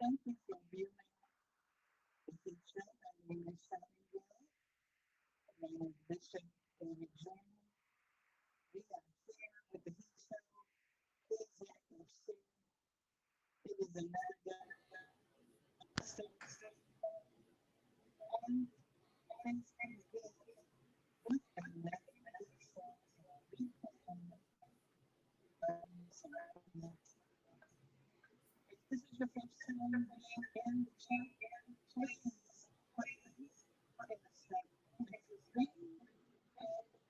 Thank you for viewing the teacher. My name is Shelley. My name is Bishop David Jordan. We are here with the Heat Show. Please like and share. It is another day. So, on Facebook, with another episode of Replay If this is your first time being in the chat, please, please, in the step and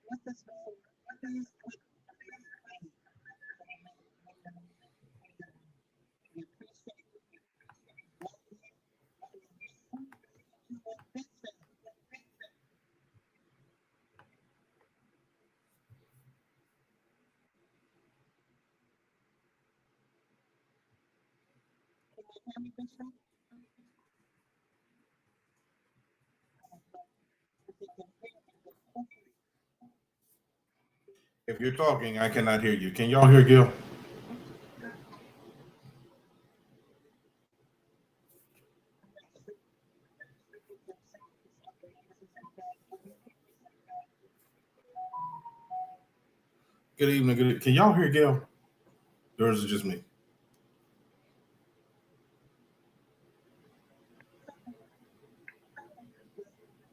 with us before, please click the link. We appreciate you. Love you. Can you hear me, Bishop? If you can hear me, then hopefully. If you're talking, I cannot hear you. Can y'all hear Gil? Good evening. Good. Can y'all hear Gil? Or is it just me?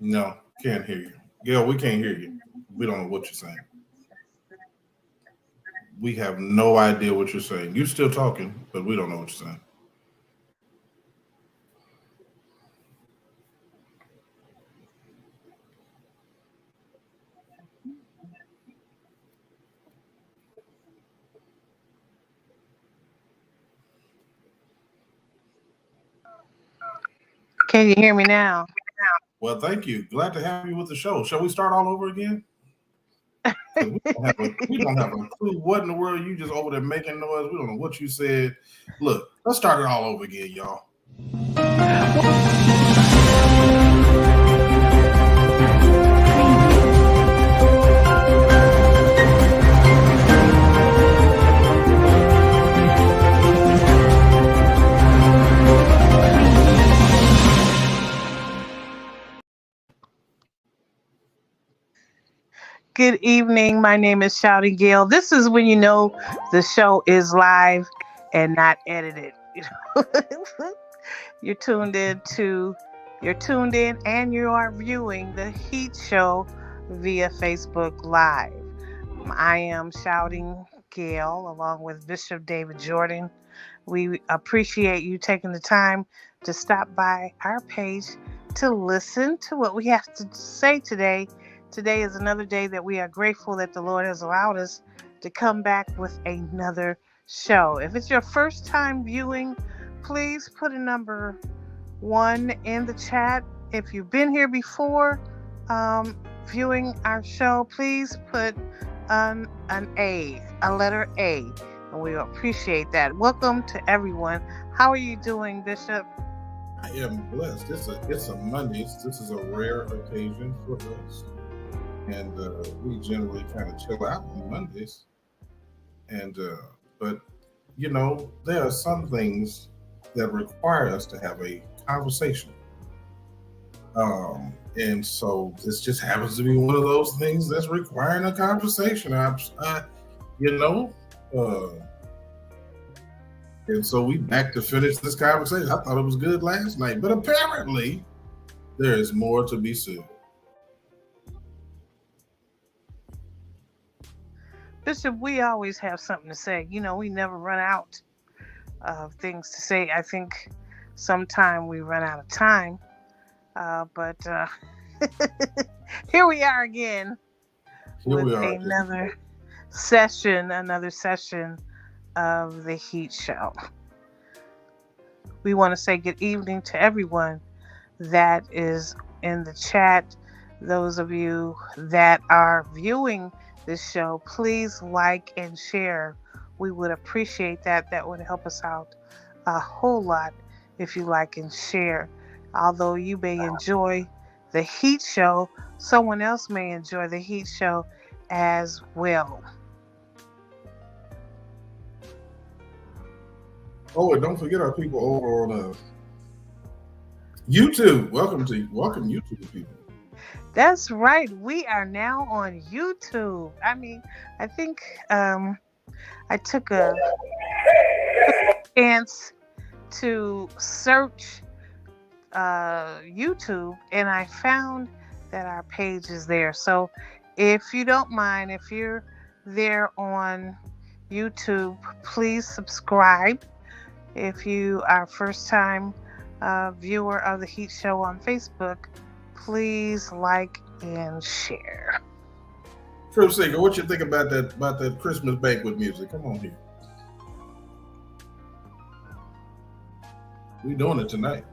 No, can't hear you. Gil, we can't hear you. We don't know what you're saying. We have no idea what you're saying. You're still talking, but we don't know what you're saying. Can you hear me now? Well, thank you. Glad to have you with the show. Shall we start all over again? We don't have a clue what in the world you just over there making noise. We don't know what you said. Look, let's start it all over again, y'all. Good evening. My name is Shouting Gail. This is when you know the show is live and not edited. You're tuned in and you are viewing the Heat Show via Facebook Live. I am Shouting Gail along with Bishop David Jordan. We appreciate you taking the time to stop by our page to listen to what we have to say today. Today is another day that we are grateful that the Lord has allowed us to come back with another show. If it's your first time viewing, please put a number 1 in the chat. If you've been here before viewing our show, please put an A, a letter A, and we appreciate that. Welcome to everyone. How are you doing, Bishop? I am blessed. It's a Monday. This is a rare occasion for us. And we generally kind of chill out on Mondays. And but you know, there are some things that require us to have a conversation. And so this just happens to be one of those things that's requiring a conversation. You know, and so we back to finish this conversation. I thought it was good last night, but apparently there is more to be said. Bishop, we always have something to say. You know, we never run out of things to say. I think sometime we run out of time. But here we are again with another session of the Heat Show. We want to say good evening to everyone that is in the chat. Those of you that are viewing this show, please like and share. We would appreciate that. That would help us out a whole lot if you like and share. Although you may enjoy the Heat Show, someone else may enjoy the Heat Show as well. Oh, and don't forget our people over on YouTube. Welcome YouTube people. That's right. We are now on YouTube. I mean, I think I took a chance to search YouTube, and I found that our page is there. So if you don't mind, if you're there on YouTube, please subscribe. If you are first time viewer of the Heat Show on Facebook, please like and share. True Singer, what you think about that Christmas banquet music? Come on here. We doing it tonight.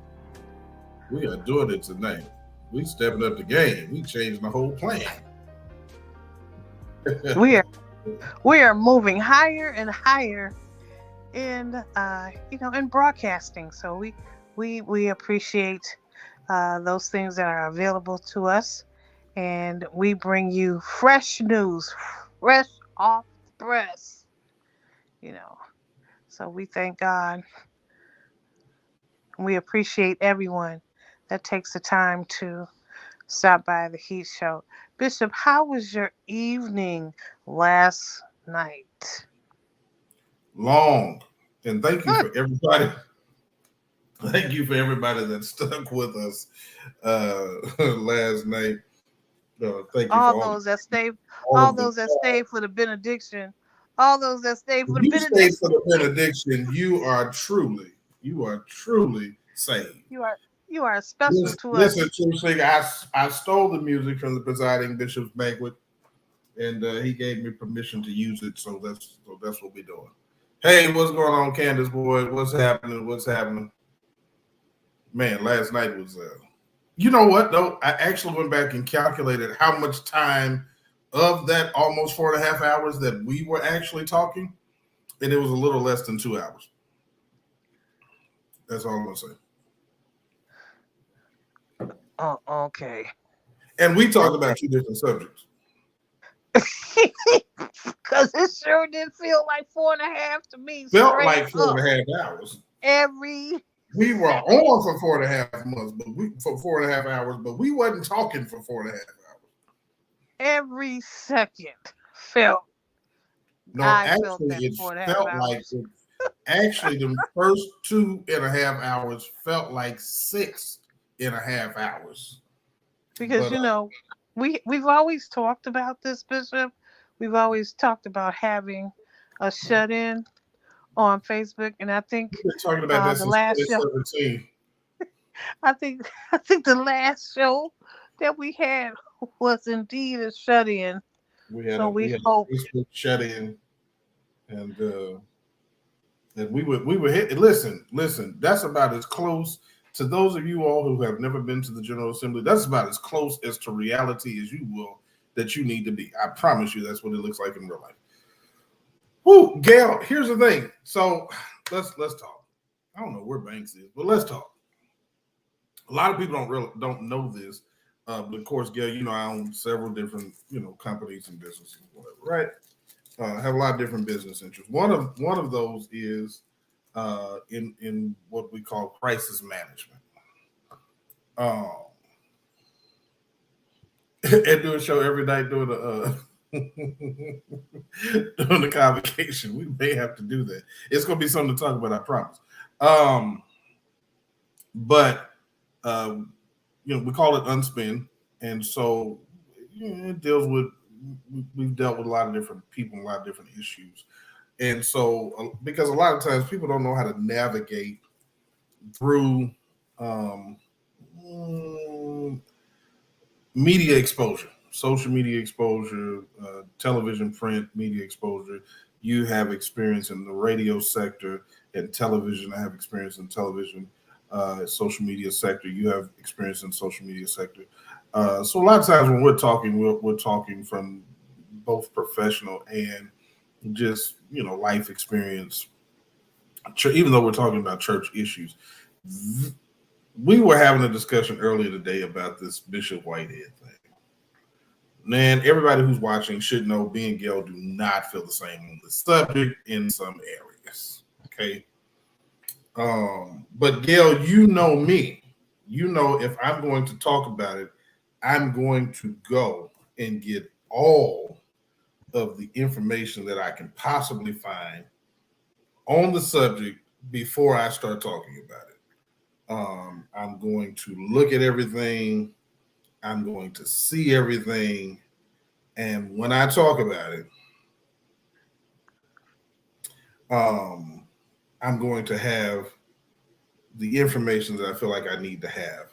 We are doing it tonight. We stepping up the game. We changing the whole plan. We are we are moving higher and higher in in broadcasting. So we appreciate those things that are available to us, and we bring you fresh news, fresh off the press. You know, so we thank God. We appreciate everyone that takes the time to stop by the Heat Show. Bishop, how was your evening last night? Long. And thank you for everybody. Thank you for everybody that stuck with us last night. Thank you for All those that stayed, all all of the. those that stayed for the benediction, all those that stayed for If the you stay benediction. for the benediction, you are truly saved. You are you are special to Listen, us. True Singer, I stole the music from the presiding bishop's banquet, and he gave me permission to use it. So that's what we're doing. Hey, what's going on, Candace boy? What's happening? What's happening? Man, last night was. You know what though? I actually went back and calculated how much time of that almost 4.5 hours that we were actually talking, and it was a little less than 2 hours. That's all I'm gonna say. Oh, okay. And we talked Okay. about two different subjects. Because it sure did feel like 4.5 to me, Felt straight like four up. and a half hours. Every We were on for 4.5 months, but we for 4.5 hours, but we wasn't talking for 4.5 hours. every second felt. No, I felt actually, that it four and a half felt like hours. actually the first 2.5 hours felt like 6.5 hours. Because But we've always talked about this, Bishop. We've always talked about having a shut in on Facebook, and I think we've been talking about that the since last show, 2017. I think I think the last show that we had was indeed a shut in. We had So a we we had hope. a Facebook shut in, and we were hit. Listen. That's about as close to those of you all who have never been to the General Assembly. That's about as close as to reality as you will that you need to be. I promise you, that's what it looks like in real life. Whoo, Gail. Here's the thing. So let's talk. I don't know where Banks is, but let's talk. A lot of people don't know this, but of course, Gail, I own several different companies and businesses, whatever, right? Have a lot of different business interests. One of those is in what we call crisis management. Uh, and do a show every night during the during the convocation. We may have to do that. It's going to be something to talk about. I promise. But we call it unspin, and so it deals with. We've dealt with a lot of different people, a lot of different issues. And so, because a lot of times people don't know how to navigate through um, mm, media exposure, social media exposure, television, print media exposure. You have experience in the radio sector and television. I have experience in television, social media sector. You have experience in social media sector. So a lot of times when we're talking, we're talking from both professional and just life experience. Even though we're talking about church issues, we were having a discussion earlier today about this Bishop Whitehead thing. Man, everybody who's watching should know me and Gail do not feel the same on the subject in some areas. Okay. But Gail, you know me. You know if I'm going to talk about it, I'm going to go and get all of the information that I can possibly find on the subject before I start talking about it. I'm going to look at everything. I'm going to see everything. And when I talk about it, um, I'm going to have the information that I feel like I need to have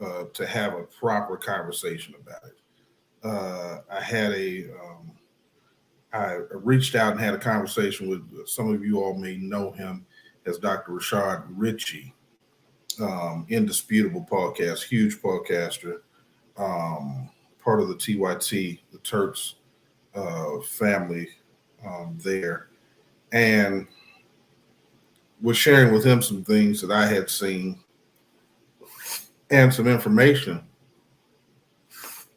a proper conversation about it. I reached out and had a conversation with some of you all may know him as Dr. Rashad Ritchie, indisputable podcast, huge podcaster, part of the TYT, the Turks family there, and was sharing with him some things that I had seen and some information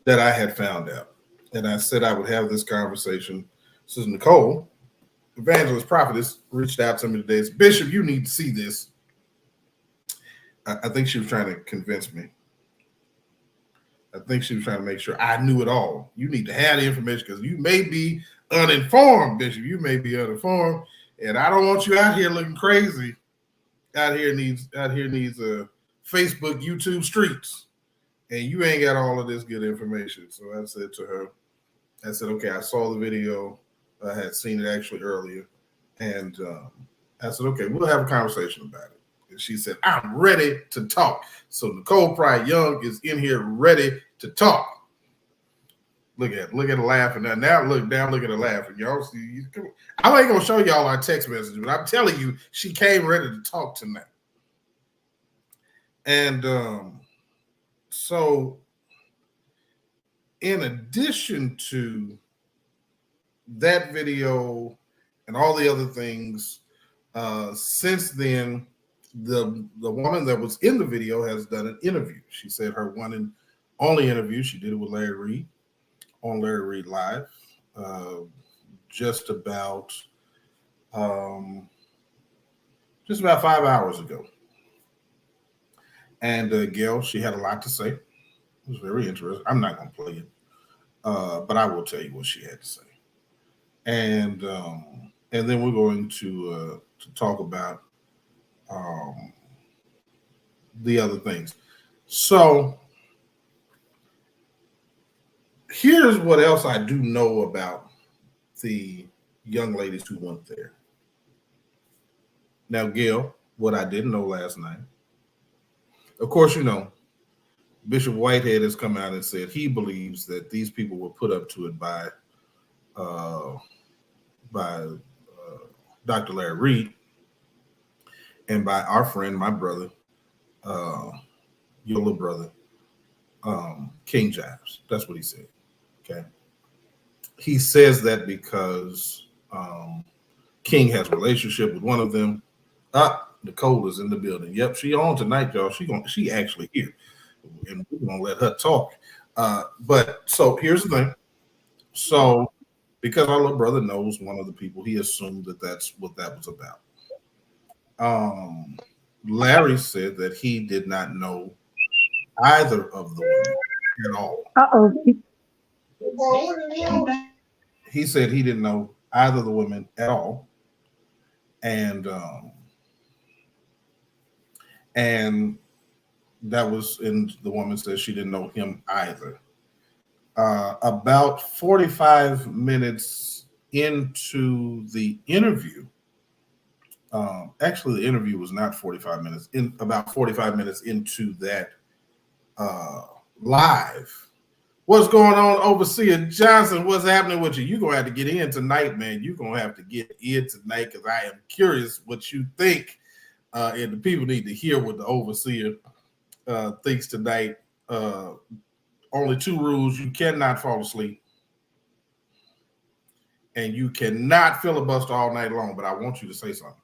that I had found out. And I said I would have this conversation. This is Nicole, evangelist prophetess, reached out to me today. Said, Bishop, you need to see this. I think she was trying to convince me. I think she was trying to make sure I knew it all. You need to have the information because you may be uninformed, Bishop. You may be uninformed, and I don't want you out here looking crazy. Out here needs Facebook, YouTube streets, and you ain't got all of this good information. So I said to her, I said, okay, I saw the video. I had seen it actually earlier, and I said, okay, we'll have a conversation about it. And she said, I'm ready to talk. So Nicole Pride Young is in here ready to talk. Look at her laughing. Now look at her laughing. Y'all see, I ain't gonna show y'all our text messages, but I'm telling you, she came ready to talk tonight. And so in addition to that video and all the other things, since then, the woman that was in the video has done an interview. She said her one and only interview, she did it with Larry Reed on Larry Reed Live, just about 5 hours ago. And Gail, she had a lot to say. It was very interesting. I'm not going to play it, but I will tell you what she had to say. And then we're going to talk about the other things. So here's what else I do know about the young ladies who went there. Now, Gail, what I didn't know last night, of course, you know, Bishop Whitehead has come out and said he believes that these people were put up to it by Dr. Larry Reed and by our friend, my brother, your little brother, King James. That's what he said. Okay. He says that because King has a relationship with one of them. Nicole is in the building. Yep, she on tonight, y'all. She actually here, and we're gonna let her talk. But so here's the thing. So because our little brother knows one of the people, he assumed that that's what that was about. Larry said that he did not know either of the women at all. He said he didn't know either of the women at all. And that was, and the woman said she didn't know him either. About 45 minutes into the interview, actually the interview was not 45 minutes, about 45 minutes into that live. What's going on, Overseer Johnson? What's happening with you? You're going to have to get in tonight, man. You're going to have to get in tonight because I am curious what you think. And the people need to hear what the Overseer thinks tonight. Only 2 rules. You cannot fall asleep. And you cannot filibuster all night long. But I want you to say something.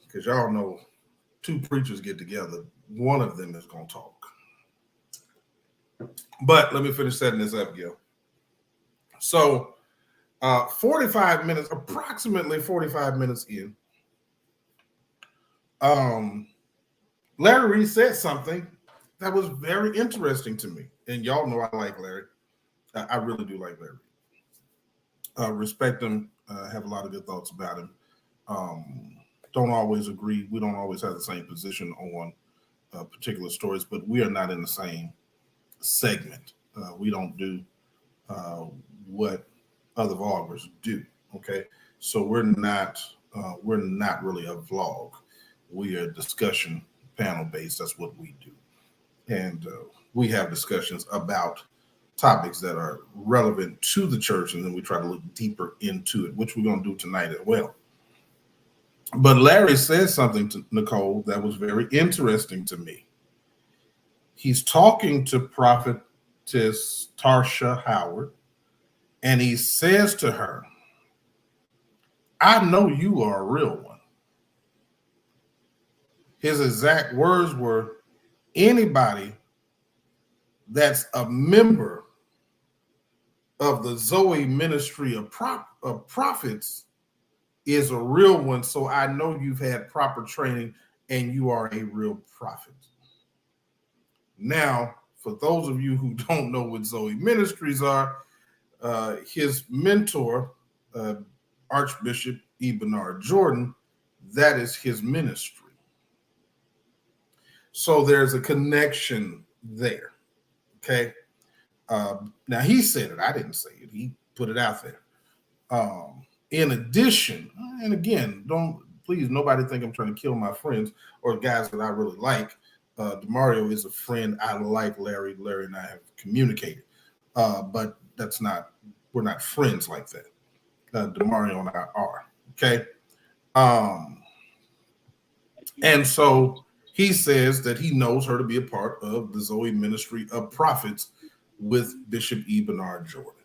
Because y'all know 2 preachers get together. One of them is going to talk. But let me finish setting this up, Gil. So 45 minutes, approximately 45 minutes in, Larry Reed said something that was very interesting to me. And y'all know I like Larry. I really do like Larry. Respect him, have a lot of good thoughts about him. Um, don't always agree. We don't always have the same position on particular stories, but we are not in the same segment. We don't do uh, what other vloggers do. Okay, so we're not really a vlog. We are discussion panel based. That's what we do, and we have discussions about topics that are relevant to the church, and then we try to look deeper into it, which we're going to do tonight as well. But Larry said something to Nicole that was very interesting to me. He's talking to prophetess Tarsha Howard, and he says to her, I know you are a real one. His exact words were, anybody that's a member of the Zoe ministry of prophets is a real one. So I know you've had proper training and you are a real prophet. Now, for those of you who don't know what Zoe Ministries are, his mentor, Archbishop E. Bernard Jordan, that is his ministry. So there's a connection there. Okay. Now he said it. I didn't say it. He put it out there. In addition, and again, don't please nobody think I'm trying to kill my friends or guys that I really like. DeMario is a friend. I like Larry. Larry and I have communicated, but we're not friends like that. DeMario and I are. Okay. And so he says that he knows her to be a part of the Zoe Ministry of Prophets with Bishop E. Bernard Jordan.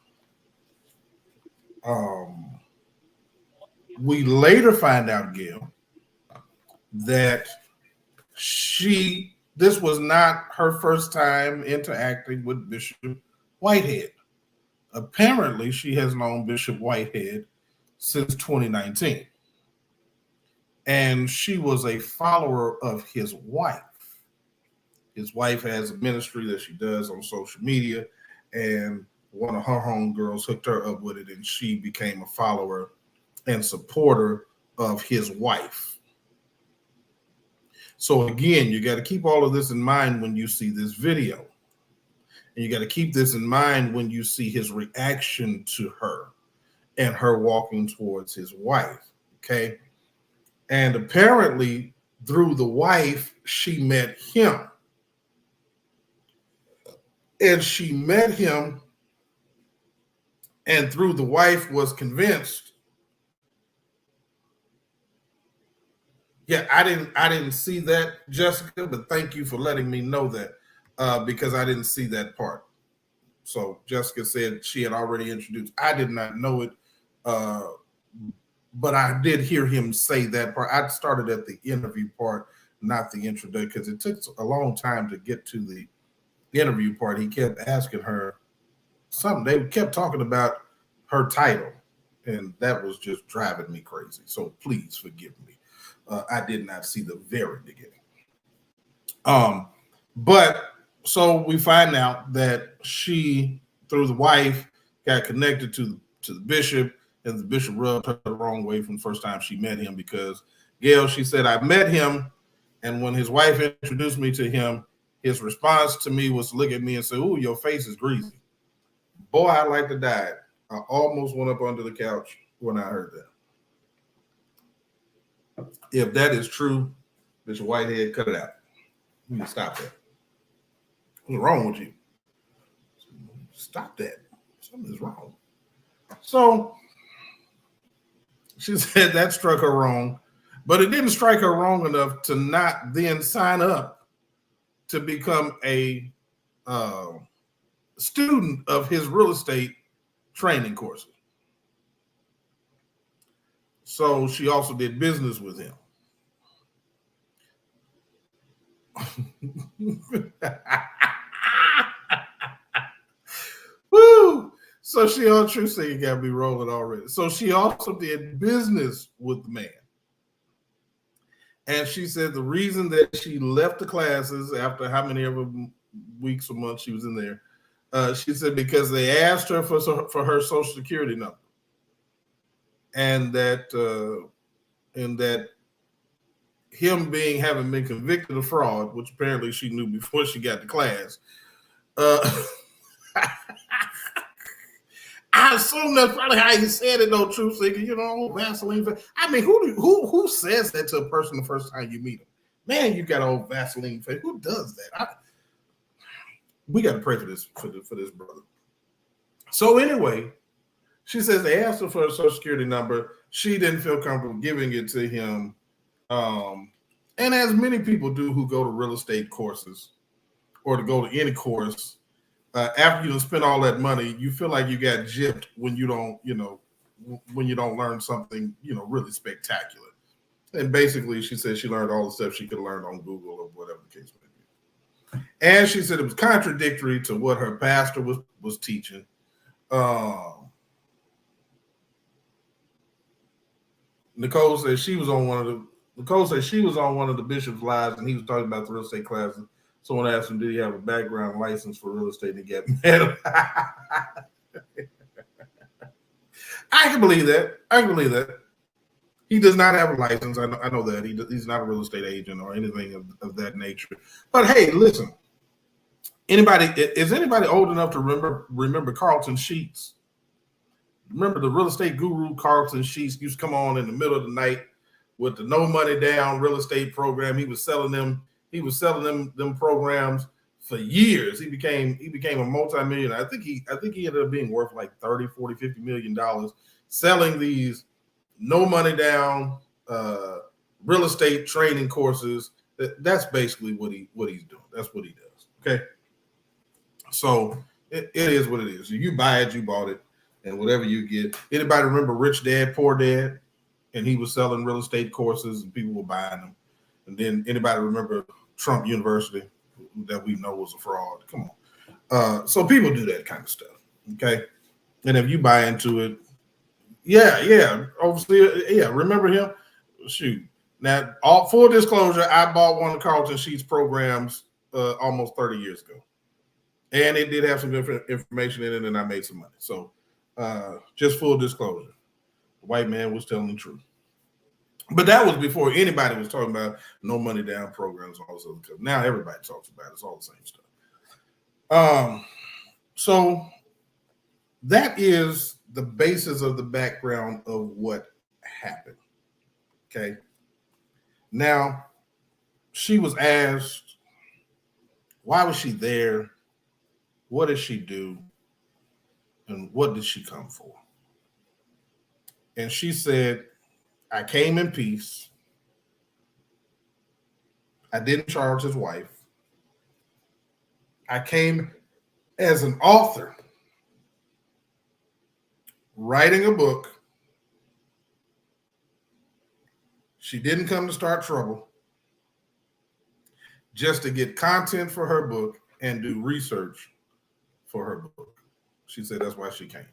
We later find out, Gail, that this was not her first time interacting with Bishop Whitehead. Apparently, she has known Bishop Whitehead since 2019. And she was a follower of his wife. His wife has a ministry that she does on social media, and one of her homegirls hooked her up with it, and she became a follower and supporter of his wife. So again, you got to keep all of this in mind when you see this video. And you got to keep this in mind when you see his reaction to her and her walking towards his wife. Okay. And apparently, through the wife, she met him. And she met him, and through the wife was convinced. Yeah, I didn't see that, Jessica, but thank you for letting me know that because I didn't see that part. So Jessica said she had already introduced. I did not know it, but I did hear him say that part. I started at the interview part, not the introduction, because it took a long time to get to the interview part. He kept asking her something. They kept talking about her title, and that was just driving me crazy. So please forgive me. I did not see the very beginning. But so we find out that she, through the wife, got connected to the bishop, and the bishop rubbed her the wrong way from the first time she met him because, Gail, she said, I met him, and when his wife introduced me to him, his response to me was to look at me and say, ooh, your face is greasy. Boy, I like to die. I almost went up under the couch when I heard that. If that is true, Bishop Whitehead, cut it out. You need to stop that. What's wrong with you? Stop that. Something is wrong. So she said that struck her wrong, but it didn't strike her wrong enough to not then sign up to become a student of his real estate training courses. So she also did business with him. Woo! So she on True Singing got me rolling already. So she also did business with the man. And she said the reason that she left the classes after how many ever weeks or months she was in there, she said because they asked her for her social security number, and that him having been convicted of fraud, which apparently she knew before she got to class. I assume that's probably how he said it, though, truth seeker. Vaseline. I mean, who says that to a person the first time you meet him? Man, you got old Vaseline face. Who does that? We got to pray for this brother. So anyway, she says they asked her for a social security number. She didn't feel comfortable giving it to him. And as many people do who go to real estate courses or to go to any course, after you spend all that money, you feel like you got gypped when you don't learn something, really spectacular. And basically, she said she learned all the stuff she could learn on Google or whatever the case may be. And she said it was contradictory to what her pastor was teaching. Nicole said she was on one of the bishop's lives, and he was talking about the real estate classes. Someone asked him, did he have a background license for real estate, and he got mad. I can believe that. He does not have a license. I know that. He's not a real estate agent or anything of that nature. But hey, listen. Is anybody old enough to remember Carlton Sheets? Remember the real estate guru Carlton Sheets used to come on in the middle of the night with the no money down real estate program. He was selling them programs for years. He became a multimillionaire. I think he ended up being worth like 30, 40, 50 million dollars selling these no money down real estate training courses. That's basically what he's doing. That's what he does. Okay. So it is what it is. You buy it, you bought it, and whatever you get. Anybody remember Rich Dad, Poor Dad? And he was selling real estate courses and people were buying them. And then anybody remember Trump University that we know was a fraud? Come on. So people do that kind of stuff. Okay. And if you buy into it, yeah. Obviously, yeah. Remember him? Shoot. Now, full disclosure, I bought one of Carlton Sheets programs almost 30 years ago. And it did have some information in it, and I made some money. So just full disclosure, the white man was telling the truth. But that was before anybody was talking about no money down programs and all this other stuff. Now everybody talks about it. It's all the same stuff. So that is the basis of the background of what happened. Okay. Now, she was asked, why was she there? What did she do? And what did she come for? And she said, I came in peace. I didn't charge his wife. I came as an author, writing a book. She didn't come to start trouble, just to get content for her book and do research for her book. She said that's why she came.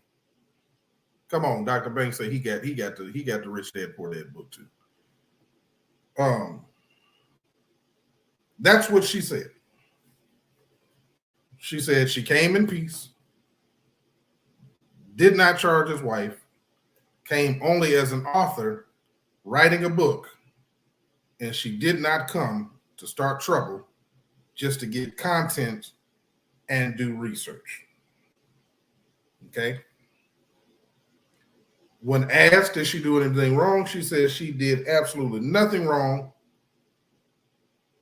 Come on, Dr. Banks said he got the Rich Dad Poor Dad book too. That's what she said. She said she came in peace, did not charge his wife, came only as an author writing a book, and she did not come to start trouble, just to get content and do research. Okay. When asked, did she do anything wrong? She said she did absolutely nothing wrong.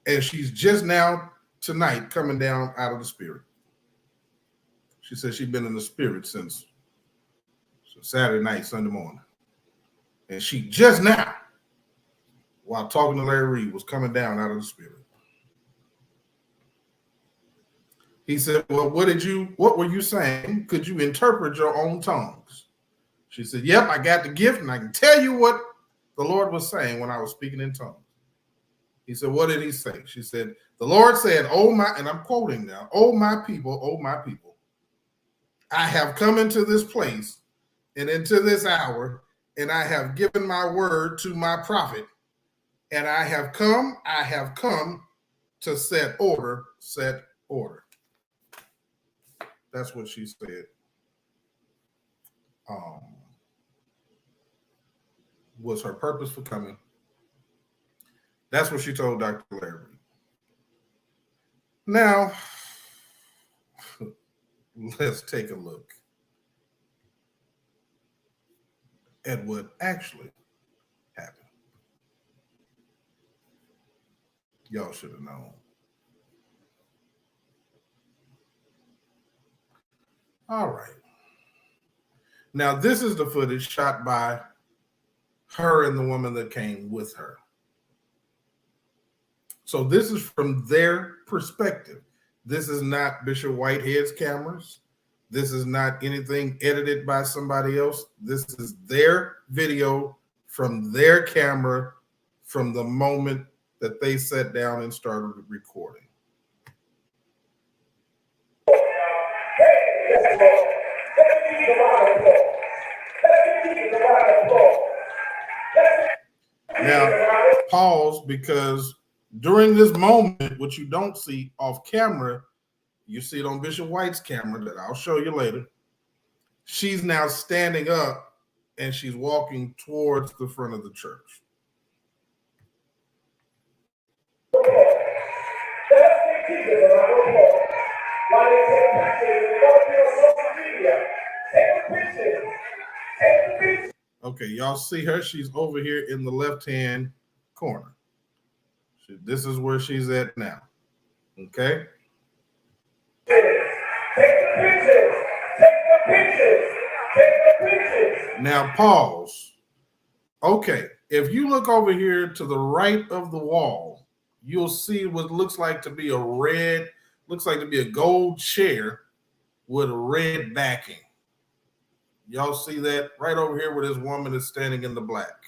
And she's just now tonight coming down out of the spirit. She said she'd been in the spirit since Saturday night, Sunday morning. And she just now, while talking to Larry Reed, was coming down out of the spirit. He said, well, what were you saying? Could you interpret your own tongues? She said, yep, I got the gift, and I can tell you what the Lord was saying when I was speaking in tongues. He said, what did he say? She said, the Lord said, oh my, and I'm quoting now, oh my people, I have come into this place and into this hour, and I have given my word to my prophet, And I have come to set order. That's what she said. Was her purpose for coming. That's what she told Dr. Larry. Now, let's take a look at what actually happened. Y'all should have known. All right. Now, this is the footage shot by her and the woman that came with her. So this is from their perspective. This is not Bishop Whitehead's cameras. This is not anything edited by somebody else. This is their video from their camera from the moment that they sat down and started recording. Now, pause, because during this moment, what you don't see off camera, you see it on Bishop White's camera that I'll show you later. She's now standing up and she's walking towards the front of the church. Okay, y'all see her? She's over here in the left-hand corner. This is where she's at now. Okay? Now pause. Okay, if you look over here to the right of the wall, you'll see what looks like to be a gold chair with a red backing. Y'all see that right over here where this woman is standing in the black.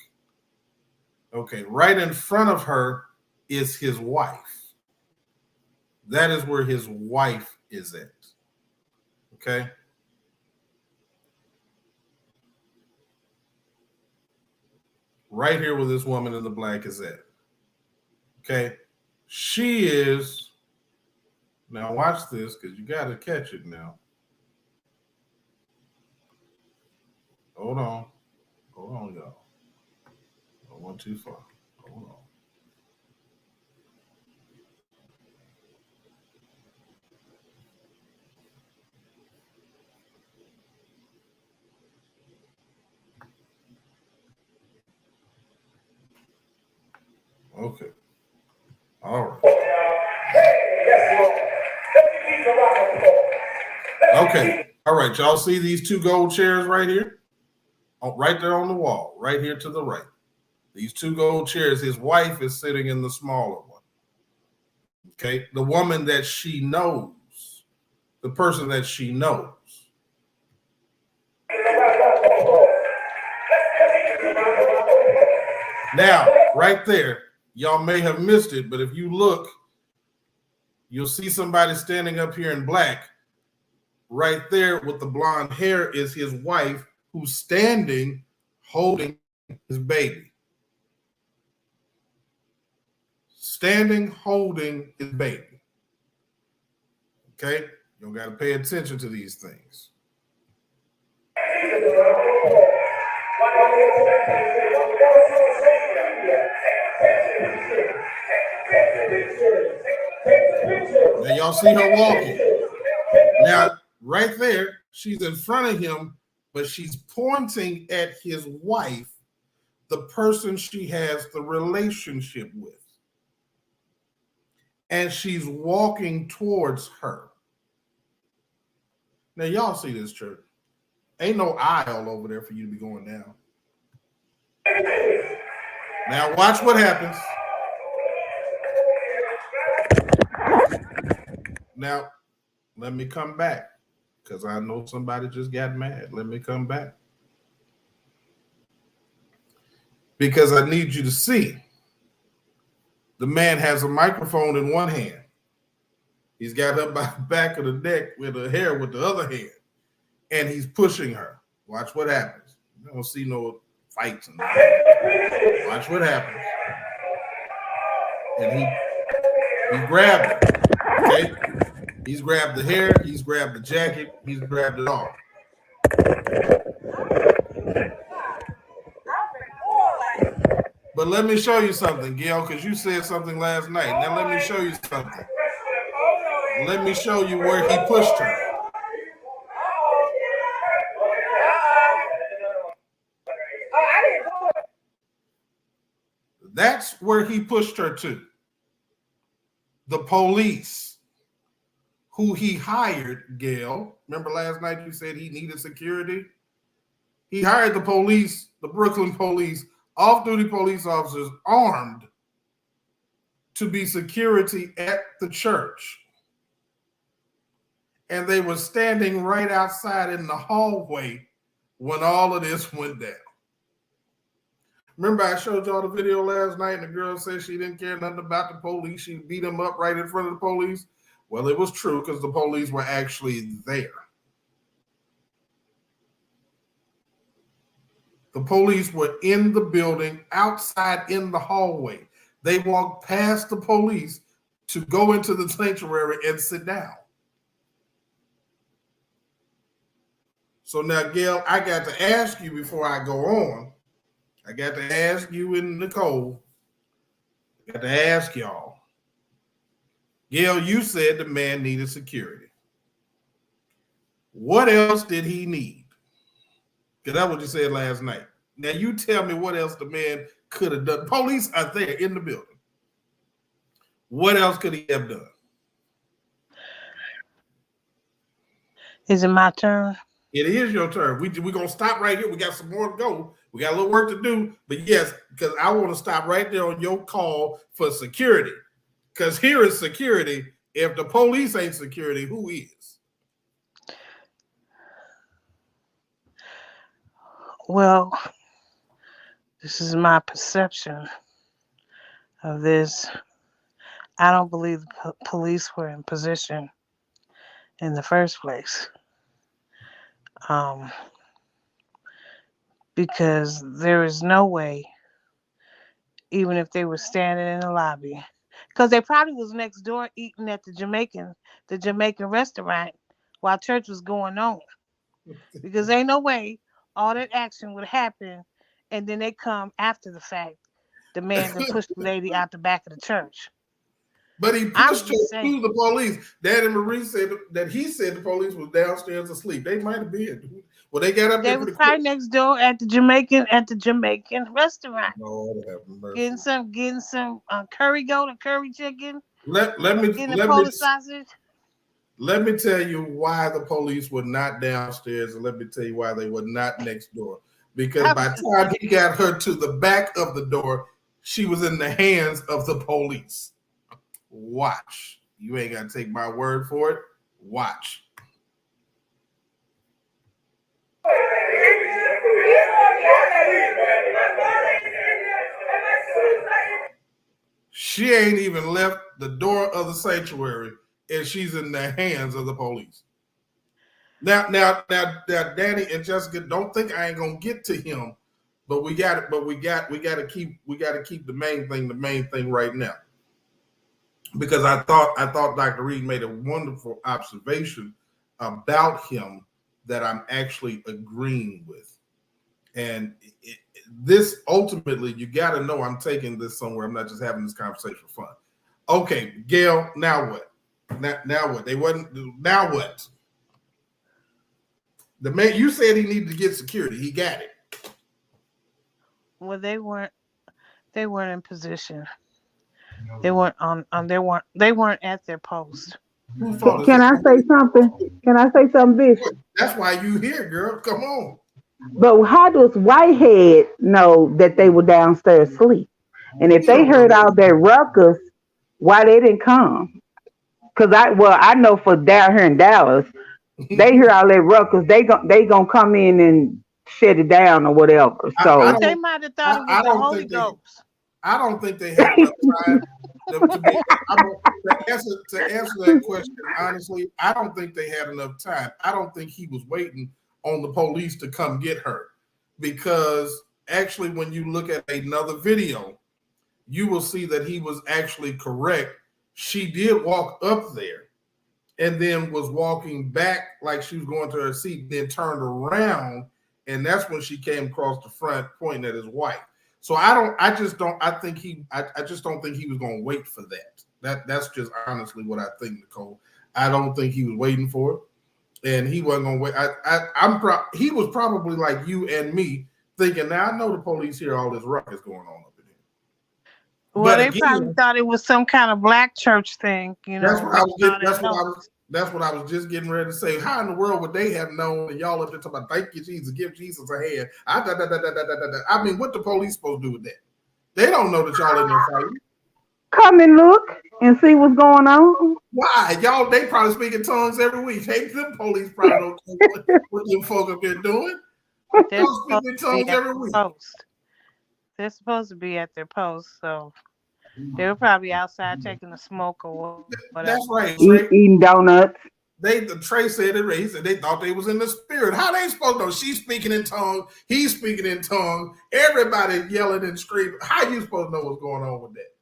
Okay, right in front of her is his wife. That is where his wife is at. Okay. Right here where this woman in the black is at. Okay. She is, now watch this because you got to catch it now. Hold on, y'all. I went too far. Hold on. Okay. All right. Okay. All right. Y'all see these two gold chairs right here? Right there on the wall, right here to the right. These two gold chairs, his wife is sitting in the smaller one. Okay, the woman that she knows, the person that she knows. Now, right there, y'all may have missed it, but if you look, you'll see somebody standing up here in black. Right there with the blonde hair is his wife, who's standing holding his baby. Standing holding his baby. Okay? You got to pay attention to these things. Now y'all see her walking. Now, right there, she's in front of him, but she's pointing at his wife, the person she has the relationship with. And she's walking towards her. Now, y'all see this, church. Ain't no aisle over there for you to be going down. Now, watch what happens. Now, let me come back, because I know somebody just got mad. Let me come back. Because I need you to see. The man has a microphone in one hand. He's got her by the back of the neck with her hair with the other hand. And he's pushing her. Watch what happens. You don't see no fights. Watch what happens. and he grabbed it. Okay, he's grabbed the hair, he's grabbed the jacket, he's grabbed it all. But let me show you something, Gail, because you said something last night. Now let me show you something. Let me show you where he pushed her. That's where he pushed her to. The police, who he hired, Gail. Remember last night you said he needed security? He hired the police, the Brooklyn police, off-duty police officers armed to be security at the church. And they were standing right outside in the hallway when all of this went down. Remember I showed y'all the video last night and the girl said she didn't care nothing about the police. She beat him up right in front of the police. Well, it was true because the police were actually there. The police were in the building, outside in the hallway. They walked past the police to go into the sanctuary and sit down. So now, Gail, I got to ask you before I go on. I got to ask you and Nicole. I got to ask y'all. Gail, you said the man needed security. What else did he need? Because that's what you said last night. Now you tell me what else the man could have done. Police are there in the building. What else could he have done? Is it my turn? It is your turn. We're going to stop right here. We got some more to go. We got a little work to do. But yes, because I want to stop right there on your call for security. Because here is security. If the police ain't security, who is? Well, this is my perception of this. I don't believe the police were in position in the first place. Because there is no way, even if they were standing in the lobby, because they probably was next door eating at the Jamaican restaurant while church was going on. Because ain't no way all that action would happen and then they come after the fact. The man that pushed the lady out the back of the church. But he pushed her to the police. Daddy Marie said that he said the police was downstairs asleep. They might have been. Well, they got up there. They was right next door at the Jamaican restaurant. Lord have mercy. Getting some curry goat or curry chicken. Let me Polish sausage. Let me tell you why the police were not downstairs, and let me tell you why they were not next door. Because by the time he got her to the back of the door, she was in the hands of the police. Watch. You ain't got to take my word for it. Watch. She ain't even left the door of the sanctuary, and she's in the hands of the police. Now, Danny and Jessica, don't think I ain't gonna get to him, but we got it. But we got to keep the main thing right now, because I thought Dr. Reed made a wonderful observation about him that I'm actually agreeing with, and this ultimately, you got to know I'm taking this somewhere. I'm not just having this conversation for fun. Okay, Gail, now what? Now what? Now what? The man, you said he needed to get security. He got it. Well, they weren't in position. They weren't they weren't at their post. Can I say something, Bishop? That's why you here, girl. Come on. But how does Whitehead know that they were downstairs asleep? And if they heard all that ruckus, why they didn't come? Because I know for down here in Dallas, they hear all that ruckus, they gonna come in and shut it down or whatever. So they might have thought it was the Holy Ghost. I don't think they had enough time to answer that question. Honestly, I don't think they had enough time. I don't think he was waiting on the police to come get her, because actually, when you look at another video, you will see that he was actually correct. She did walk up there and then was walking back like she was going to her seat, then turned around, and that's when she came across the front pointing at his wife. So I just don't think he was going to wait for that. That's just honestly what I think, Nicole. I don't think he was waiting for it, and he wasn't going to wait. He was probably like you and me, thinking, now I know the police hear all this ruckus going on up in here. Well, they probably thought it was some kind of black church thing, you know. That's what I was just getting ready to say. How in the world would they have known? And y'all up there talking about, thank you, Jesus, give Jesus a hand. I mean, what the police supposed to do with that? They don't know that y'all in there fighting. Come and look and see what's going on. Why? Y'all, they probably speak in tongues every week. Hey, the police probably don't know what them folk up there doing. They're speaking in tongues every week. They're supposed to be at their post, so they were probably outside taking a smoke or whatever. That's right. Eating donuts. Trey said it. He said they thought they was in the spirit. How they supposed to know? She's speaking in tongues. He's speaking in tongues. Everybody yelling and screaming. How you supposed to know what's going on with that?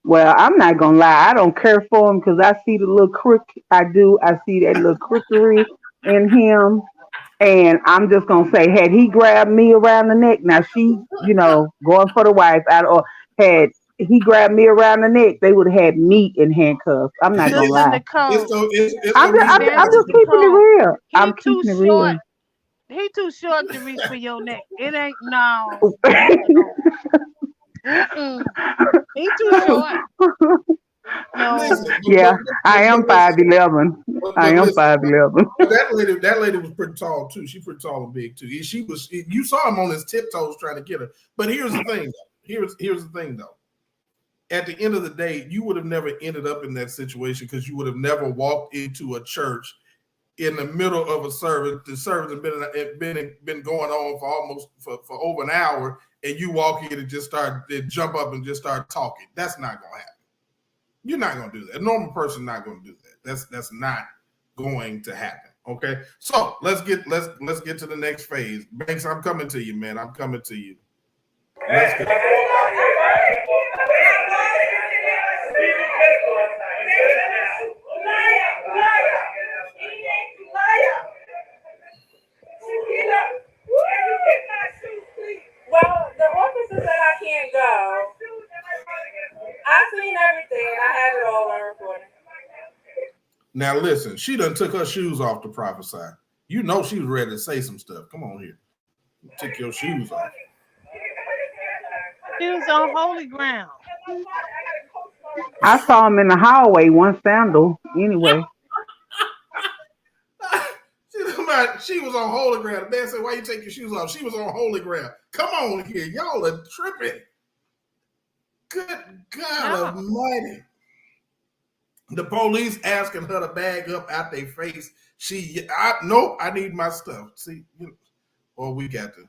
Well, I'm not gonna lie. I don't care for him because I see the little crook. I do. I see that little crookery in him. And I'm just gonna say, had he grabbed me around the neck, now she, going for the wife out, or had he grabbed me around the neck, they would have had me in handcuffs. I'm not gonna lie. I'm just keeping it real. I'm keeping it real. He too short to reach for your neck. It ain't no. He too short. No. Yeah, I am 5'11". I am 5'11". That lady was pretty tall too. She's pretty tall and big too. You saw him on his tiptoes trying to get her. But here's the thing. Here's the thing though. At the end of the day, you would have never ended up in that situation because you would have never walked into a church in the middle of a service. The service had been going on for over an hour, and you walk in and just jump up and just start talking. That's not gonna happen. You're not going to do that. A normal person not going to do that. That's not going to happen. Okay. So let's get to the next phase. Banks, I'm coming to you, man. I'm coming to you. Let's go. Well, the officer said I can't go. I've seen everything. I have it all on recording. Now listen, she done took her shoes off to prophesy. You know she was ready to say some stuff. Come on here. Take your shoes off. She was on holy ground. I saw him in the hallway, one sandal. Anyway. She was on holy ground. The man said, why you take your shoes off? She was on holy ground. Come on here. Y'all are tripping. Good God Almighty. The police asking her to bag up out their face. Nope, I need my stuff. See, we got to.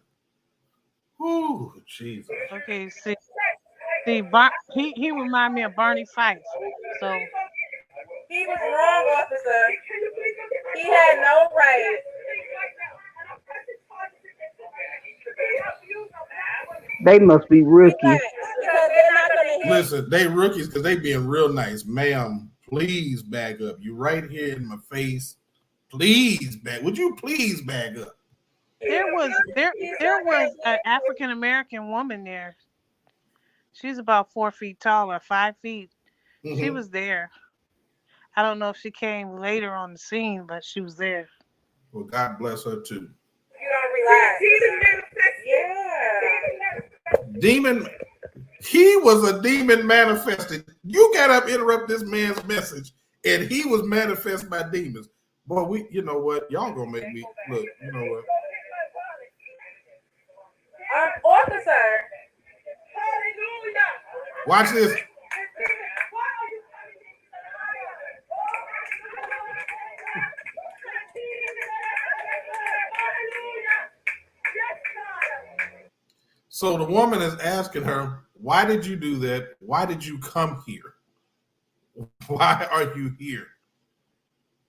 Ooh, Jesus. Okay, see, he remind me of Barney Fife. So he was wrong, officer. He had no right. They must be rookies. Listen, they rookies because they being real nice. Ma'am, please bag up. You right here in my face. Please bag. Would you please bag up? There was an African American woman there. She's about 4 feet tall or 5 feet. Mm-hmm. She was there. I don't know if she came later on the scene, but she was there. Well, God bless her too. You don't relax. Yeah. Demon. He was a demon manifested. You got up interrupt this man's message, and he was manifested by demons. Boy, you know what? Y'all gonna make me look. You know what? Officer. Watch this. So the woman is asking her, why did you do that? Why did you come here? Why are you here?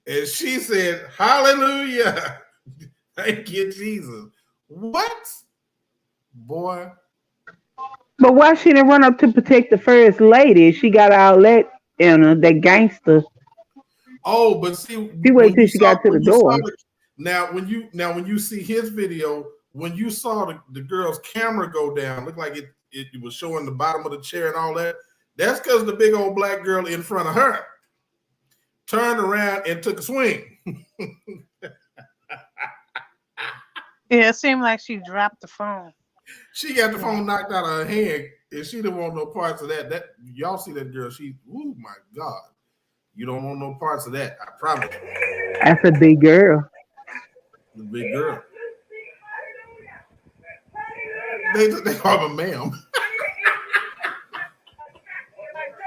And she said, hallelujah. Thank you, Jesus. What? Boy. But why she didn't run up to protect the first lady? She got all that in her, that gangster. Oh, but see, She waited till she got to the door. when you see his video, when you saw the girl's camera go down, looked like it was showing the bottom of the chair and all that. That's because the big old black girl in front of her turned around and took a swing. Yeah, it seemed like she dropped the phone. She got the phone knocked out of her hand, and she didn't want no parts of that. That y'all see that girl? Oh my God, you don't want no parts of that. I promise you. That's a big girl. The big girl. They call her ma'am.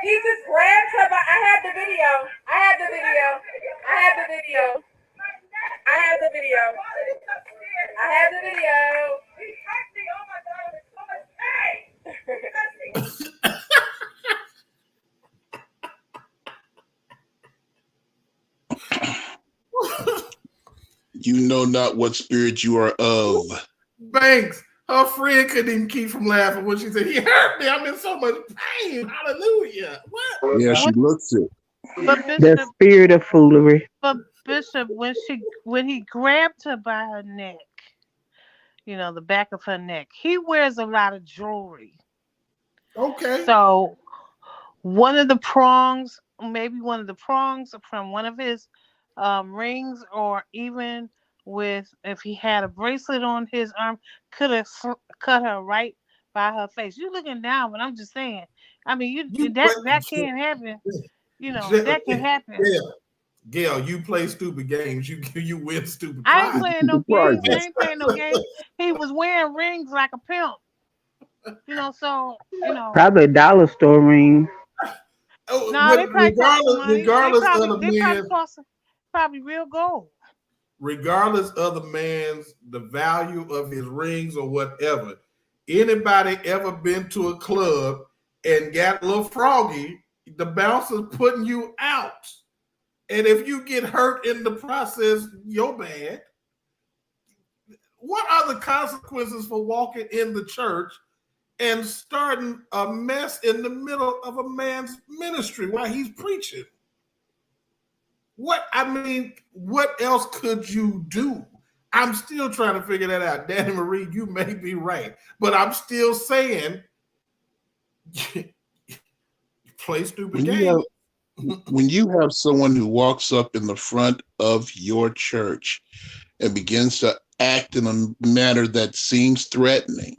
He just grabbed her by. I have the video. I have the video. I have the video. I have the video. I have the video. You know not what spirit you are of. Banks, her friend couldn't even keep from laughing when she said, "He hurt me. I'm in so much pain." Hallelujah. What? Yeah, she looks it. But The Bishop, spirit of foolery. but Bishop, when he grabbed her by her neck, the back of her neck, he wears a lot of jewelry. Okay. So one of the prongs, maybe one of the prongs from one of his rings, or even if he had a bracelet on his arm, could have cut her right by her face. You looking down, but I'm just saying. I mean, that can't happen. That can happen. Gail, you play stupid games. You win stupid I ain't prizes. playing no games. I ain't playing no games. He was wearing rings like a pimp. So Probably a dollar store ring. no, they probably cost some money. Regardless of the They probably man, cost probably real gold. regardless of the value of his rings or whatever, anybody ever been to a club and got a little froggy, the bouncer's putting you out. And if you get hurt in the process, you're bad. What are the consequences for walking in the church and starting a mess in the middle of a man's ministry while he's preaching? What else could you do? I'm still trying to figure that out. Danny Marie, you may be right, but I'm still saying play stupid games. When you have someone who walks up in the front of your church and begins to act in a manner that seems threatening,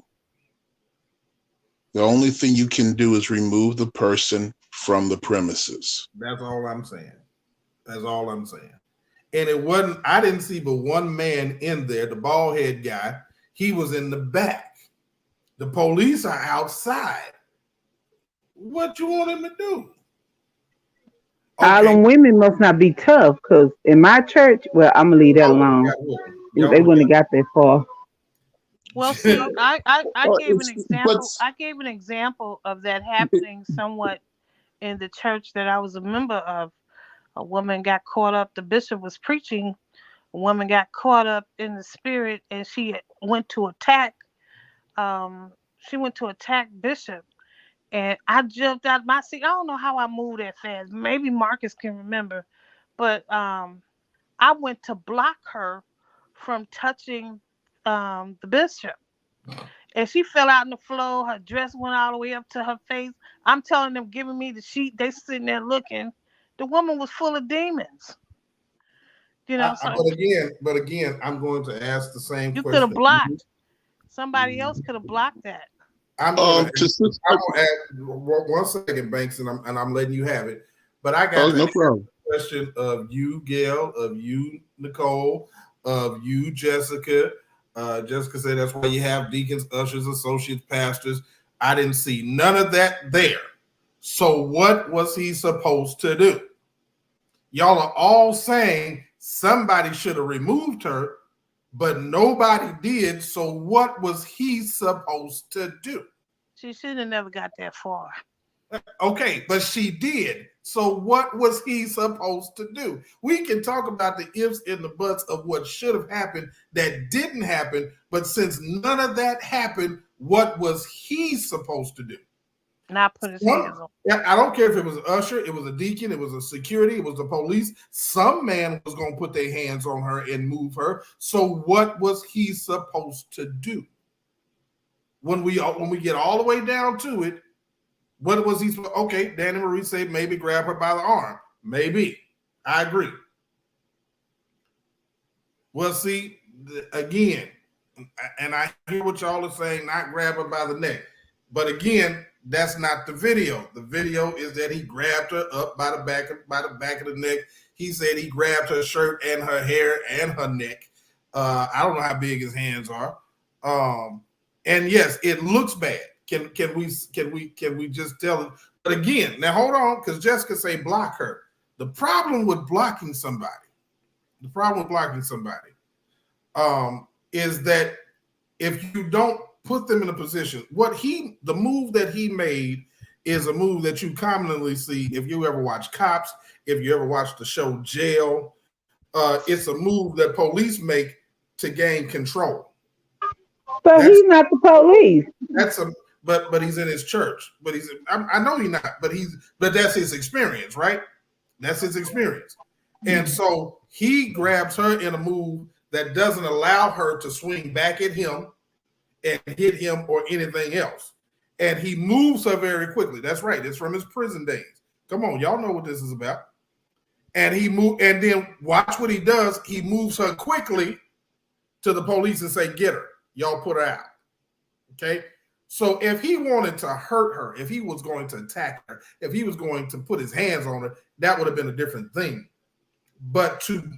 the only thing you can do is remove the person from the premises. That's all I'm saying. And I didn't see but one man in there, the bald head guy. He was in the back. The police are outside. What you want him to do? All them women must not be tough, because in my church, well, I'm going to leave that alone. They wouldn't have got that far. Well, see, I gave an example. I gave an example of that happening somewhat in the church that I was a member of. A woman got caught up. The bishop was preaching. A woman got caught up in the spirit, and she went to attack. Bishop, and I jumped out my seat. I don't know how I moved that fast. Maybe Marcus can remember, but I went to block her from touching the bishop. And she fell out on the floor. Her dress went all the way up to her face. I'm telling them, giving me the sheet. They sitting there looking. The woman was full of demons. But again, I'm going to ask the same question. You could have blocked. Somebody else could have blocked that. I'm going to ask 1 second, Banks, and I'm letting you have it. But I got the question of you, Gail, of you, Nicole, of you, Jessica. Jessica said that's why you have deacons, ushers, associates, pastors. I didn't see none of that there. So what was he supposed to do? Y'all are all saying somebody should have removed her, but nobody did. So what was he supposed to do? She should have never got that far. Okay, but she did. So what was he supposed to do? We can talk about the ifs and the buts of what should have happened that didn't happen, but since none of that happened, what was he supposed to do? Not put his hands on. I don't care if it was an usher, it was a deacon, it was a security, it was the police. Some man was going to put their hands on her and move her. So what was he supposed to do? When we get all the way down to it, what was he supposed? Okay, Danny Marie said maybe grab her by the arm. Maybe. I agree. Well, see, again, and I hear what y'all are saying, not grab her by the neck. But again, that's not the video. The video is that he grabbed her up by the back of the neck. He said he grabbed her shirt and her hair and her neck. I don't know how big his hands are. And yes, it looks bad. Can we just tell it? But again, now hold on, because Jessica say block her. The problem with blocking somebody, is that if you don't put them in a position, the move that he made is a move that you commonly see if you ever watch Cops, if you ever watch the show Jail. It's a move that police make to gain control. But he's not the police. But he's in his church. But I know he's not. But that's his experience, right? That's his experience. And so he grabs her in a move that doesn't allow her to swing back at him and hit him or anything else. And he moves her very quickly. That's right. It's from his prison days. Come on, y'all know what this is about. And and then watch what he does. He moves her quickly to the police and say, get her. Y'all put her out. Okay? So if he wanted to hurt her, if he was going to attack her, if he was going to put his hands on her, that would have been a different thing. But to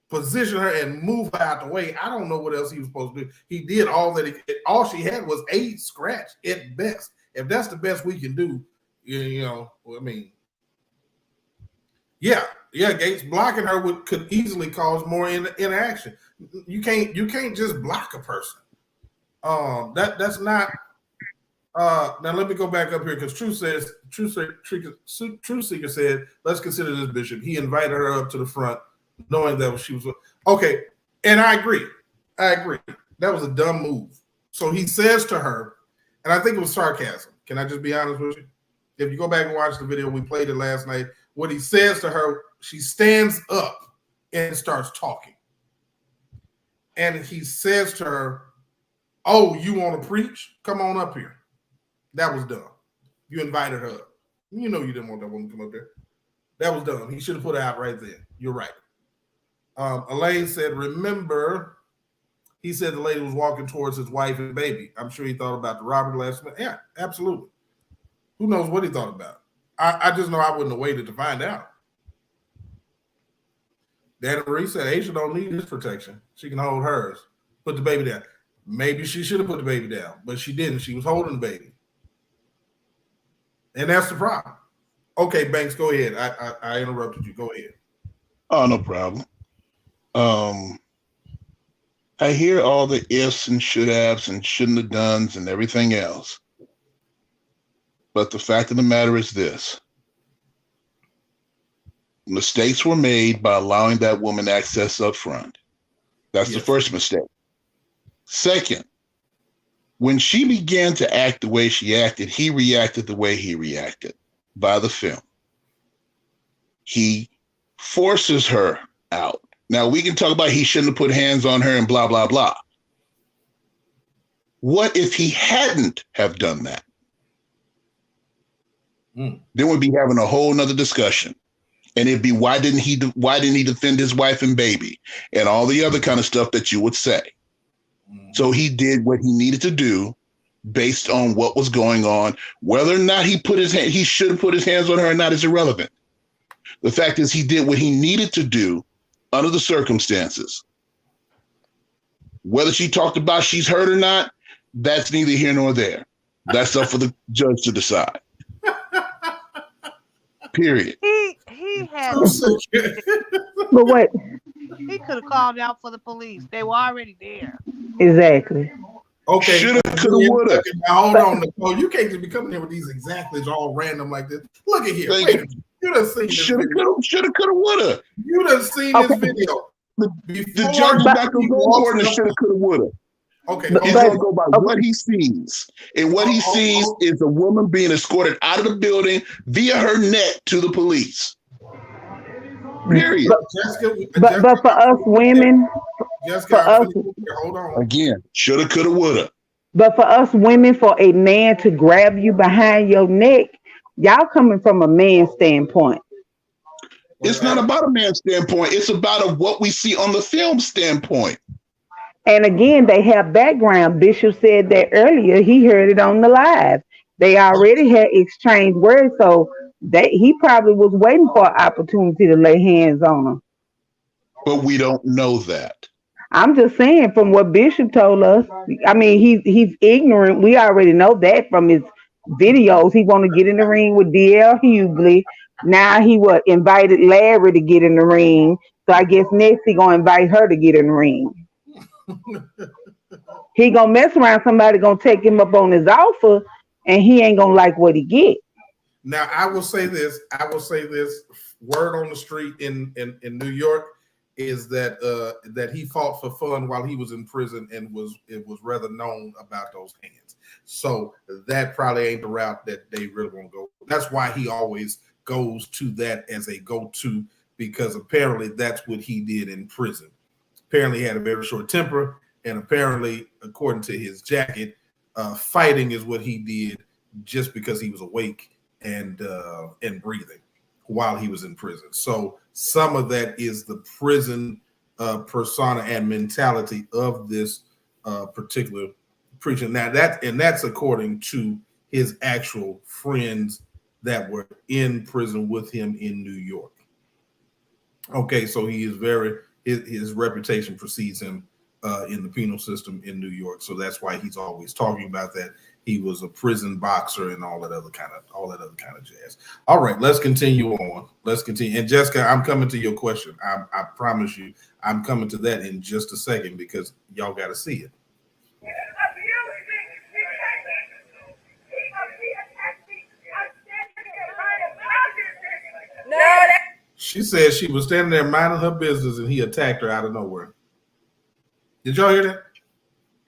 position her and move her out the way, I don't know what else he was supposed to do. He did all she had was a scratch at best. If that's the best we can do, Gates blocking her could easily cause more interaction. You can't just block a person. That's not. Now let me go back up here because Truth Seeker said, let's consider this, Bishop. He invited her up to the front, knowing that she was okay. And I agree. That was a dumb move. So he says to her, and I think it was sarcasm. Can I just be honest with you? If you go back and watch the video, we played it last night. What he says to her, she stands up and starts talking. And he says to her, oh, you want to preach? Come on up here. That was dumb. You invited her up. You know you didn't want that woman to come up there. That was dumb. He should have put her out right there. You're right. Elaine said, remember, he said the lady was walking towards his wife and baby. I'm sure he thought about the robbery last night. Yeah, absolutely. Who knows what he thought about? I just know I wouldn't have waited to find out. Danny Marie said, Asia don't need this protection. She can hold hers. Put the baby down. Maybe she should have put the baby down, but she didn't. She was holding the baby. And that's the problem. Okay, Banks, go ahead. I interrupted you. Go ahead. Oh, no problem. I hear all the ifs and should haves and shouldn't have dones and everything else. But the fact of the matter is this. Mistakes were made by allowing that woman access up front. That's the first mistake. Second, when she began to act the way she acted, he reacted the way he reacted by the film. He forces her out. Now, we can talk about he shouldn't have put hands on her and blah, blah, blah. What if he hadn't have done that? Then we'd be having a whole nother discussion. And it'd be, why didn't he defend his wife and baby and all the other kind of stuff that you would say? So he did what he needed to do based on what was going on. Whether or not he should have put his hands on her or not is irrelevant. The fact is he did what he needed to do under the circumstances. Whether she talked about she's hurt or not, that's neither here nor there. That's up for the judge to decide. Period. He had. But what? He could have called out for the police. They were already there. Exactly. Okay. Shoulda, coulda, woulda. Now, hold on, Nicole. You can't just be coming here with these exactly's all random like this. Look at here. Wait a minute. You done seen this Shoulda, video. coulda, woulda. You done seen Okay. this video. The judge is not gonna go according to shoulda, coulda, woulda. Okay, But- He's hold gonna on. go by okay. what he sees, and what he sees is a woman being escorted out of the building via her neck to the police. Period. But for us women, Jessica, for I'm us, finna hold on. Again, shoulda, coulda, woulda. but for us women, for a man to grab you behind your neck, y'all coming from a man's standpoint. It's not about a man's standpoint. It's about what we see on the film standpoint. And again, they have background. Bishop said that earlier. He heard it on the live. They already had exchanged words, so he probably was waiting for an opportunity to lay hands on her. But we don't know that. I'm just saying from what Bishop told us. I mean, he's ignorant. We already know that from his videos. He want to get in the ring with DL Hughley. Now he invited Larry to get in the ring. So I guess next he gonna invite her to get in the ring. He gonna mess around. Somebody gonna take him up on his offer, and he ain't gonna like what he get. Now I will say this. Word on the street in New York is that that he fought for fun while he was in prison and was rather known about those hands. So that probably ain't the route that they really want to go. That's why he always goes to that as a go-to, because apparently that's what he did in prison. Apparently he had a very short temper, and apparently, according to his jacket, fighting is what he did just because he was awake and breathing while he was in prison. So some of that is the prison persona and mentality of this particular preacher. Now that's according to his actual friends that were in prison with him in New York. Okay, so he is his reputation precedes him in the penal system in New York. So that's why he's always talking about that. He was a prison boxer and all that other kind of jazz. All right, let's continue on. Let's continue. And Jessica, I'm coming to your question. I promise you, I'm coming to that in just a second because y'all got to see it. She said she was standing there minding her business and he attacked her out of nowhere. Did y'all hear that?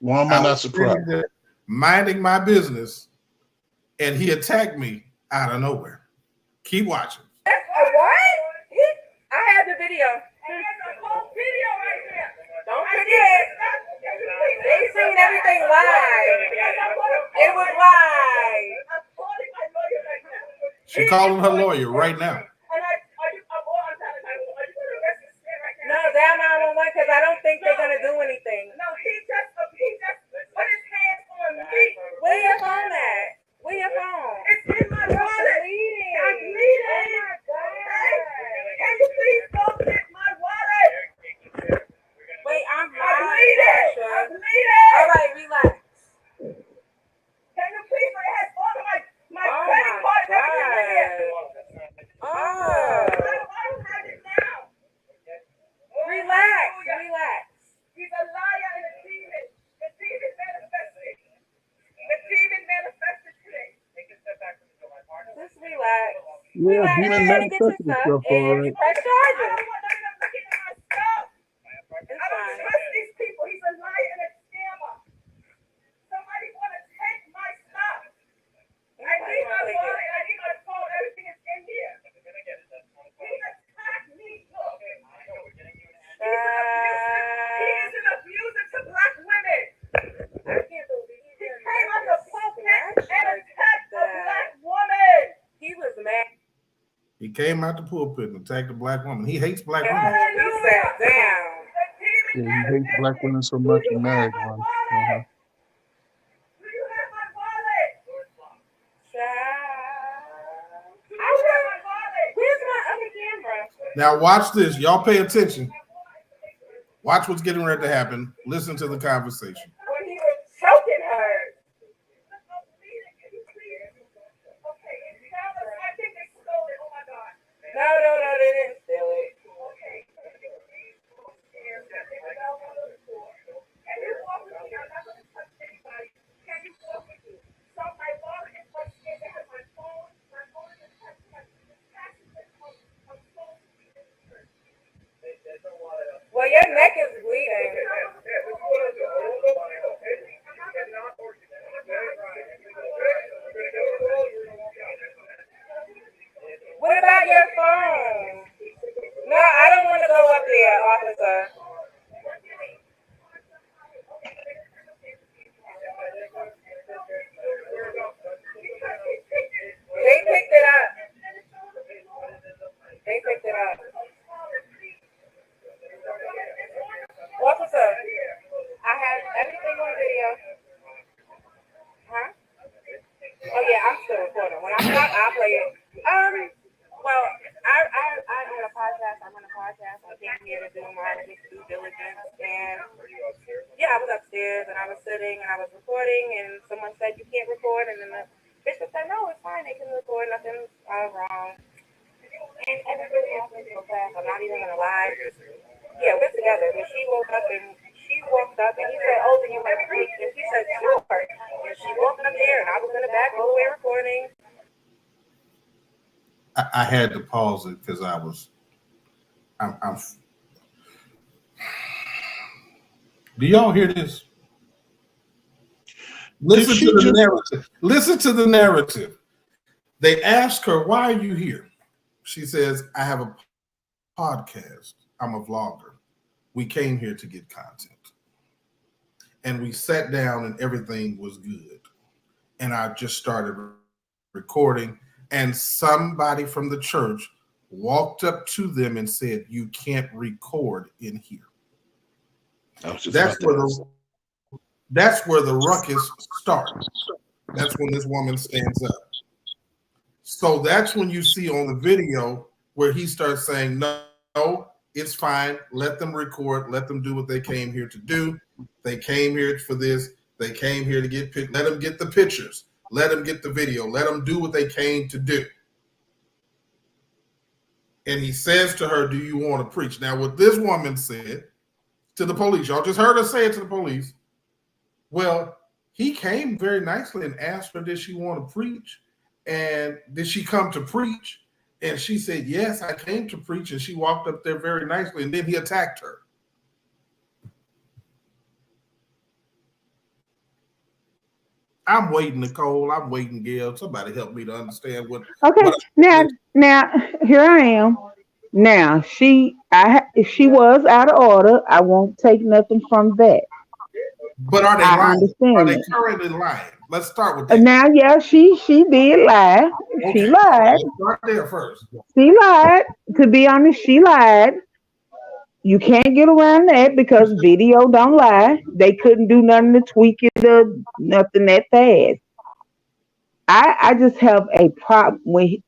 Why am I not surprised? Minding my business and he attacked me out of nowhere. Keep watching. What? I have the video. Don't forget. They seen everything live. It was live. She calling her lawyer right now. No, they're 911 because I don't think they're gonna do anything. No, he just put his hands on me. Where your phone at? Where your phone? It's in my wallet. I'm bleeding. Oh my God. Can you please go get my wallet? Wait, I'm bleeding. I'm bleeding. All right, relax. Can you please? I had all of my credit card and everything in here. Oh. I don't have it now. Relax. He's a liar and a demon. The demon manifested. Today. Take a step back from the door. Just relax. Yeah, demon manifested Stuff itself, all and right. you press charges. I don't want none of them looking at my stuff. I don't trust these people. He's a liar and a scammer. Somebody want to take my stuff. I need my wallet. I need my phone. Everything is in here. He attacked me. Look. He is an abuser to black women. I can't believe he came on the pulpit and attacked a black woman. He was mad. He came out the pulpit and attacked a black woman. He hates black women. He sat down. Yeah, he hates black women so much he married one. Uh-huh. Do you have my wallet? Where's my other camera? Now watch this. Y'all pay attention. Watch what's getting ready to happen. Listen to the conversation. When he was choking her. No, they didn't steal it. record them. When I stop, I'll play it. Well, I own a podcast. I run a podcast. I came here to do my due diligence, and yeah, I was upstairs and I was sitting and I was recording, and someone said you can't record, and then the bishop said no, it's fine, they can record, nothing's wrong. And everybody else went so fast. I'm not even gonna lie. Yeah, we're together. But she woke up and she walked up and he said, "Oh, do you want to preach?" And she said, "Sure." And she walked up there and I was in the back all the way recording. I had to pause it because I'm. Do y'all hear this? Listen to the narrative. Listen to the narrative. They ask her, "Why are you here?" She says, "I have a podcast. I'm a vlogger. We came here to get content." And we sat down and everything was good. And I just started recording. And somebody from the church walked up to them and said, "You can't record in here." That's where the ruckus starts. That's when this woman stands up. So that's when you see on the video where he starts saying, "No, it's fine. Let them record. Let them do what they came here to do. They came here for this. They came here to get let them get the pictures. Let them get the video. Let them do what they came to do." And he says to her, "Do you want to preach?" Now, what this woman said to the police, y'all just heard her say it to the police. Well, he came very nicely and asked her, did she want to preach? And did she come to preach? And she said, "Yes, I came to preach." And she walked up there very nicely. And then he attacked her. I'm waiting, Nicole. I'm waiting, Gail. Somebody help me to understand what. Okay, now here I am. Now she was out of order. I won't take nothing from that. But are they I lying? Are understand they it. currently lying? Let's start with that. Now, yeah, she did lie. She Okay, lied. let's start there first. She lied. To be honest, she lied. You can't get around that because video don't lie. They couldn't do nothing to tweak it or nothing that fast. I just have a problem with.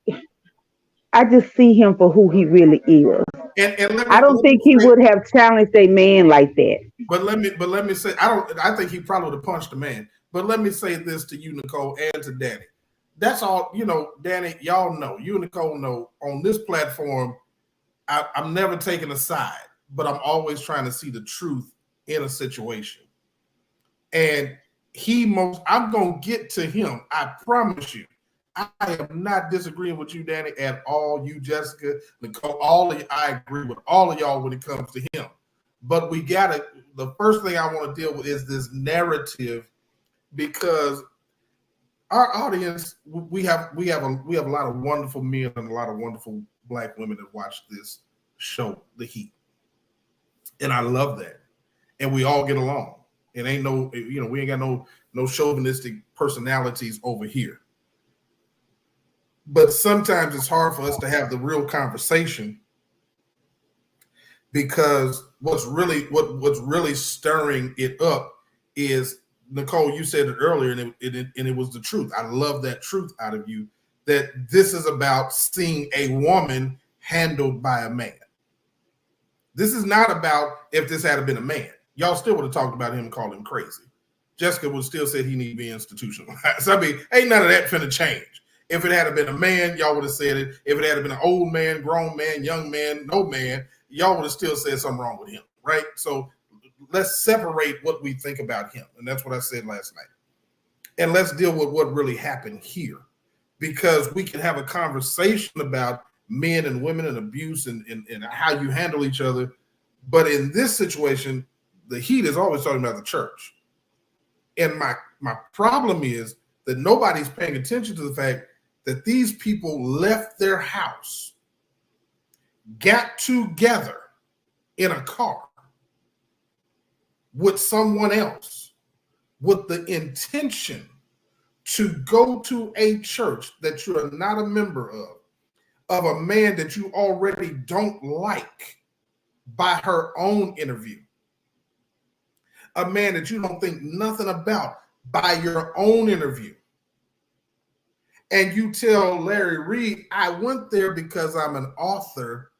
I just see him for who he really is. And I don't let me think he say, would have challenged a man like that. but let me say, I think he probably would have punched the man. But let me say this to you, Nicole, and to Danny. That's all, Danny, y'all know, you and Nicole know, on this platform, I'm never taking a side, but I'm always trying to see the truth in a situation. And I'm going to get to him. I promise you. I am not disagreeing with you, Danny, at all. You, Jessica, Nicole, I agree with all of y'all when it comes to him. But the first thing I want to deal with is this narrative, because our audience, we have a lot of wonderful men and a lot of wonderful Black women that watch this show, The Heat. And I love that. And we all get along. It ain't we ain't got no chauvinistic personalities over here. But sometimes it's hard for us to have the real conversation, because what's really stirring it up is, Nicole, you said it earlier, and it was the truth. I love that truth out of you, that this is about seeing a woman handled by a man. This is not about if this had been a man. Y'all still would have talked about him and called him crazy. Jessica would still said he need to be institutionalized. I mean, ain't none of that finna change. If it had been a man, y'all would have said it. If it had been an old man, grown man, young man, no man, y'all would have still said something wrong with him, right? So let's separate what we think about him. And that's what I said last night. And let's deal with what really happened here, because we can have a conversation about men and women and abuse and how you handle each other. But in this situation, the Heat is always talking about the church. And my problem is that nobody's paying attention to the fact that these people left their house, got together in a car with someone else with the intention to go to a church that you are not a member of a man that you already don't like by her own interview, a man that you don't think nothing about by your own interview. and you tell Larry Reed, I went there because I'm an author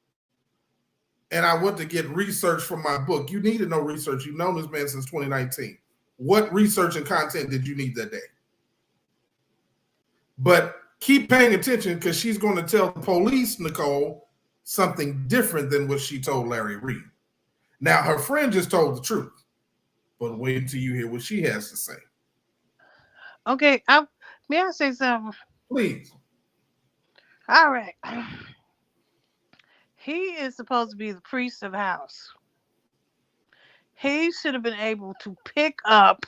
and I went to get research for my book. You need to know research. You've known this man since 2019. What research and content did you need that day? But keep paying attention because she's going to tell the police, Nicole, something different than what she told Larry Reed. Now, her friend just told the truth, but wait until you hear what she has to say. Okay, may I say something? Please. All right. He is supposed to be the priest of the house. He should have been able to pick up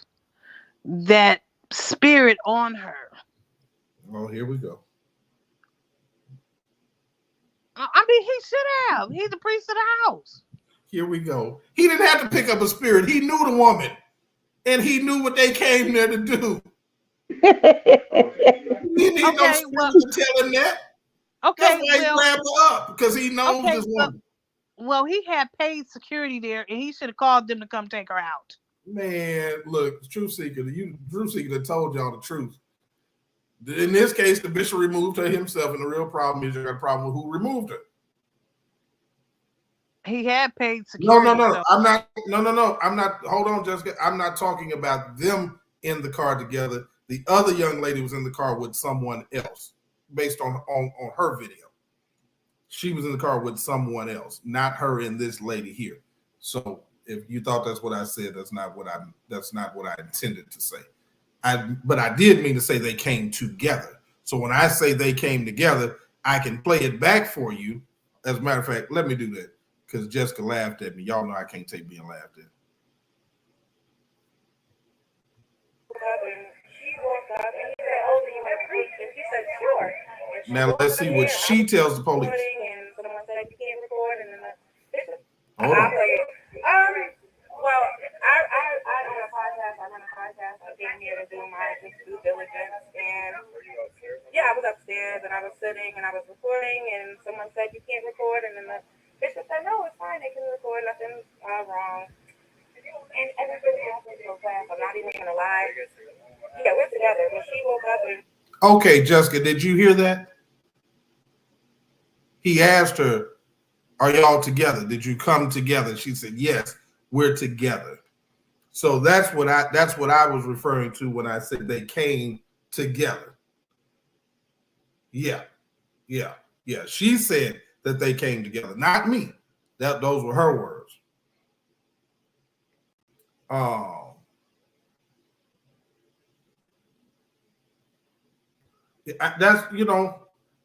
that spirit on her. Oh, here we go. I mean, he should have. He's the priest of the house. Here we go. He didn't have to pick up a spirit. He knew the woman, and he knew what they came there to do. He need no Okay, spirit well, to tell him that. That's okay, why he well, grabbed her up, because he knows okay, this woman. well, he had paid security there, and he should have called them to come take her out. Man, look, Truth Seeker told y'all the truth. In this case, the bishop removed her himself, and the real problem is you got a problem with who removed her. He had paid security. No. So. I'm not. No. I'm not. Hold on, Jessica. I'm not talking about them in the car together. The other young lady was in the car with someone else, based on her video. She was in the car with someone else, not her and this lady here. So if you thought that's what I said, that's not what I intended to say. But I did mean to say they came together. So when I say they came together, I can play it back for you. As a matter of fact, let me do that because Jessica laughed at me. Y'all know I can't take being laughed at. She walked up and he said, "Oh, do you want to preach?" And she said, "Sure." Now let's see what she tells the police. And someone said, "You can't record," and then Hold on. Well, I own a podcast. I run a podcast. I came here to do my due diligence, and yeah, I was upstairs and I was sitting and I was recording, and someone said you can't record, and then the bishop said, "No, it's fine. They can record. Nothing's wrong." And everything happened so fast. I'm not even gonna lie. Yeah, we're together. When she woke up and okay, Jessica, did you hear that? He asked her, "Are y'all together? Did you come together?" She said, "Yes, we're together." So that's what I was referring to when I said they came together. Yeah. She said that they came together, not me. Those were her words.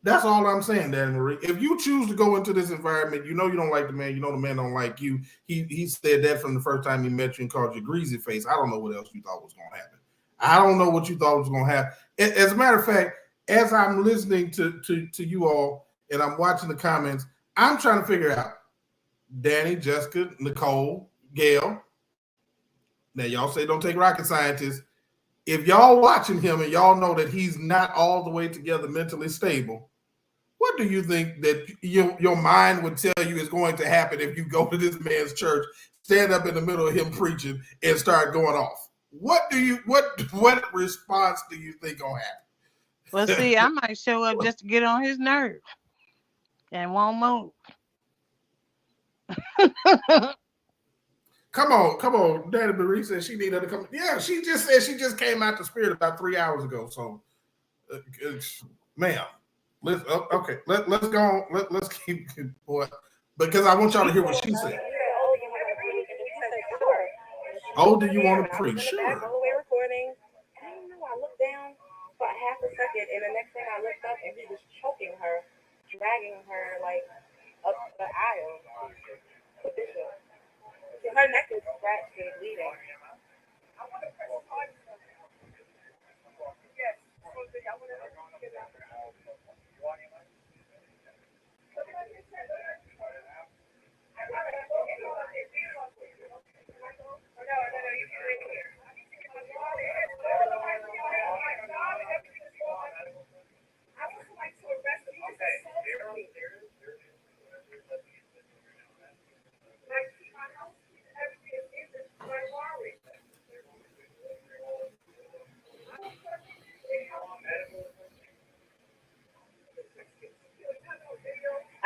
That's all I'm saying, Dan Marie. If you choose to go into this environment, you know you don't like the man, you know the man don't like you. He said that from the first time he met you and called you greasy face. I don't know what else you thought was going to happen. I don't know what you thought was going to happen. As a matter of fact, as I'm listening to you all and I'm watching the comments, I'm trying to figure out Danny, Jessica, Nicole, Gail. Now y'all say don't take rocket scientists. If y'all watching him and y'all know that he's not all the way together mentally stable, what do you think that your mind would tell you is going to happen if you go to this man's church, stand up in the middle of him preaching, and start going off? What response do you think gonna happen? Well, see, I might show up just to get on his nerve and won't move. Come on. Danny Marie said she needed to come. Yeah, she just said she just came out the spirit about 3 hours ago. So, ma'am, let's go on. Let's keep boy, because I want y'all to hear what she said. Oh, do you want to preach? Sure. All the way recording. I don't know. I looked down for half a second, and the next thing I looked up, and he was choking her, dragging her like up the aisle. Her neck is scratched and bleeding.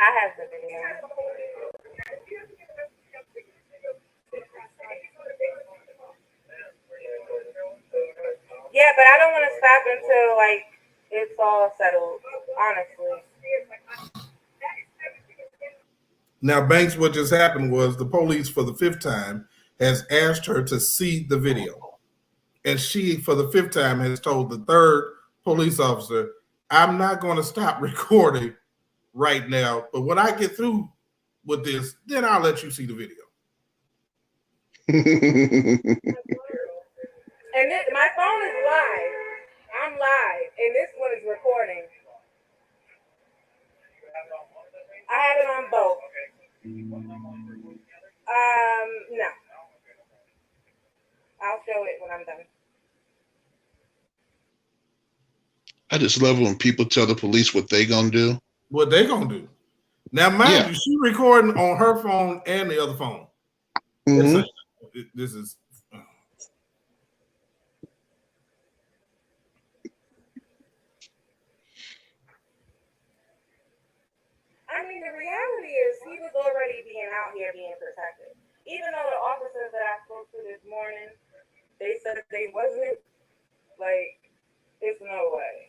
I have the video. Yeah, but I don't want to stop until like it's all settled. Honestly. Now, Banks, what just happened was the police, for the 5th time, has asked her to see the video. And she, for the 5th time, has told the 3rd police officer, I'm not going to stop recording right now, but when I get through with this, then I'll let you see the video. And my phone is live. I'm live, and this one is recording. I have it on both. No. I'll show it when I'm done. I just love when people tell the police what they gonna do. What they gonna do? Now, mind you, she recording on her phone and the other phone. Mm-hmm. This is. I mean, the reality is he was already being out here being protected. Even though the officers that I spoke to this morning, they said they wasn't, like, it's no way.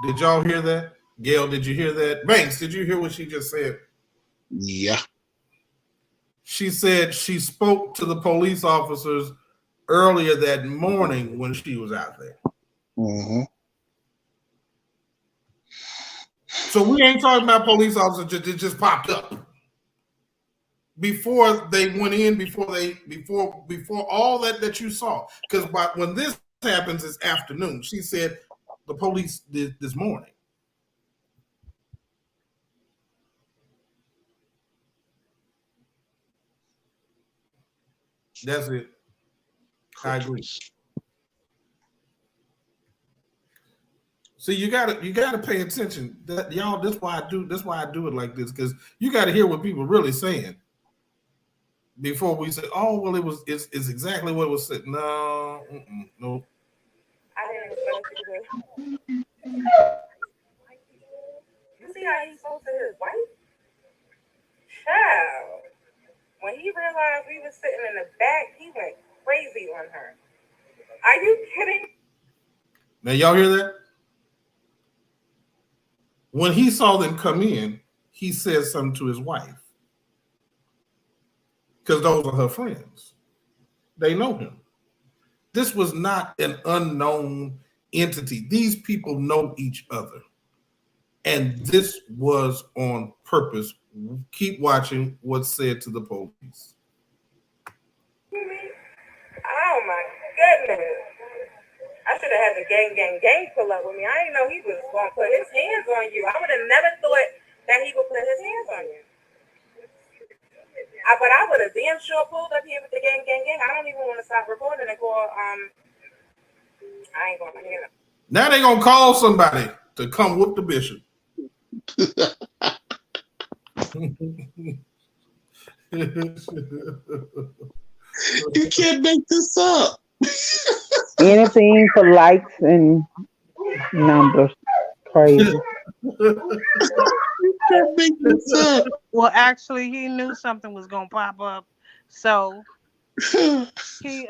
Did y'all hear that? Gail, did you hear that? Banks, did you hear what she just said? Yeah. She said she spoke to the police officers earlier that morning when she was out there. Mm-hmm. So we ain't talking about police officers that just popped up. Before they went in, before all that you saw. Because when this happens, it's afternoon. She said the police did this morning. That's it. I agree. See, you gotta pay attention. That y'all, that's why I do it like this, because you gotta hear what people really saying before we say, oh well, it's exactly what was said. No, no. I didn't expect it to. You see how he spoke to his wife? Child. When he realized we was sitting in the back, he went crazy on her. Are you kidding? Now y'all hear that? When he saw them come in, he said something to his wife. Because those are her friends. They know him. This was not an unknown entity. These people know each other. And this was on purpose. Keep watching what's said to the police. Oh my goodness. I should have had the gang pull up with me. I didn't know he was going to put his hands on you. I would have never thought that he would put his hands on you. But I would have damn sure pulled up here with the gang. I don't even want to stop recording and call, I ain't going to hear them. Now they're going to call somebody to come whoop the bishop. You can't make this up. Anything for likes and numbers. Crazy. You can't make this up. Well, actually, he knew something was gonna pop up, so he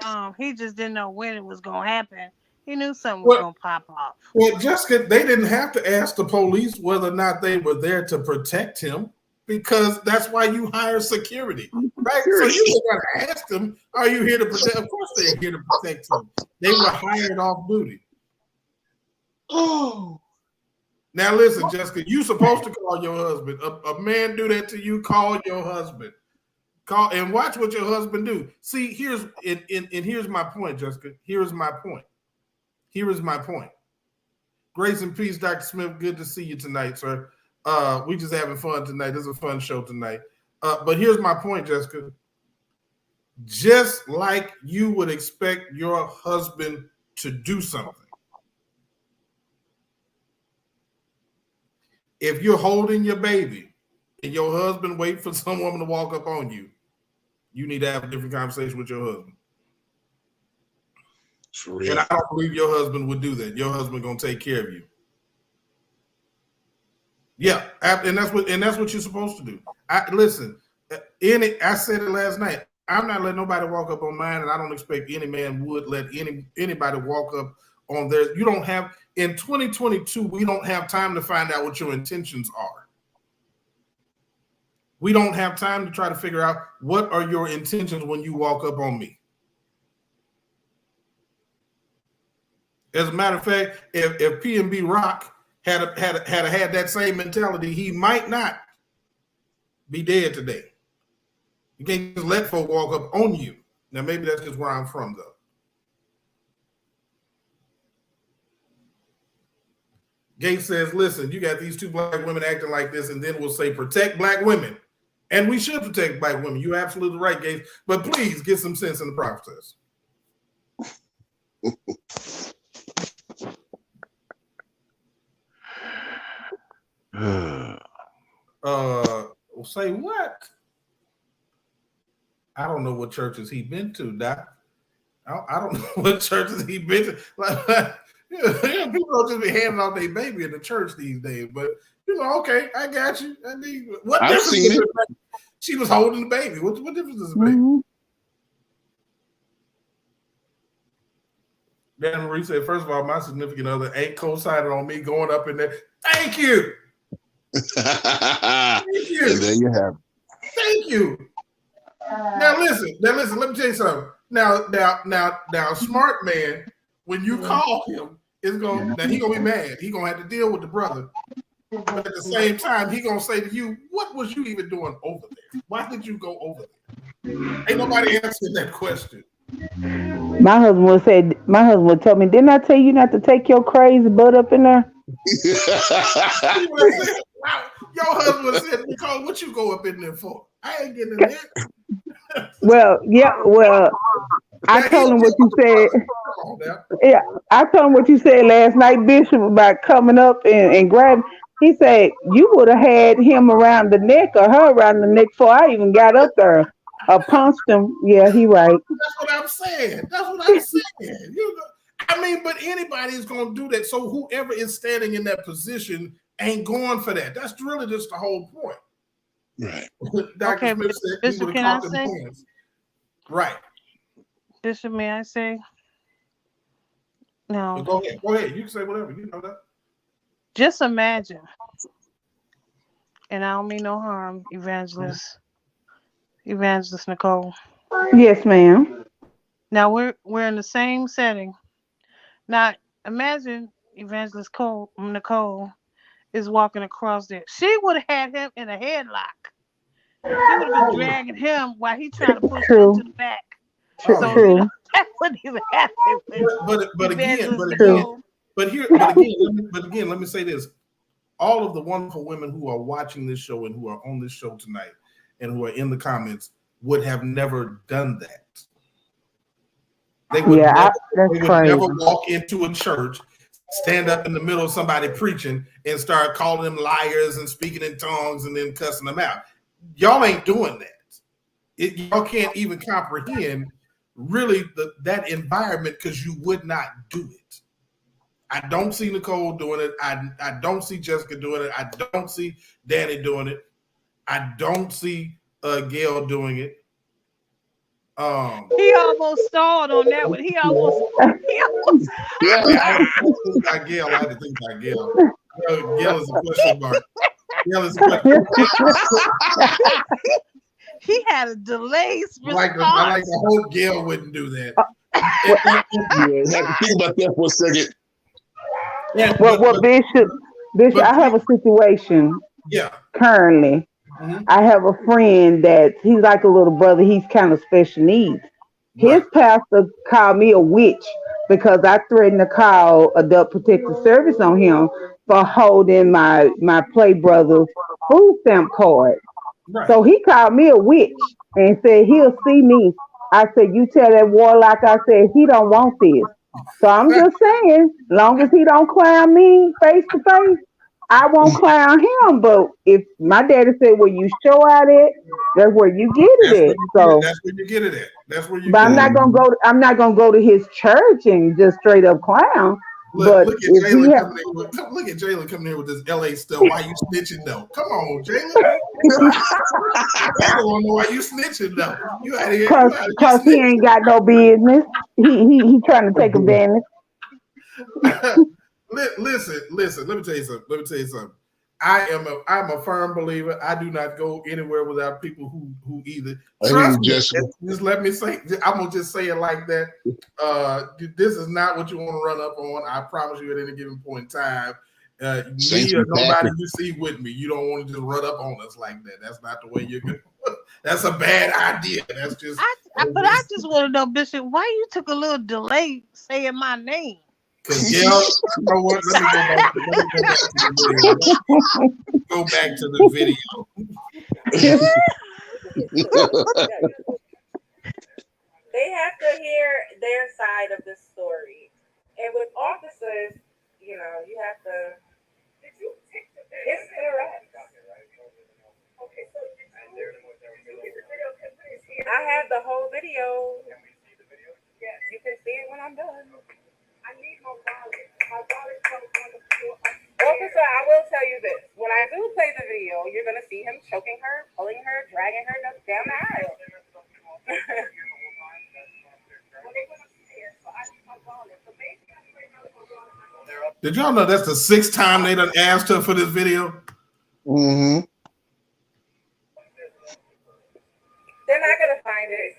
just didn't know when it was gonna happen. He knew something was gonna pop up. Well, Jessica, they didn't have to ask the police whether or not they were there to protect him, because that's why you hire security, right? So you gotta ask them, are you here to protect? Of course they're here to protect him. They were hired off duty. Oh. Now listen, Jessica, you supposed to call your husband. A man do that to you, call your husband. Call and watch what your husband do. See, here's my point, Jessica. Here is my point. Grace and peace, Dr. Smith. Good to see you tonight, sir. We just having fun tonight. This is a fun show tonight. But here's my point, Jessica. Just like you would expect your husband to do something. If you're holding your baby and your husband wait for some woman to walk up on you, you need to have a different conversation with your husband. For real. And I don't believe your husband would do that. Your husband gonna take care of you. Yeah, and that's what you're supposed to do. Listen. I said it last night. I'm not letting nobody walk up on mine, and I don't expect any man would let anybody walk up on theirs. You don't have in 2022. We don't have time to find out what your intentions are. We don't have time to try to figure out what are your intentions when you walk up on me. As a matter of fact, if P&B Rock had that same mentality, he might not be dead today. You can't just let folk walk up on you. Now, maybe that's just where I'm from, though. Gates says, listen, you got these two black women acting like this, and then we'll say protect black women. And we should protect black women. You're absolutely right, Gates. But please get some sense in the process. Say what? I don't know what churches he been to, Doc. I don't know what churches he been to. People don't just be handing out their baby in the church these days. But okay, I got you. I mean, what I've difference seen it. She was holding the baby. What difference does it make? Mm-hmm. Dan Marie said, first of all, my significant other ain't co-signing on me going up in there. Thank you. Thank you. And there you have it. Thank you. Now listen, let me tell you something. Now, smart man, when you call him, he's gonna be mad. He's gonna have to deal with the brother. But at the same time, he's gonna say to you, what was you even doing over there? Why did you go over there? Ain't nobody answering that question. My husband would tell me, didn't I tell you not to take your crazy butt up in there? Your husband said, Nicole, what you go up in there for? I ain't getting in there. Well, I told him what you said. Yeah, I told him what you said last night, Bishop, about coming up and grabbing. He said you would have had him around the neck or her around the neck before I even got up there. I punched him. Yeah, he right. That's what I'm saying. I mean, but anybody is going to do that. So whoever is standing in that position ain't going for that. That's really just the whole point. Right. Dr. Okay, Smith said Bishop, can I say? Right. Bishop, may I say? No. Go ahead. You can say whatever. You know that. Just imagine, and I don't mean no harm, Evangelist Nicole. Yes, ma'am. Now we're in the same setting. Now imagine Evangelist Nicole is walking across there. She would have had him in a headlock. She would have been dragging him while he trying to push her to the back. True. That wouldn't even happen. But again, let me say this. All of the wonderful women who are watching this show and who are on this show tonight and who are in the comments would have never done that. They would never walk into a church, stand up in the middle of somebody preaching and start calling them liars and speaking in tongues and then cussing them out. Y'all ain't doing that. Y'all can't even comprehend really that environment because you would not do it. I don't see Nicole doing it. I don't see Jessica doing it. I don't see Danny doing it. I don't see Gail doing it. He almost stalled on that one. He almost. I had to think about Gail. Gail is a question mark. Gail is a question mark. He had a delayed response. I like to hope Gail wouldn't do that. Yeah, have to think about that for a second. Well, Bishop, I have a situation. Yeah. Currently, mm-hmm. I have a friend that he's like a little brother. He's kind of special needs. His pastor called me a witch because I threatened to call Adult Protective Service on him for holding my play brother's food stamp card. Right. So he called me a witch and said he'll see me. I said, you tell that warlock, I said, he don't want this. So I'm just saying, long as he don't clown me face to face, I won't clown him. But if my daddy said, well, you show out at, that's where you get it at. So that's where you get it at. That's where you but I'm not gonna go to his church and just straight up clown. But look at if he Jalen coming in with look at Jalen coming in with this LA stuff. Why you snitching though? Come on, Jalen. Jalen don't know why you snitching though. You out here, cause you out cause he here ain't got no business. He trying to take advantage. snitching. Listen. Let me tell you something. I'm a firm believer. I do not go anywhere without people who either I hear trust you, me. Jessica. Just let me say. I'm gonna just say it like that. This is not what you want to run up on. I promise you, at any given point in time, Saints me or be nobody packing. you see with me, you don't want to just run up on us like that. That's not the way you're going. That's a bad idea. That's just. But I just want to know, Bishop, why you took a little delay saying my name? Because Gail, you know what? Let me go back to the video. They have to hear their side of the story. And with officers, you know, you have to. It's correct. I have the whole video. You can see it when I'm done. Officer, I will tell you this. When I do play the video, you're going to see him choking her, pulling her, dragging her down the aisle. Did y'all know that's the 6th time they done asked her for this video? Mm-hmm. They're not going to find it.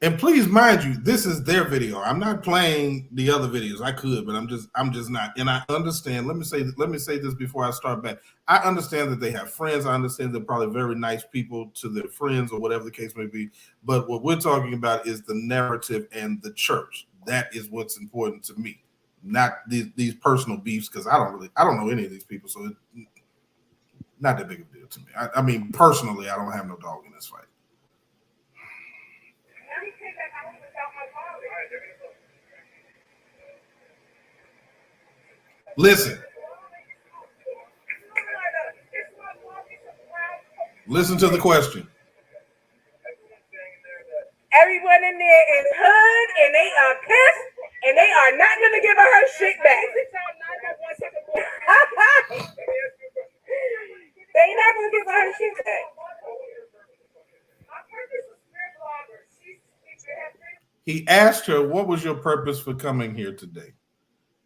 And please, mind you, this is their video. I'm not playing the other videos. I could, but I'm just not. And I understand. Let me say this before I start back. I understand that they have friends. I understand they're probably very nice people to their friends or whatever the case may be. But what we're talking about is the narrative and the church. That is what's important to me, not these personal beefs, because I don't know any of these people, so it's not that big of a deal to me. I mean, personally, I don't have no dog in this fight. Listen to the question. Everyone in there is hood, and they are pissed, and they are not going to give her her shit back. They not going to give her her shit back. He asked her, what was your purpose for coming here today?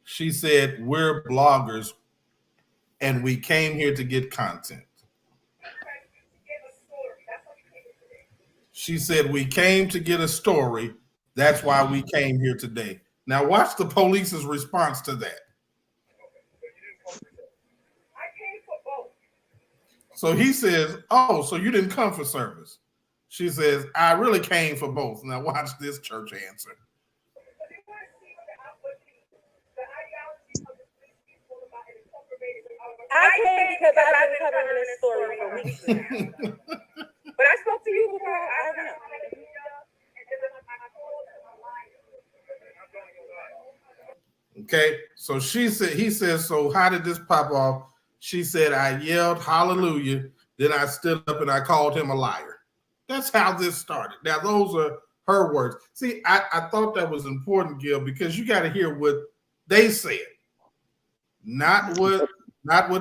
She said, we're bloggers and we came here to get content. She said, we came to get a story. That's why we came here today. Now watch the police's response to that. So he says, oh, so you didn't come for service. She says, I really came for both. Now watch this church answer. I came because I've been covering this story for weeks now. But I spoke to you before I went. Okay, so he says, so how did this pop off? She said, I yelled hallelujah. Then I stood up and I called him a liar. That's how this started. Now, those are her words. See, I thought that was important, Gil, because you got to hear what they said. Not what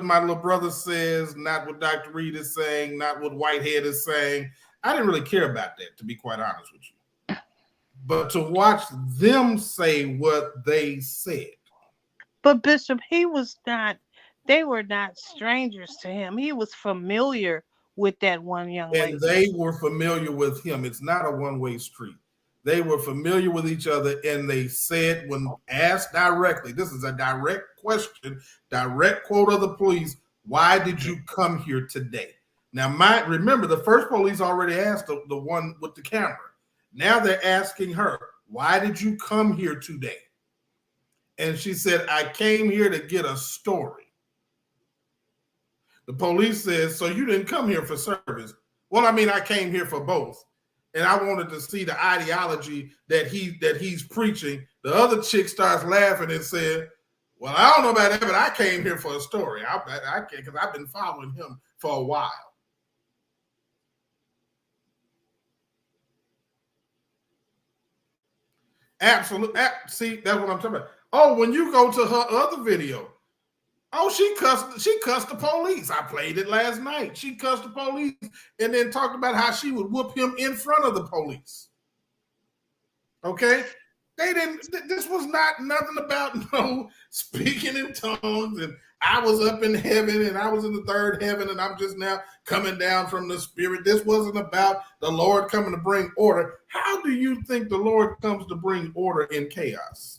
my little brother says, not what Dr. Reed is saying, not what Whitehead is saying. I didn't really care about that, to be quite honest with you. But to watch them say what they said. But Bishop, they were not strangers to him. He was familiar with that one young lady. And they were familiar with him. It's not a one-way street. They were familiar with each other, and they said, when asked directly, this is a direct question, direct quote of the police, why did you come here today? Now, remember, the first police already asked the one with the camera. Now they're asking her, why did you come here today? And she said, I came here to get a story. The police says, so you didn't come here for service. Well, I mean, I came here for both. And I wanted to see the ideology that he's preaching. The other chick starts laughing and said, well, I don't know about that, but I came here for a story. I can't, because I've been following him for a while. Absolutely. See, that's what I'm talking about. Oh, when you go to her other video, oh, she cussed the police. I played it last night. She cussed the police and then talked about how she would whoop him in front of the police. Okay? They didn't, this was not nothing about no speaking in tongues and I was up in heaven and I was in the third heaven and I'm just now coming down from the spirit. This wasn't about the Lord coming to bring order. How do you think the Lord comes to bring order in chaos?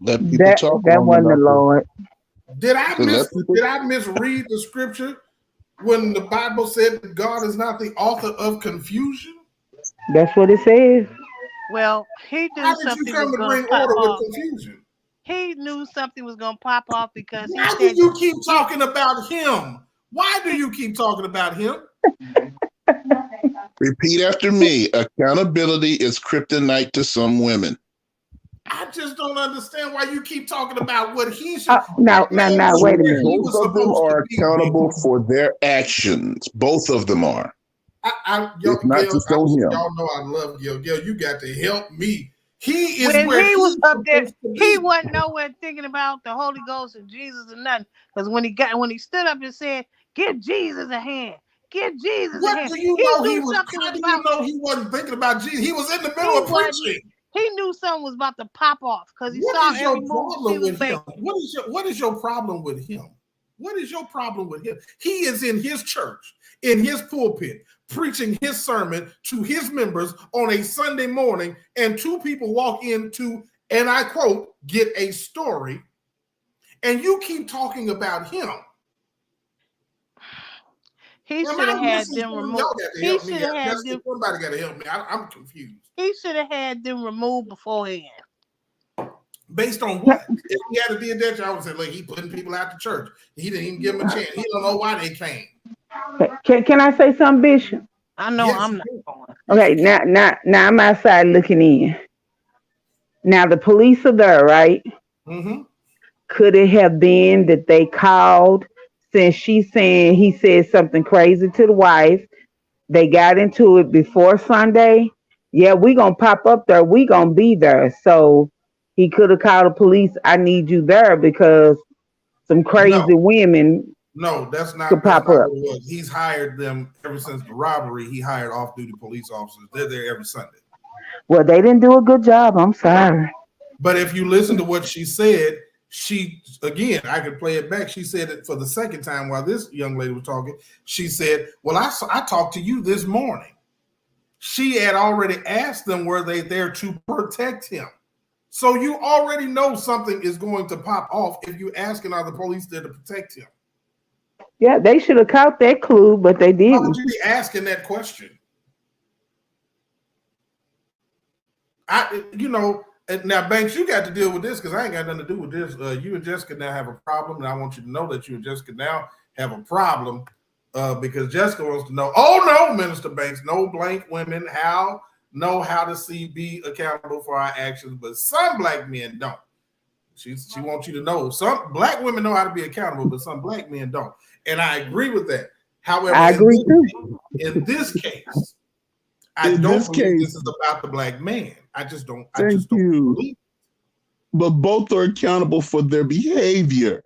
Let people talk That long wasn't the enough. Lord. Did I misread the scripture when the Bible said that God is not the author of confusion? That's what it says. Well, he How knew did you something was come to going to bring pop order with off. confusion? He knew something was going to pop off because he Why do said, you keep talking about him? Why do you keep talking about him? Repeat after me. Accountability is kryptonite to some women. I just don't understand why you keep talking about what he should. Now, wait a minute. Both of them are accountable for their actions. Both of them are. It's not just on him. Y'all know I love you. Gil, you got to help me. He is when where he he's was up there, supposed to he be. wasn't nowhere thinking about the Holy Ghost and Jesus and nothing. Because when he stood up and said, "Give Jesus a hand, give Jesus a What hand," do you he know knew something how was do you about. know he wasn't thinking about Jesus? He was in the middle He of wasn't. preaching. He knew something was about to pop off because he What saw is every your move she problem was with him? making. What is your problem with him? What is your problem with him? He is in his church, in his pulpit, preaching his sermon to his members on a Sunday morning, and two people walk into, and I quote, get a story, and you keep talking about him. He Am should I have had missing them something? removed. Y'all got to He help me should out. have had them. Somebody got to help me. I'm confused. He should have had them removed beforehand. Based on what? If he had did that, I would say, like, he putting people out the church. He didn't even give them a chance. He don't know why they came. Can I say something, Bishop? I know Yes, I'm you not can. going. Okay, now I'm outside looking in. Now the police are there, right? Mm-hmm. Could it have been that they called since she's saying he said something crazy to the wife? They got into it before Sunday. Yeah, we gonna pop up there. We gonna be there. So he could have called the police. I need you there because some crazy No, women that's could not pop what up. it was. He's hired them ever since the robbery. He hired off-duty police officers. They're there every Sunday. Well, they didn't do a good job. I'm sorry. But if you listen to what she said, I could play it back. She said it for the second time while this young lady was talking. She said, "Well, I talked to you this morning." She had already asked them were they there to protect him. So you already know something is going to pop off if you're asking are the police there to protect him. Yeah, they should have caught that clue, but they Why would didn't. you be asking that question? Now Banks, you got to deal with this because I ain't got nothing to do with this. You and Jessica now have a problem, and I want you to know that you and Jessica now have a problem because Jessica wants to know. Oh no, Minister Banks, no blank women know how to be accountable for our actions, but some black men don't. She wants you to know some black women know how to be accountable, but some black men don't, and I agree with that. However, I agree too. in this case. I don't believe this is about the black man. I just don't believe. But both are accountable for their behavior.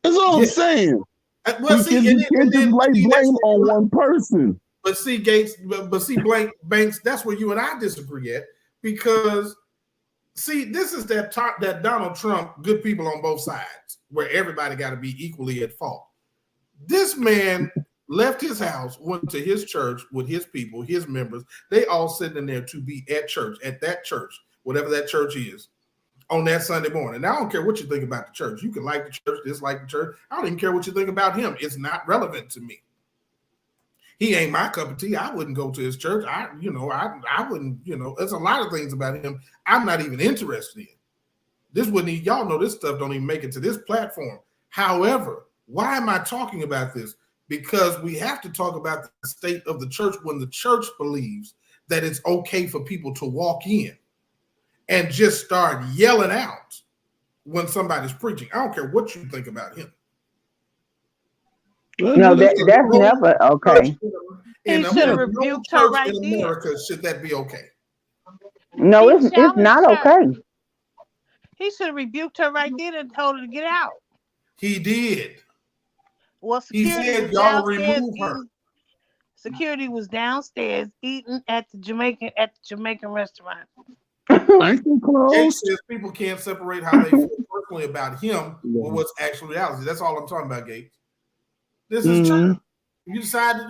That's all I'm saying. Well, you can't just lay blame on one person. But see, Gates, but see, Banks, that's where you and I disagree at because see, this is that Donald Trump, good people on both sides, where everybody got to be equally at fault. This man left his house, went to his church with his people, his members. They all sitting in there to be at that church, whatever that church is, on that Sunday morning. Now, I don't care what you think about the church. You can like the church, dislike the church. I don't even care what you think about him. It's not relevant to me. He ain't my cup of tea. I wouldn't go to his church. I wouldn't, there's a lot of things about him I'm not even interested in. This wouldn't even, y'all know this stuff don't even make it to this platform. However, why am I talking about this? Because we have to talk about the state of the church when the church believes that it's okay for people to walk in and just start yelling out when somebody's preaching. I don't care what you think about him. No, that's never okay. He should have rebuked her right there. In America, should that be okay? No, He it's not challenged her. okay. He should have rebuked her right then and told her to get out. He did. Well, He security said, was y'all downstairs remove her. eating. Security was downstairs eating at the Jamaican restaurant. Aren't they Gates closed? says people can't separate how they feel personally about him with what's actual reality. That's all I'm talking about, Gates. This is church. Mm. You decided,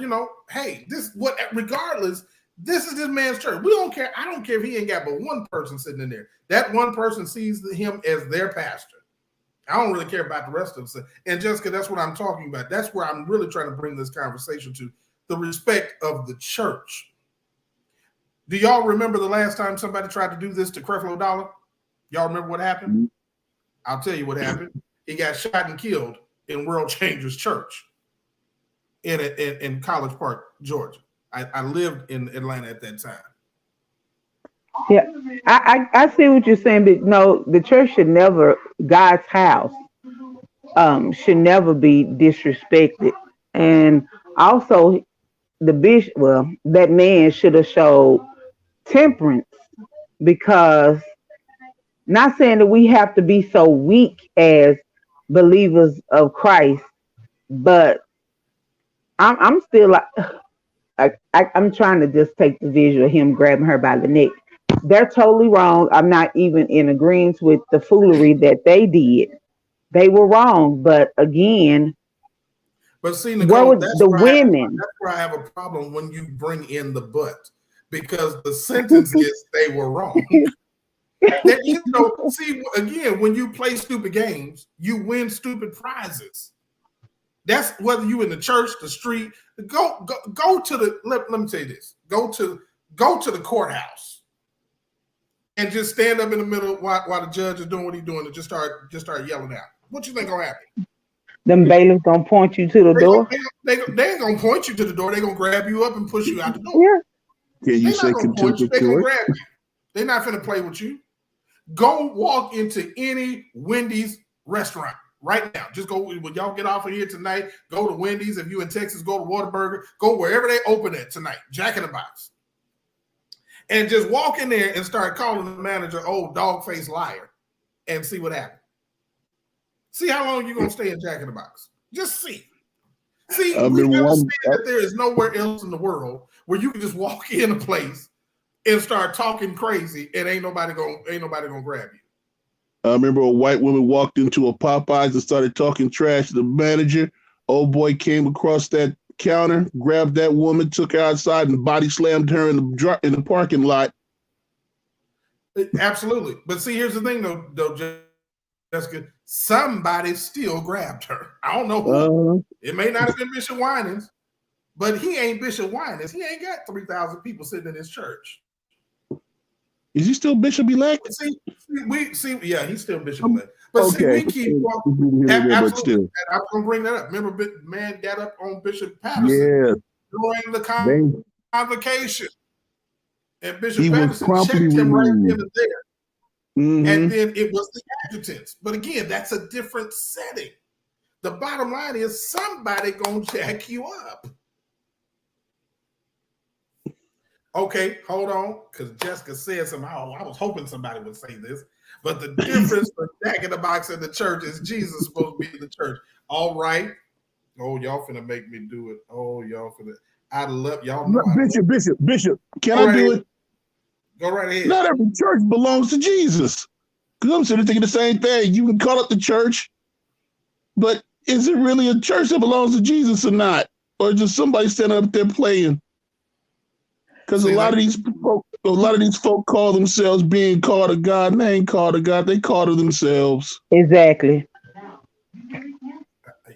hey, this what regardless, this is this man's church. We don't care. I don't care if he ain't got but one person sitting in there. That one person sees him as their pastor. I don't really care about the rest of them. And Jessica, that's what I'm talking about. That's where I'm really trying to bring this conversation to the respect of the church. Do y'all remember the last time somebody tried to do this to Creflo Dollar? Y'all remember what happened? I'll tell you what happened. He got shot and killed in World Changers Church in College Park, Georgia. I lived in Atlanta at that time. Yeah, I see what you're saying, but no, the church should never, God's house, should never be disrespected. And also, the bishop, well, that man should have showed temperance because not saying that we have to be so weak as believers of Christ, but I'm still like, I'm trying to just take the visual of him grabbing her by the neck. They're totally wrong. I'm not even in agreement with the foolery that they did. They were wrong, but again, But see, where Nicole, were that's the where I have women? that's where I have a problem when you bring in the but, because the sentence is they were wrong. That see again, when you play stupid games, you win stupid prizes. That's whether you in the church, the street. Go to the. Let me tell you this. Go to the courthouse and just stand up in the middle while the judge is doing what he's doing and just start yelling out. What you think gonna happen? Them bailiffs gonna point you to the door. They ain't gonna point you to the door. They're gonna grab you up and push you out the door. Yeah. Can you They're say not gonna point you. contempt They're of gonna court? grab you. They're not gonna play with you. Go walk into any Wendy's restaurant right now. Just go when y'all get off of here tonight. Go to Wendy's. If you in Texas, go to Whataburger. Go wherever they open it tonight. Jack in the Box. And just walk in there and start calling the manager old dog-faced liar and see what happens. See how long you're gonna stay in Jack in the Box. Just see. See, we understand that there is nowhere else in the world where you can just walk in a place and start talking crazy and ain't nobody gonna grab you. I remember a white woman walked into a Popeyes and started talking trash to the manager. Old boy came across that counter, grabbed that woman, took her outside, and body slammed her in the parking lot. Absolutely. But see, here's the thing, though, Jessica. Somebody still grabbed her. I don't know who. It may not have been Bishop Winans, but he ain't Bishop Winans. He ain't got 3,000 people sitting in his church. Is he still Bishop elect? Yeah, he's still Bishop elect. But see, we keep walking. Absolutely. And I was gonna bring that up. Remember, man got up on Bishop Patterson during the convocation, and Bishop Patterson checked him right then and there. And then it was the adjutants. But again, that's a different setting. The bottom line is somebody gonna jack you up. Okay, hold on, because Jessica said something. Oh, I was hoping somebody would say this, but the difference for Jack in the Box and the church is Jesus supposed to be in the church. All right. Oh, y'all finna make me do it. Oh, y'all finna. I love y'all. Know Bishop. Can I do it? Go right ahead. Not every church belongs to Jesus. Because I'm sitting thinking the same thing. You can call it the church, but is it really a church that belongs to Jesus or not? Or just somebody standing up there playing? Because a lot of these folk call themselves being called to God, and they ain't called to God. They call to themselves. Exactly.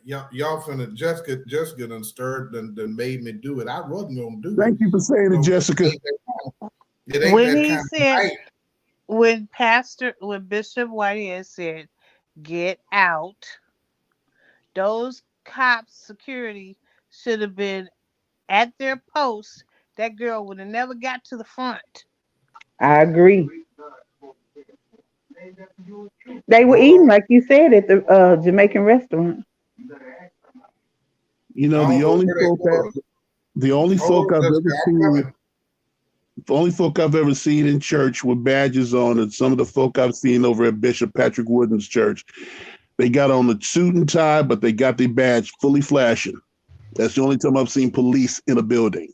Y'all finna Jessica done stirred, done made me do it. I wasn't gonna do it. Thank you for saying it, Jessica. It ain't When that he kind said, of when Bishop Whitehead said, "Get out," those cops, security should have been at their post. That girl would have never got to the front. I agree. They were eating, like you said, at the Jamaican restaurant. You know, the only folk I've ever seen The only folk I've ever seen in church with badges on are some of the folk I've seen over at Bishop Patrick Wooden's church. They got on the suit and tie, but they got their badge fully flashing. That's the only time I've seen police in a building.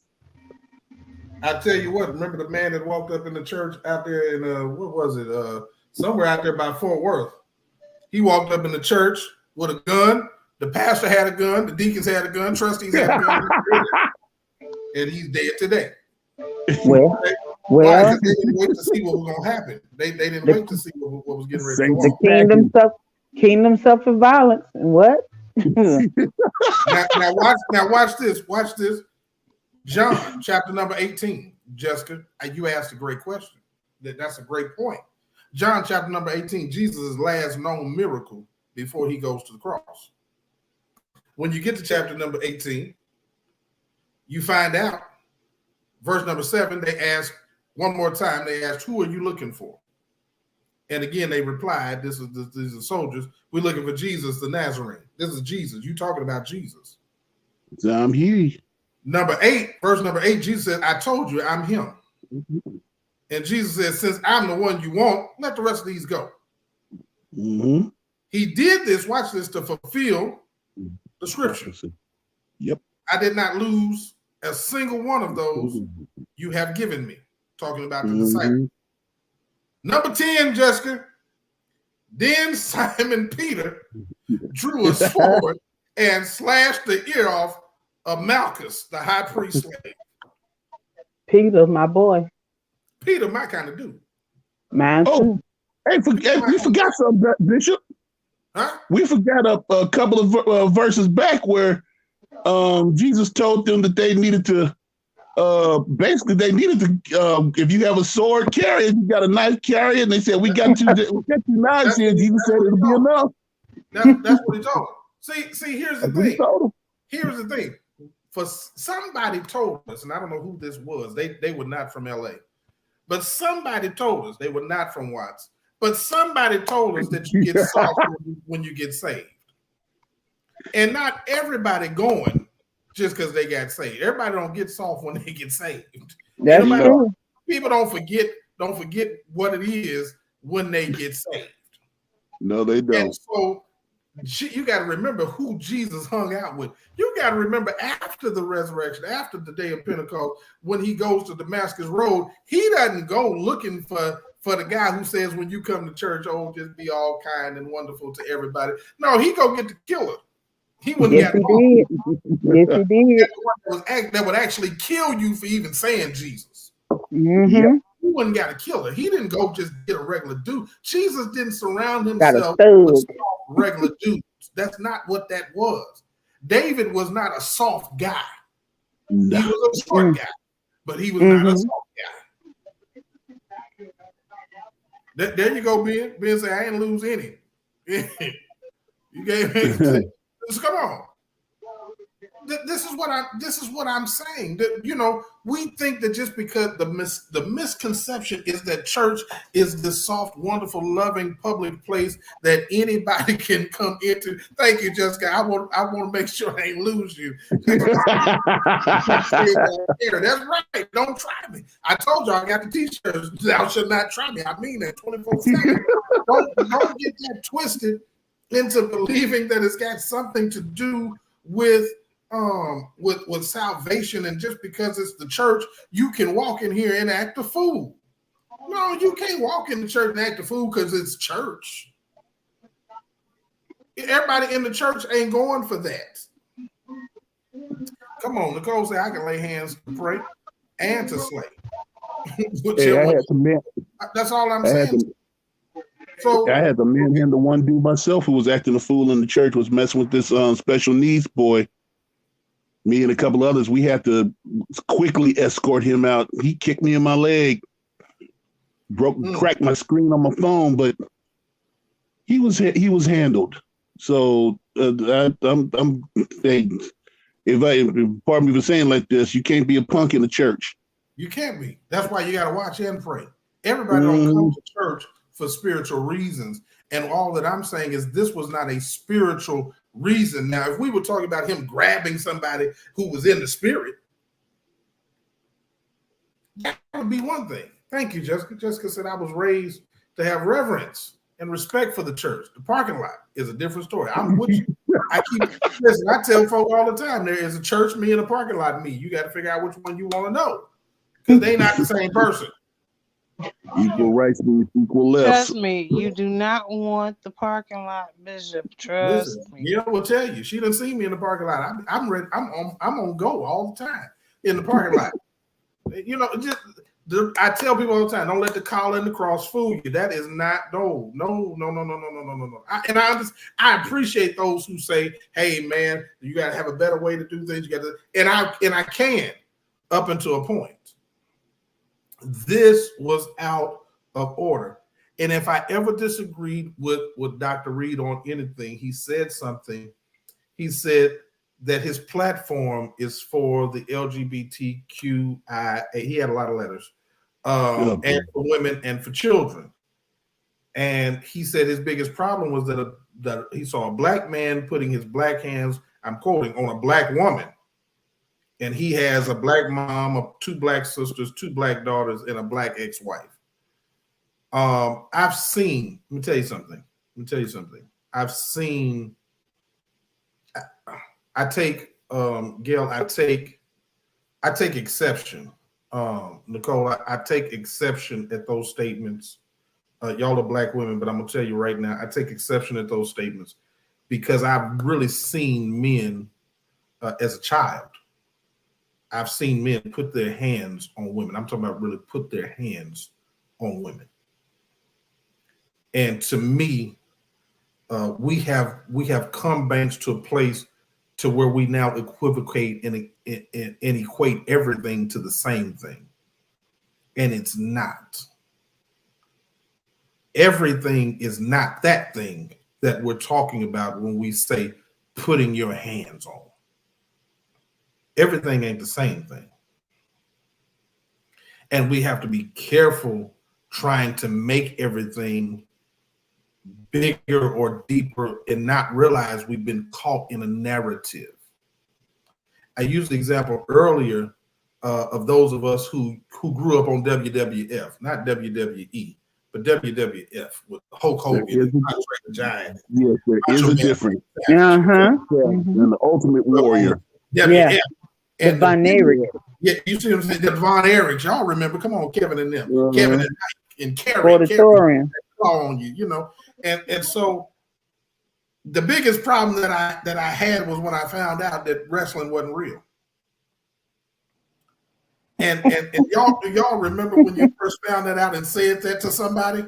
I tell you what, remember the man that walked up in the church out there in what was it? Somewhere out there by Fort Worth. He walked up in the church with a gun. The pastor had a gun. The deacons had a gun. Trustees had a gun. And he's dead today. Well, Why? Because they didn't wait to see what was going to happen. They didn't wait to see what was getting ready to the go. kingdom suffered violence. And what? now watch this. Watch this. John, chapter number 18. Jessica, you asked a great question. That's a great point. John, chapter number 18, Jesus' last known miracle before he goes to the cross. When you get to chapter number 18, you find out, verse number 7, they ask one more time, they asked, who are you looking for? And again, they replied, these are soldiers, we're looking for Jesus the Nazarene. This is Jesus. You talking about Jesus. I'm here. Verse number 8, Jesus said, I told you I'm him. And Jesus said, since I'm the one you want, let the rest of these go. Mm-hmm. He did this, watch this, to fulfill the scripture. Yep. I did not lose a single one of those you have given me. Talking about the disciples. Number 10, Jessica. Then Simon Peter drew a sword and slashed the ear off of Malchus, the high priest slave. Peter, my boy. Peter, my kind of dude. Mine too. Hey, we forgot something, Bishop. Huh? We forgot a couple of verses back where Jesus told them that they needed to, if you have a sword, carry it. You got a knife, carry it. And they said, we got two knives here. Jesus said it'll be enough. That's what he told them. See, here's the thing. Here's the thing. For somebody told us, and I don't know who this was. They were not from LA. But somebody told us, they were not from Watts, but somebody told us that you get soft when you get saved. And not everybody going just because they got saved. Everybody don't get soft when they get saved. That's true. People don't forget what it is when they get saved. No, they don't. And so you got to remember who Jesus hung out with. You got to remember after the resurrection, after the day of Pentecost, when he goes to Damascus Road, he doesn't go looking for the guy who says, when you come to church, oh, just be all kind and wonderful to everybody. No, he go get the killer. He wouldn't Yes, he did. Yes, he did. That would actually kill you for even saying Jesus. Mm-hmm. Yeah. He wouldn't got a killer. He didn't go just get a regular dude. Jesus didn't surround himself with regular dudes. That's not what that was. David was not a soft guy. No. He was a short guy, but he was not a soft guy. There you go, Ben. Ben said, I ain't lose any. You gave me. Come on. This is what I'm saying. That, we think that just because the misconception is that church is the soft, wonderful, loving public place that anybody can come into. Thank you, Jessica. I want to make sure I ain't lose you. That's right. Don't try me. I told you I got the t-shirts. Thou shalt not try me. I mean that 24/7. Don't get that twisted into believing that it's got something to do with salvation, and just because it's the church, you can walk in here and act a fool. No, you can't walk in the church and act a fool because it's church. Everybody in the church ain't going for that. Come on, Nicole said I can lay hands to pray and to slay. That's all I'm saying. I had to manhandle one dude myself who was acting a fool in the church, was messing with this special needs boy. Me and a couple others, we had to quickly escort him out. He kicked me in my leg, cracked my screen on my phone, but he was handled. So if pardon me for saying like this, you can't be a punk in the church. You can't be. That's why you got to watch and pray. Everybody don't come to church for spiritual reasons. And all that I'm saying is this was not a spiritual reason. Now, if we were talking about him grabbing somebody who was in the spirit, That would be one thing. Thank you, Jessica. Jessica said I was raised to have reverence and respect for the church. The parking lot is a different story. I'm with you. Listen, I tell folk all the time, there is a church me and a parking lot me. You got to figure out which one you want to know. Because they not the same person. Equal rights means equal lefts. Trust me, you do not want the parking lot, Bishop. Trust Listen, me. Gail will tell you. She done see me in the parking lot. I'm ready. I'm on go all the time in the parking lot. You know, I tell people all the time, don't let the collar and the cross fool you. That is not no. I appreciate those who say, "Hey, man, you got to have a better way to do things." You got to, and I can up until a point. This was out of order. And if I ever disagreed with Dr. Reed on anything, he said something. He said that his platform is for the LGBTQI. He had a lot of letters, and for women and for children. And he said his biggest problem was that he saw a black man putting his black hands, I'm quoting, on a black woman. And he has a black mom, two black sisters, two black daughters, and a black ex-wife. I've seen, let me tell you something. I've seen, I take, Gail, I take exception. Nicole, I take exception at those statements. Y'all are black women, but I'm gonna tell you right now, I take exception at those statements because I've really seen men as a child. I've seen men put their hands on women. I'm talking about really put their hands on women. And to me, we have come banks to a place to where we now equivocate and equate everything to the same thing. And it's not. Everything is not that thing that we're talking about when we say putting your hands on. Everything ain't the same thing. And we have to be careful trying to make everything bigger or deeper and not realize we've been caught in a narrative. I used the example earlier of those of us who grew up on WWF, not WWE, but WWF with Hulk Hogan and Andre the Giant. Yes, there is a difference. And the Ultimate Warrior. WWF. Yeah. And the Von Erich. Yeah, you see what I'm saying? The Von Erich. Y'all remember? Come on, Kevin and them. Kevin and Mike and Carrie. Auditorium. On you, you know. And so the biggest problem that I had was when I found out that wrestling wasn't real. And y'all remember when you first found that out and said that to somebody,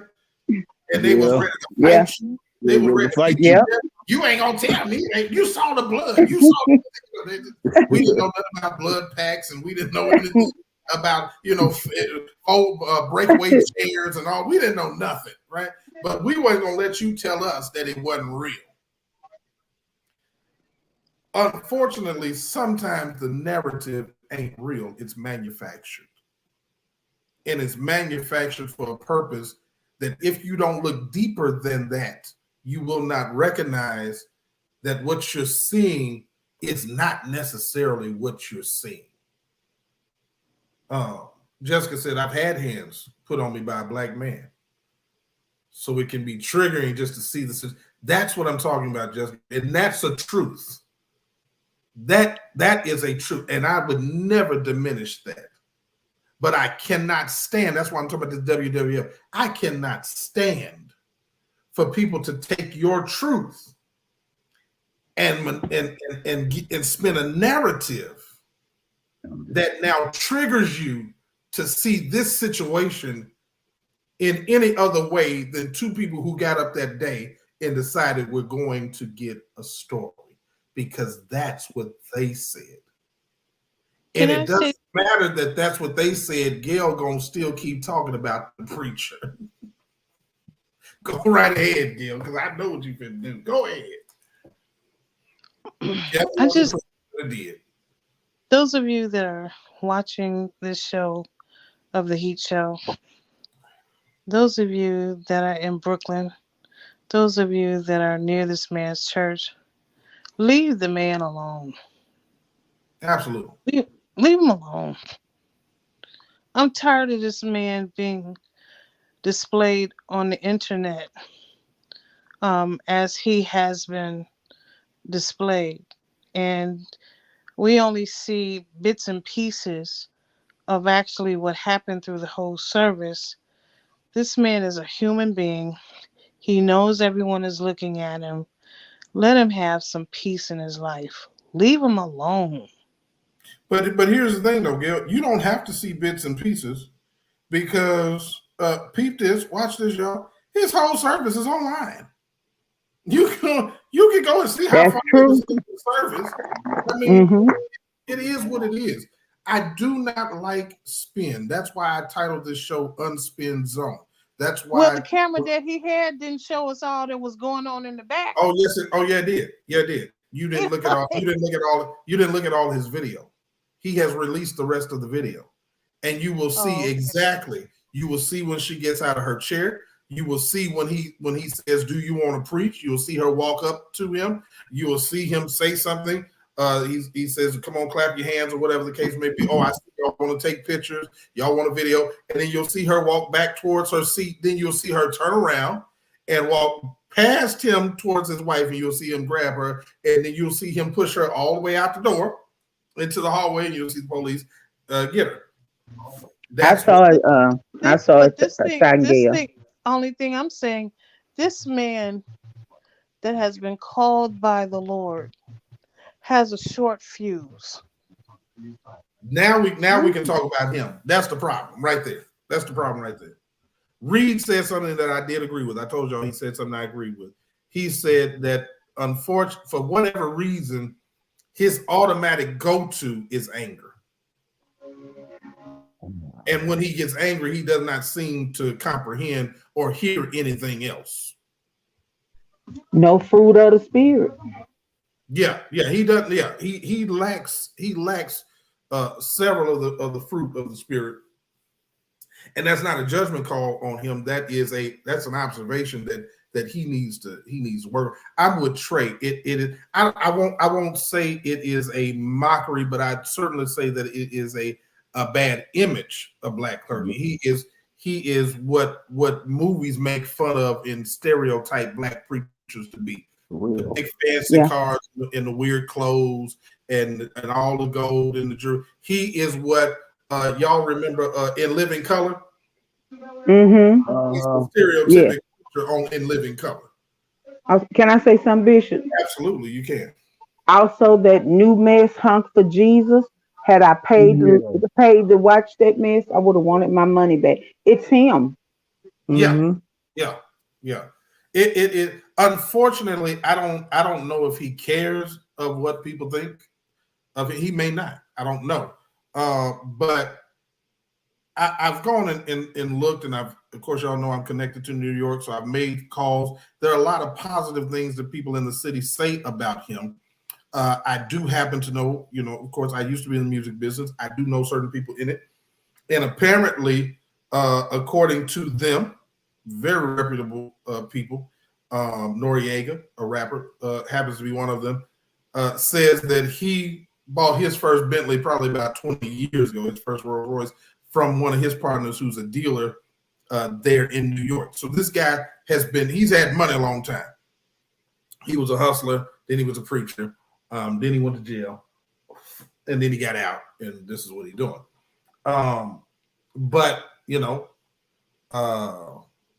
and they was ready to fight you. They were ready to fight you. You ain't gonna tell me. You saw the blood. You saw the blood. We didn't know nothing about blood packs, and we didn't know anything about breakaway chairs and all. We didn't know nothing, right? But we weren't gonna let you tell us that it wasn't real. Unfortunately, sometimes the narrative ain't real. It's manufactured. And it's manufactured for a purpose that if you don't look deeper than that, you will not recognize that what you're seeing is not necessarily what you're seeing. Jessica said, I've had hands put on me by a black man. So it can be triggering just to see this. That's what I'm talking about, Jessica. And that's a truth. That is a truth. And I would never diminish that. But I cannot stand, that's why I'm talking about this WWF. I cannot stand for people to take your truth and spin a narrative that now triggers you to see this situation in any other way than two people who got up that day and decided we're going to get a story because that's what they said. And it doesn't matter that that's what they said. Gail gonna still keep talking about the preacher. Go right ahead, Gail, because I know what you can do. Go ahead. Those of you that are watching this show of the Heat Show, those of you that are in Brooklyn, those of you that are near this man's church, leave the man alone. Absolutely. Leave him alone. I'm tired of this man being displayed on the internet as he has been displayed. And we only see bits and pieces of actually what happened through the whole service. This man is a human being. He knows everyone is looking at him. Let him have some peace in his life. Leave him alone. But here's the thing though, Gail. You don't have to see bits and pieces because peep this, watch this, y'all. His whole service is online. You can go and see how That's far it true. is in the service. I mean, Hmm. it is what it is. I do not like spin. That's why I titled this show Unspin Zone. That's Well, why. the camera that he had didn't show us all that was going on in the back. Oh yes. Oh yeah, it did. Yeah, it did. You didn't look at all. You didn't look at all. You didn't look at all his video. He has released the rest of the video, and you will see Oh, okay. exactly. You will see when she gets out of her chair. You will see when he says, "Do you want to preach?" You will see her walk up to him. You will see him say something. He says, "Come on, clap your hands," or whatever the case may be. Oh, I see y'all want to take pictures. Y'all want a video, and then you'll see her walk back towards her seat. Then you'll see her turn around and walk past him towards his wife, and you'll see him grab her, and then you'll see him push her all the way out the door into the hallway, and you'll see the police get her. I That's saw what. it. I This, saw but it. this Sangria. thing, only thing I'm saying, this man that has been called by the Lord has a short fuse. Now we can talk about him. That's the problem right there. That's the problem right there. Reed said something that I did agree with. I told y'all he said something I agreed with. He said that unfortunately, for whatever reason, his automatic go-to is anger. And when he gets angry, he does not seem to comprehend or hear anything else. No fruit of the spirit. Yeah, he doesn't. Yeah, he lacks several of the fruit of the spirit, and that's not a judgment call on him. That's an observation that he needs to work. I would trade it. It is. I won't say it is a mockery, but I'd certainly say that it is a bad image of black clergy. He is what movies make fun of in stereotype black preachers to be. The Real. big fancy Yeah. cars and the weird clothes and all the gold and the jewelry. He is what y'all remember in Living Color. Mm-hmm. He's the Yeah. stereotypical picture on In Living Color. Can I say something, Bishop? Absolutely, you can. Also, that new mess, Hunk for Jesus. Had I Yeah. paid to watch that mess, I would have wanted my money back. It's him. Yeah, Mm-hmm. yeah, yeah. It unfortunately, I don't know if he cares of what people think of it. He may not. I don't know. But I've gone and looked, and of course, y'all know I'm connected to New York, so I've made calls. There are a lot of positive things that people in the city say about him. I do happen to know, of course, I used to be in the music business. I do know certain people in it. And apparently, according to them, very reputable people, Noriega, a rapper, happens to be one of them, says that he bought his first Bentley probably about 20 years ago, his first Rolls Royce, from one of his partners who's a dealer there in New York. So this guy he's had money a long time. He was a hustler, then he was a preacher, then he went to jail, and then he got out, and this is what he's doing. But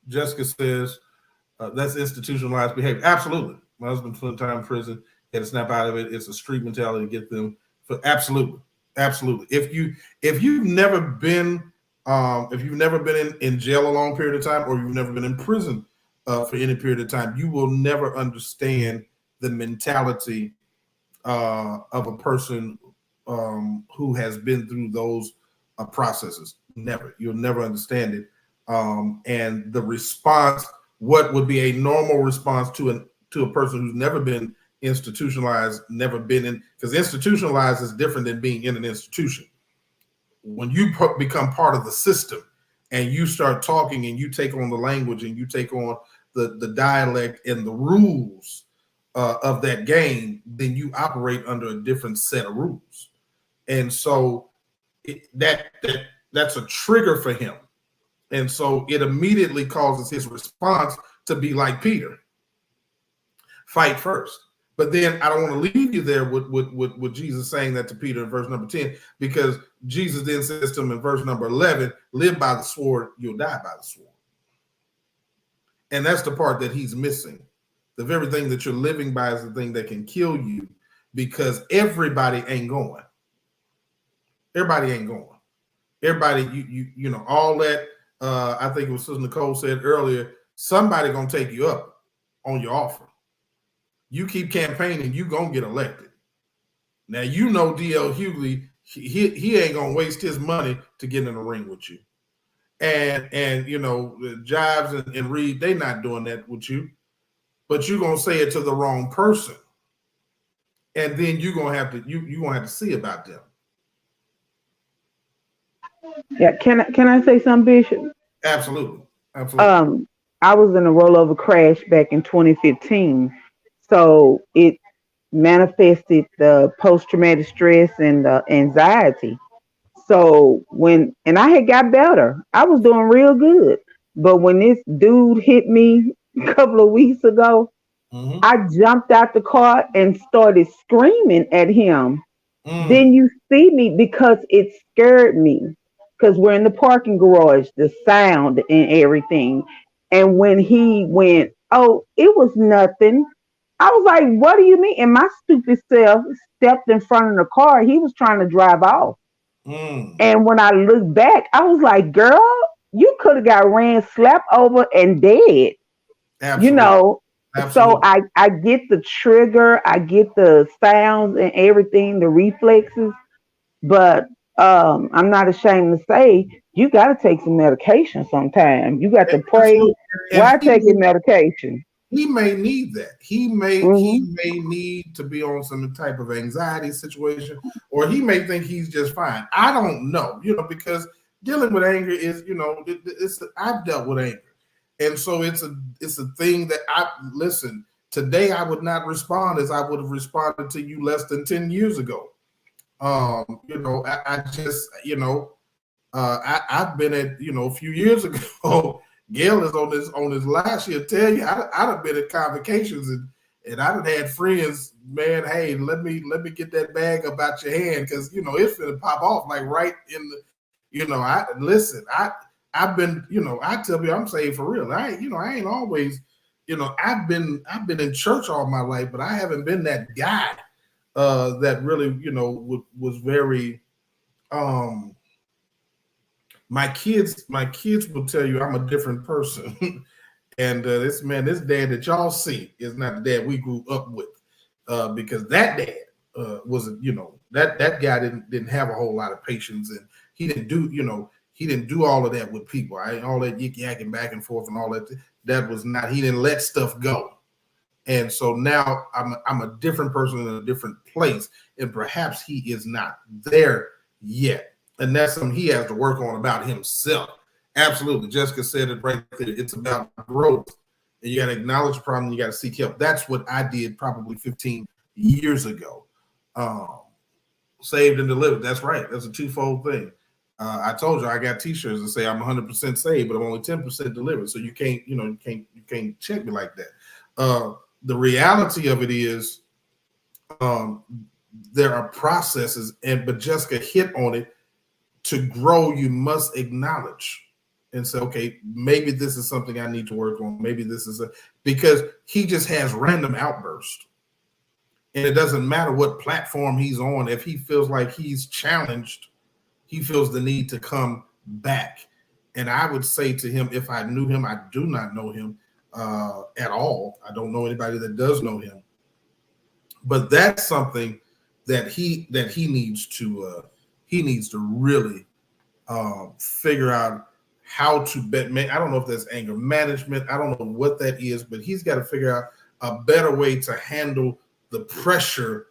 Jessica says that's institutionalized behavior. Absolutely. My husband spent time in prison, had to snap out of it. It's a street mentality to get them. Absolutely, absolutely. If you've never been in jail a long period of time, or you've never been in prison for any period of time, you will never understand the mentality of a person who has been through those processes. Never. You'll never understand it. And the response, what would be a normal response to a person who's never been institutionalized, never been in, because institutionalized is different than being in an institution. When you become part of the system and you start talking and you take on the language and you take on the dialect and the rules of that game, then you operate under a different set of rules. And so That's a trigger for him. And so it immediately causes his response to be like Peter. Fight first. But then I don't want to leave you there with Jesus saying that to Peter in verse number 10, because Jesus then says to him in verse number 11, live by the sword, you'll die by the sword. And that's the part that he's missing. The very thing that you're living by is the thing that can kill you, because everybody ain't going. Everybody ain't going. Everybody, you know, all that, I think it was Sister Nicole said earlier, somebody going to take you up on your offer. You keep campaigning, you going to get elected. Now, you know D.L. Hughley, he ain't going to waste his money to get in the ring with you. And you know, Jives and Reed, they not doing that with you. But you're going to say it to the wrong person. And then you're going to have to, you're going to have to see about them. Yeah, can I say something, Bishop? Absolutely. Absolutely. I was in a rollover crash back in 2015. So it manifested the post-traumatic stress and the anxiety. So and I had got better. I was doing real good. But when this dude hit me a couple of weeks ago, I jumped out the car and started screaming at him. Then you see me, because it scared me, because we're in the parking garage, the sound and everything. And when he went, oh, it was nothing. I was like, what do you mean? And my stupid self stepped in front of the car. He was trying to drive off. And when I looked back, I was like, girl, you could have got ran, slapped over, and dead. Absolutely. You know, Absolutely. so I get the trigger, I get the sounds and everything, the reflexes, but I'm not ashamed to say you got to take some medication sometime. You got to pray. Why taking medication? He may need that. He may need to be on some type of anxiety situation, or he may think he's just fine. I don't know, you know, because dealing with anger is, you know, I've dealt with anger. And so it's a thing that listen, today I would not respond as I would have responded to you less than 10 years ago. You know, I just, you know, I've been at, you know, a few years ago, Gail is on this last year, tell you, I'd have been at convocations and I'd have had friends, man, hey, let me get that bag up out your hand, because, you know, it's gonna pop off like right in the, you know, I've been, you know, I tell you, I'm saying for real. I ain't always, you know, I've been in church all my life, but I haven't been that guy that really, you know, was very, my kids will tell you I'm a different person. And this dad that y'all see is not the dad we grew up with, because that dad was, you know, that guy didn't have a whole lot of patience, and he didn't do all of that with people. All that yik-yakking back and forth and all that. That was not. He didn't let stuff go. And so now I'm a different person in a different place, and perhaps he is not there yet. And that's something he has to work on about himself. Absolutely. Jessica said it right there. It's about growth. And you got to acknowledge the problem. You got to seek help. That's what I did probably 15 years ago. Saved and delivered. That's right. That's a twofold thing. I told you I got t-shirts that say I'm 100% saved, but I'm only 10% delivered. So you can't check me like that. The reality of it is there are processes, but Jessica hit on it. To grow, you must acknowledge and say, okay, maybe this is something I need to work on. Maybe this is because he just has random outbursts. And it doesn't matter what platform he's on. If he feels like he's challenged, he feels the need to come back. And I would say to him, if I knew him, I do not know him at all. I don't know anybody that does know him. But that's something that he needs to really figure out how to I don't know if that's anger management. I don't know what that is, but he's got to figure out a better way to handle the pressure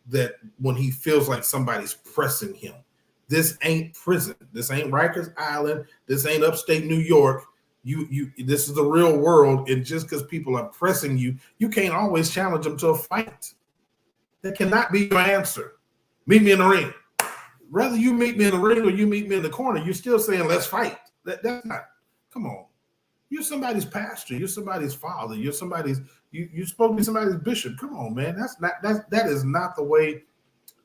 that when he feels like somebody's pressing him. This ain't prison. This ain't Rikers Island. This ain't upstate New York. This is the real world. And just because people are pressing you, you can't always challenge them to a fight. That cannot be your answer. Meet me in the ring. whether you meet me in the ring or you meet me in the corner, you're still saying, let's fight. That's not, come on. You're somebody's pastor. You're somebody's father. You're you're supposed to be somebody's bishop. Come on, man. That is not the way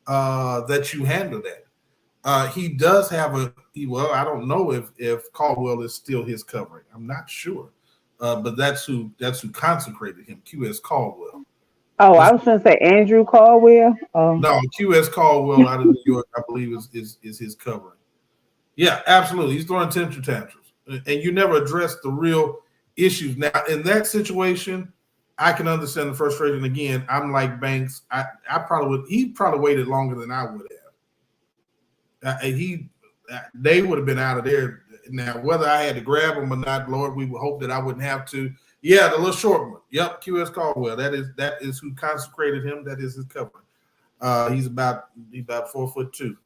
that you handle that. He does have well, I don't know if Caldwell is still his covering. I'm not sure. But that's who consecrated him, QS Caldwell. Oh, I was going to say Andrew Caldwell. No, QS Caldwell out of New York, I believe, is his covering. Yeah, absolutely. He's throwing temper tantrums, and you never address the real issues. Now, in that situation, I can understand the frustration. Again, I'm like Banks. I probably would. He probably waited longer than I would have. They would have been out of there. Now, whether I had to grab them or not, Lord, we would hope that I wouldn't have to. Yeah, the little short one. Yep, QS Caldwell. That is who consecrated him. That is his covering. He's about 4'2".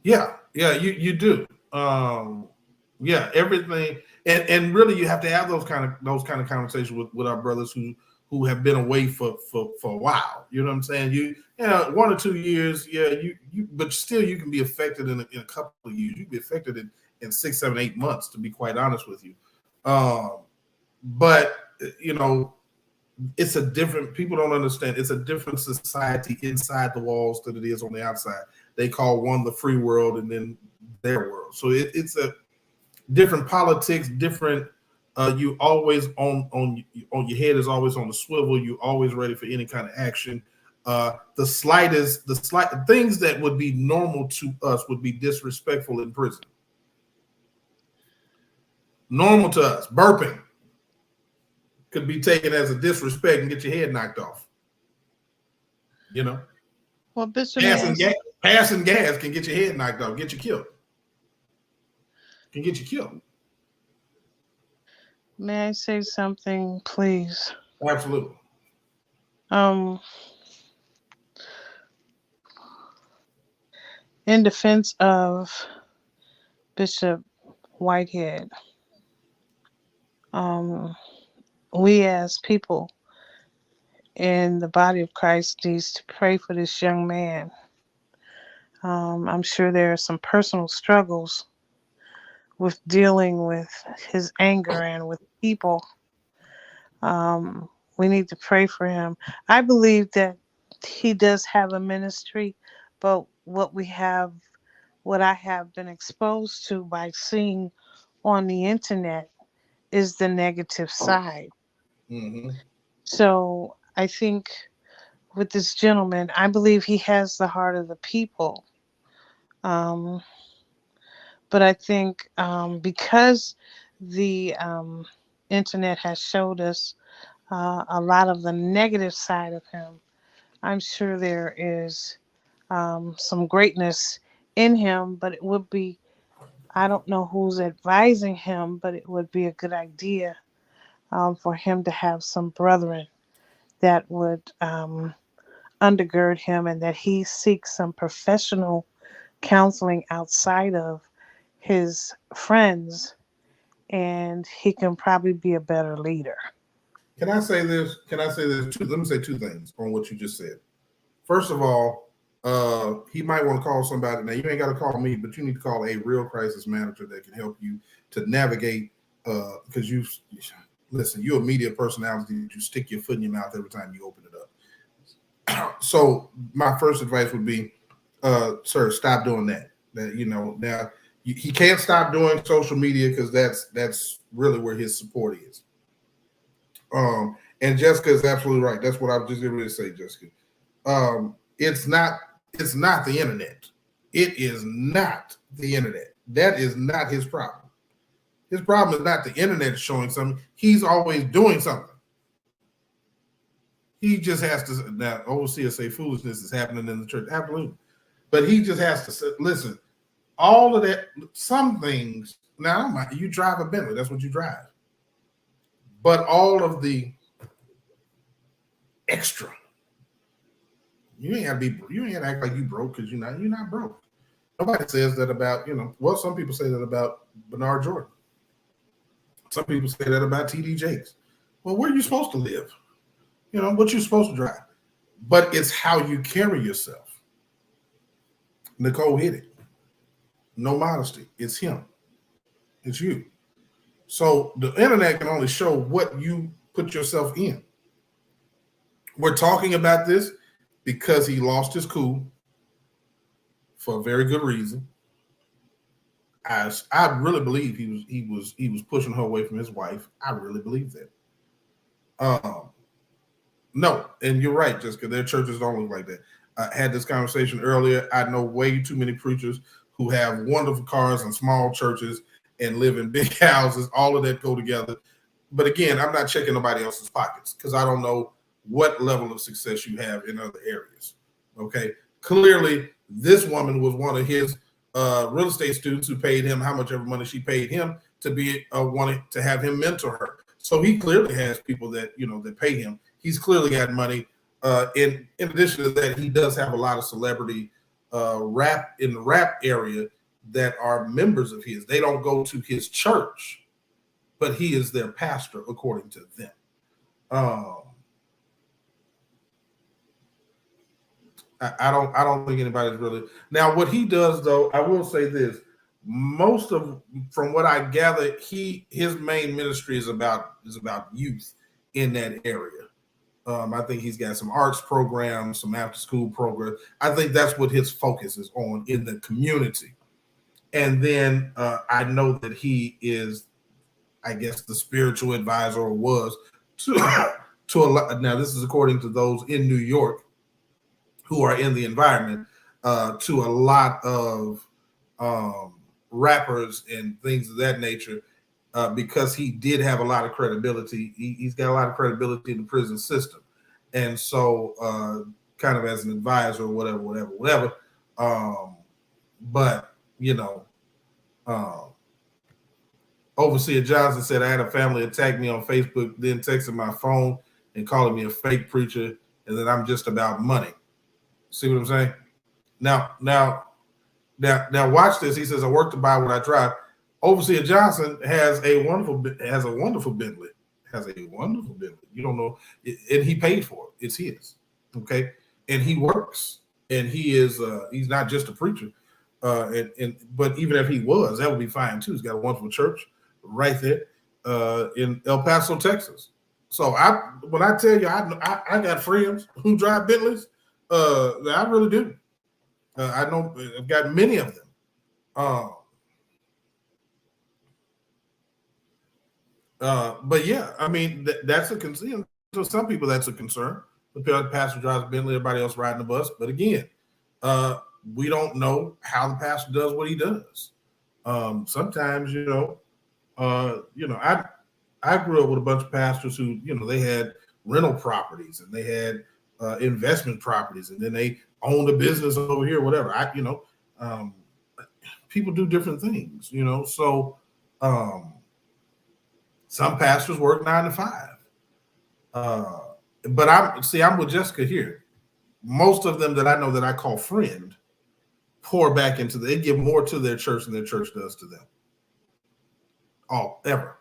Yeah, you do. Yeah, everything, and really, you have to have those kind of conversations with our brothers who have been away for a while. You know what I'm saying? You know, 1 or 2 years, yeah, but still you can be affected in a couple of years. You can be affected in 6, 7, 8 months, to be quite honest with you. But you know, it's a different. People don't understand. It's a different society inside the walls than it is on the outside. They call one the free world and then their world. So it's a different politics, different. You always on your head is always on the swivel. You always ready for any kind of action. The slight things that would be normal to us would be disrespectful in prison. Normal to us, burping could be taken as a disrespect and get your head knocked off. You know, Well, Bishop, passing gas can get your head knocked off, get you killed. Can get you killed. may I say something, please? Absolutely. In defense of Bishop Whitehead, we as people in the body of Christ needs to pray for this young man. I'm sure there are some personal struggles with dealing with his anger and with people. We need to pray for him. I believe that he does have a ministry, but what I have been exposed to by seeing on the internet is the negative side. Mm-hmm. So I think with this gentleman, I believe he has the heart of the people. Um, but I think because the internet has showed us a lot of the negative side of him, I'm sure there is some greatness in him, but it would be, I don't know who's advising him, but it would be a good idea for him to have some brethren that would undergird him and that he seeks some professional counseling outside of his friends, and he can probably be a better leader. Can I say this? Let me say two things on what you just said. First of all, he might want to call somebody. Now, you ain't got to call me, but you need to call a real crisis manager that can help you to navigate. Because you're a media personality. You stick your foot in your mouth every time you open it up. So my first advice would be, sir, stop doing that. Now he can't stop doing social media because that's really where his support is. And Jessica is absolutely right. That's what I was just going to say, Jessica. It's not the internet. It is not the internet. That is not his problem. His problem is not the internet showing something. He's always doing something. He just has to. Now, overseers say foolishness is happening in the church. Absolutely. But he just has to listen. All of that, some things. Now, you drive a Bentley. That's what you drive. But all of the extra, you ain't gotta act like you broke because you're not broke. Nobody says that about, well, some people say that about Bernard Jordan. Some people say that about TD Jakes. Well, where are you supposed to live? What you supposed to drive? but it's how you carry yourself. Nicole hit it. No modesty. It's him. It's you. So the internet can only show what you put yourself in. We're talking about this because he lost his cool for a very good reason. I really believe he was pushing her away from his wife. I really believe that. Um, no, and you're right, Jessica. Their churches don't look like that. I had this conversation earlier. I know way too many preachers who have wonderful cars and small churches and live in big houses. All of that go together. But again, I'm not checking nobody else's pockets because I don't know what level of success you have in other areas. Okay. Clearly, this woman was one of his real estate students who paid him how much ever money she paid him to be wanting to have him mentor her. So he clearly has people that that pay him. He's clearly got money. In addition to that, he does have a lot of celebrity rap in the rap area that are members of his. They don't go to his church, but he is their pastor according to them. I don't think anybody's really now. What he does, though, I will say this: most of, from what I gather, his main ministry is about youth in that area. I think he's got some arts programs, some after school programs. I think that's what his focus is on in the community. And then I know that he is, I guess, the spiritual advisor, or was to to a lot. Now, this is according to those in New York who are in the environment, to a lot of rappers and things of that nature, because he did have a lot of credibility. He's got a lot of credibility in the prison system. And so kind of as an advisor or whatever. But, Overseer Johnson said, I had a family attack me on Facebook, then texting my phone and calling me a fake preacher, and that I'm just about money. See what I'm saying? Now, watch this. He says, I work to buy what I drive. Overseer Johnson has a wonderful Bentley. You don't know, and he paid for it. It's his. Okay, and he works, and he's not just a preacher. But even if he was, that would be fine too. He's got a wonderful church right there in El Paso, Texas. So when I tell you, I got friends who drive Bentleys. I really do. I know I've got many of them. But yeah, I mean that's a concern. So some people that's a concern. The pastor drives Bentley, everybody else riding the bus. But again, we don't know how the pastor does what he does. Sometimes, I grew up with a bunch of pastors who, they had rental properties and they had investment properties, and then they owned a business over here, whatever. People do different things, So some pastors work 9 to 5. But I'm with Jessica here. Most of them that I know that I call friend pour back into they give more to their church than their church does to them. Ever.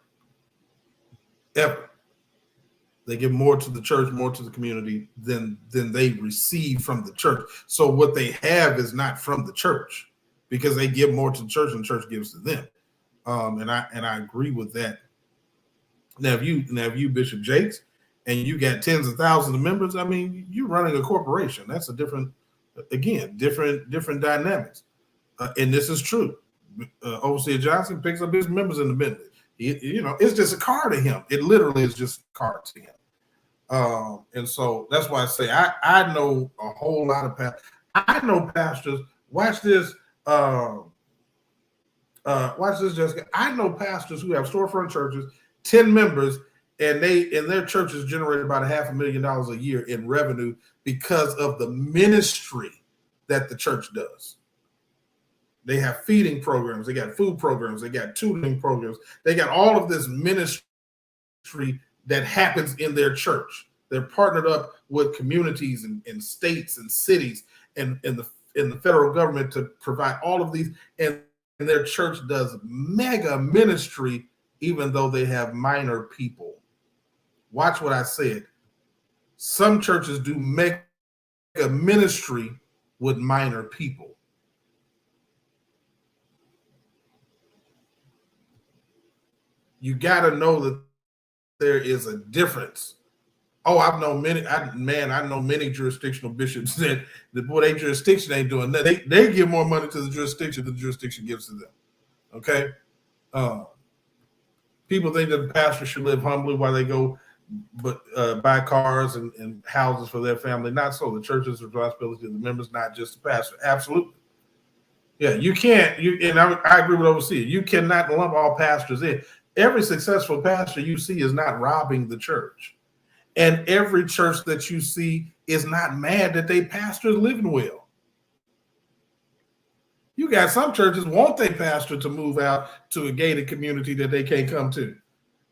They give more to the church, more to the community than they receive from the church. So what they have is not from the church, because they give more to the church than the church gives to them. And I agree with that. Now, if you Bishop Jakes, and you got tens of thousands of members, I mean, you're running a corporation. That's a different dynamics. And this is true. Overseer Johnson picks up his members in the Bentley. It's just a car to him. It literally is just a car to him. And so that's why I say I know a whole lot of pastors. I know pastors. Watch this. Watch this, Jessica. I know pastors who have storefront churches, 10 members, and their churches generate about $500,000 a year in revenue because of the ministry that the church does. They have feeding programs, they got food programs, they got tutoring programs, they got all of this ministry that happens in their church. They're partnered up with communities and states and cities and the federal government to provide all of these, and their church does mega ministry, even though they have minor people. Watch what I said. Some churches do mega a ministry with minor people. You got to know that there is a difference. Oh, I've known many. I know many jurisdictional bishops that boy, their jurisdiction ain't doing that. They give more money to the jurisdiction than the jurisdiction gives to them. Okay, people think that the pastor should live humbly while they go, but buy cars and houses for their family. Not so. The church's responsibility of the members, not just the pastor. Absolutely. Yeah, you can't. And I agree with overseer. You cannot lump all pastors in. Every successful pastor you see is not robbing the church. And every church that you see is not mad that they pastors living well. You got some churches want their pastor to move out to a gated community that they can't come to.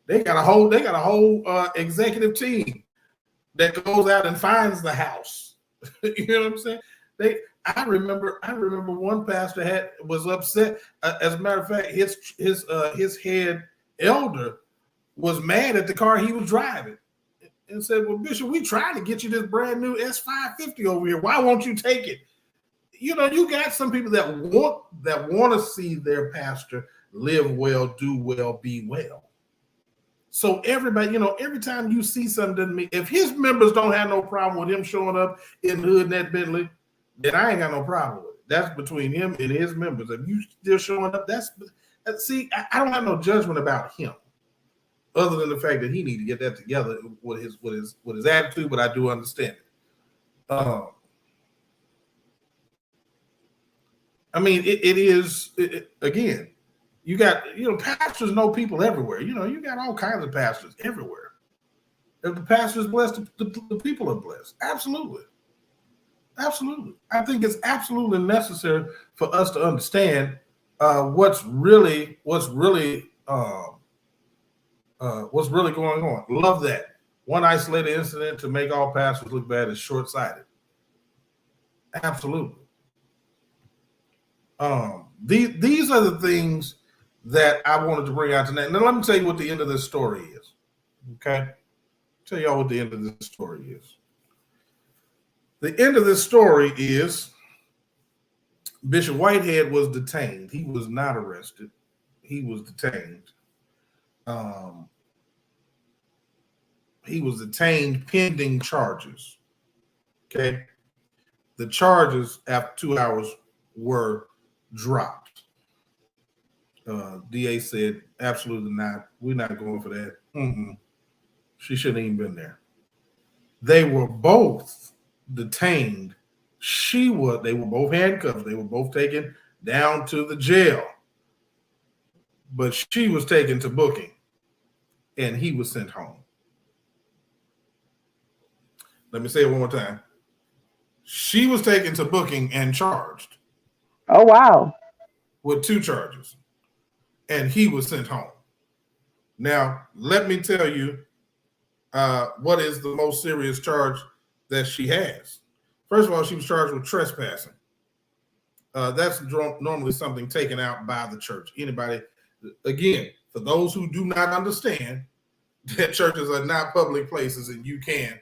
They got a whole executive team that goes out and finds the house. You know what I'm saying? I remember one pastor was upset. As a matter of fact, his head elder was mad at the car he was driving and said, "Well, Bishop, we trying to get you this brand new S550 over here. Why won't you take it?" You know, you got some people that want to see their pastor live well, do well, be well. So everybody, you know, every time you see something, doesn't mean if his members don't have no problem with him showing up in the hood in that Bentley, then I ain't got no problem with it. That's between him and his members. If you still showing up, see, I don't have no judgment about him, other than the fact that he need to get that together with his attitude. But I do understand it. I mean, it is again. You got, pastors know people everywhere. You got all kinds of pastors everywhere. If the pastor is blessed, the people are blessed. Absolutely. Absolutely. I think it's absolutely necessary for us to understand what's really going on. Love that. One isolated incident to make all pastors look bad is short-sighted. Absolutely. These are the things that I wanted to bring out tonight. Now, let me tell you what the end of this story is. Okay? Tell y'all what the end of this story is. The end of this story is Bishop Whitehead was detained. He was not arrested. He was detained. He was detained pending charges. Okay? The charges after 2 hours were dropped. DA said, absolutely not. We're not going for that. She shouldn't even been there. They were both detained. They were both handcuffed. They were both taken down to the jail. But she was taken to booking and he was sent home. Let me say it one more time. She was taken to booking and charged. Oh, wow. With 2 charges. And he was sent home. Now, let me tell you what is the most serious charge that she has. First of all, she was charged with trespassing. That's normally something taken out by the church. Anybody, again, for those who do not understand that churches are not public places and you can.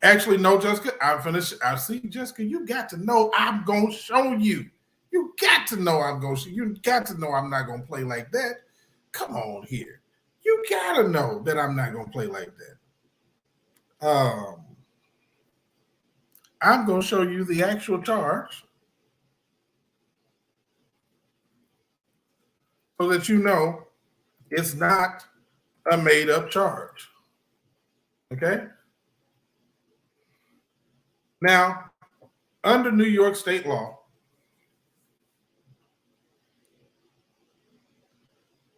Actually, no, Jessica, I'm finished. I see, Jessica, you got to know I'm going to show you. You got to know I'm going to. You got to know I'm not going to play like that. Come on here. You got to know that I'm not going to play like that. I'm going to show you the actual charge so that you know it's not a made-up charge. Okay? Now, under New York state law,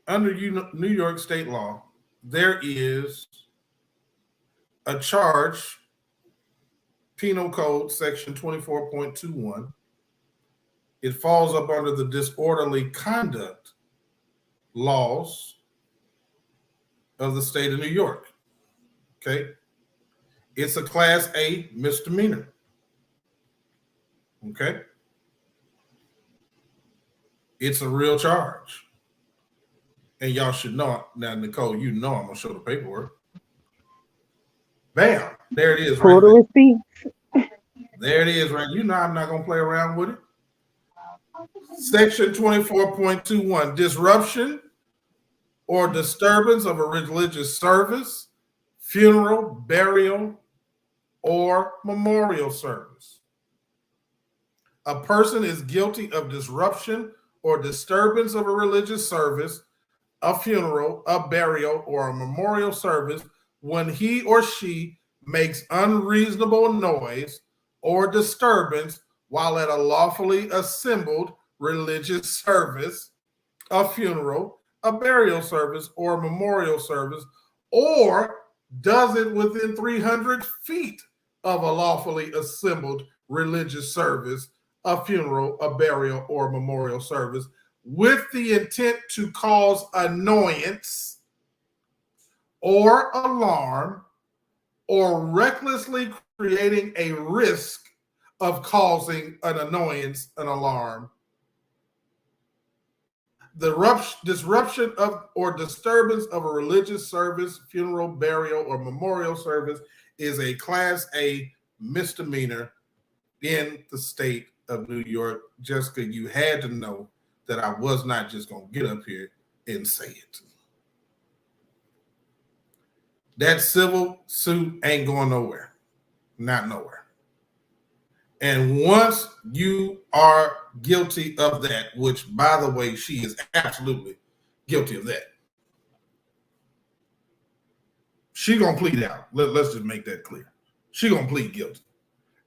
New York state law, there is a charge, Penal Code Section 24.21. It falls up under the disorderly conduct laws of the state of New York. Okay? It's a Class A misdemeanor. Okay? It's a real charge. And y'all should know. Now, Nicole, you know I'm going to show the paperwork. Bam. There it is Pull right the there. receipt. There it is right. You know I'm not gonna play around with it. Section 24.21, disruption or disturbance of a religious service, funeral, burial, or memorial service. A person is guilty of disruption or disturbance of a religious service, a funeral, a burial, or a memorial service when he or she makes unreasonable noise or disturbance while at a lawfully assembled religious service, a funeral, a burial service, or a memorial service, or does it within 300 feet of a lawfully assembled religious service, a funeral, a burial, or a memorial service, with the intent to cause annoyance or alarm or recklessly creating a risk of causing an annoyance, an alarm. The disruption of or disturbance of a religious service, funeral, burial, or memorial service is a Class A misdemeanor in the state of New York. Jessica, you had to know that I was not just going to get up here and say it. That civil suit ain't going nowhere. Not nowhere. And once you are guilty of that, which, by the way, she is absolutely guilty of that, she gonna plead out. Let's just make that clear. She gonna plead guilty,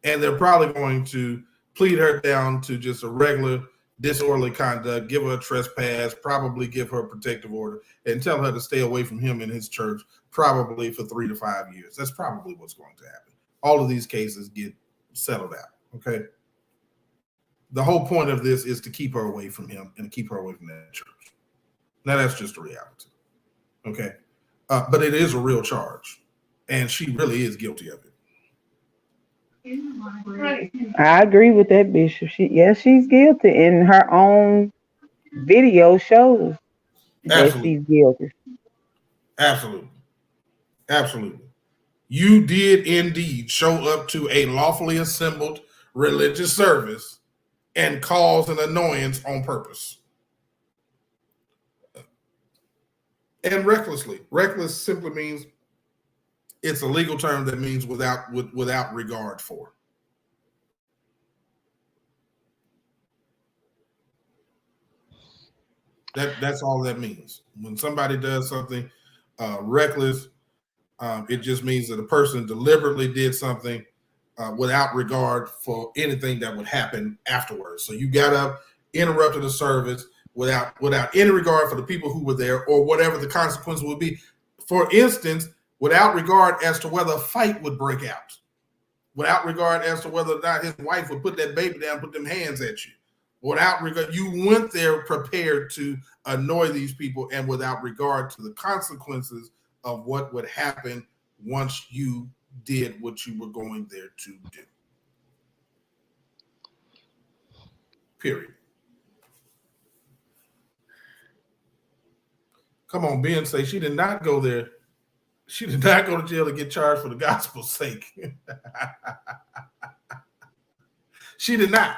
and they're probably going to plead her down to just a regular disorderly conduct, give her a trespass, probably give her a protective order, and tell her to stay away from him and his church, probably for 3 to 5 years. That's probably what's going to happen. All of these cases get settled out. Okay. The whole point of this is to keep her away from him and to keep her away from that church. Now that's just a reality. Okay. But it is a real charge, and she really is guilty of it. I agree with that, Bishop. She's guilty, and her own video shows that Absolutely. she's guilty. Absolutely. Absolutely. You did indeed show up to a lawfully assembled religious service and cause an annoyance on purpose. And recklessly. Reckless simply means it's a legal term that means without regard for. That's all that means. When somebody does something reckless, it just means that a person deliberately did something without regard for anything that would happen afterwards. So you got up, interrupted a service without any regard for the people who were there or whatever the consequence would be. For instance, without regard as to whether a fight would break out, without regard as to whether or not his wife would put that baby down, put them hands at you. Without regard, you went there prepared to annoy these people and without regard to the consequences of what would happen once you did what you were going there to do. Period. Come on, Ben say she did not go there. She did not go to jail to get charged for the gospel's sake. She did not.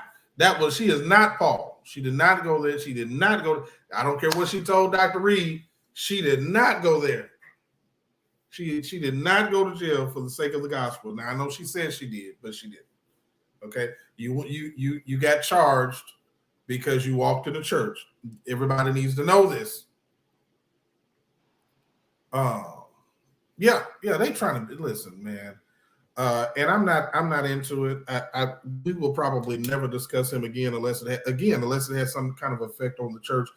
She is not Paul. She did not go there. She did not go. I don't care what she told Dr. Reed. She did not go there. She did not go to jail for the sake of the gospel. Now I know she said she did, but she didn't. Okay, you got charged because you walked in the church. Everybody needs to know this. Yeah, they trying to listen, man. And I'm not into it. We will probably never discuss him again unless it has some kind of effect on the church.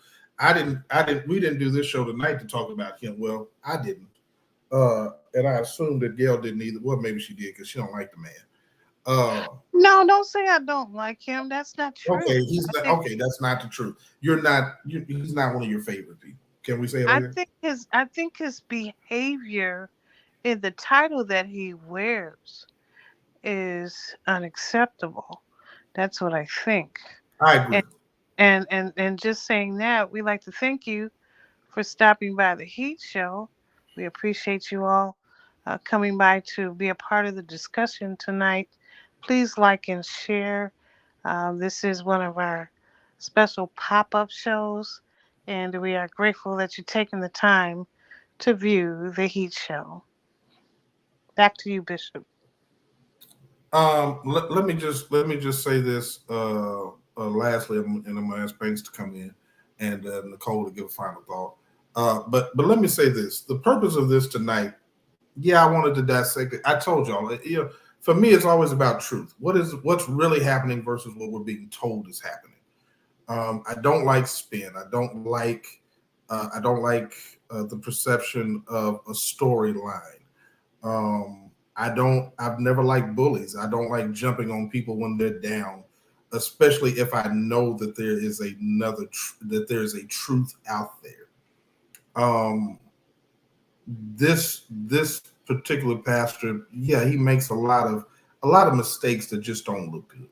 We didn't do this show tonight to talk about him. Well, I didn't. And I assume that Gail didn't either. Well, maybe she did because she don't like the man. No, don't say I don't like him. That's not true. Okay, that's not the truth. He's not one of your favorite people. Can we say it like that? I think his behavior in the title that he wears is unacceptable. That's what I think. I agree. And just saying that, we'd like to thank you for stopping by the Heat Show. We appreciate you all coming by to be a part of the discussion tonight. Please like and share. This is one of our special pop up shows, and we are grateful that you're taking the time to view the Heat Show. Back to you, Bishop. Let me just say this. Lastly, and I'm gonna ask Banks to come in and Nicole to give a final thought. But let me say this: the purpose of this tonight. Yeah, I wanted to dissect it. I told y'all. For me, it's always about truth. What's really happening versus what we're being told is happening. I don't like spin. I don't like the perception of a storyline. I've never liked bullies. I don't like jumping on people when they're down, especially if I know that that there is a truth out there. Um, this particular pastor, yeah, he makes a lot of mistakes that just don't look good.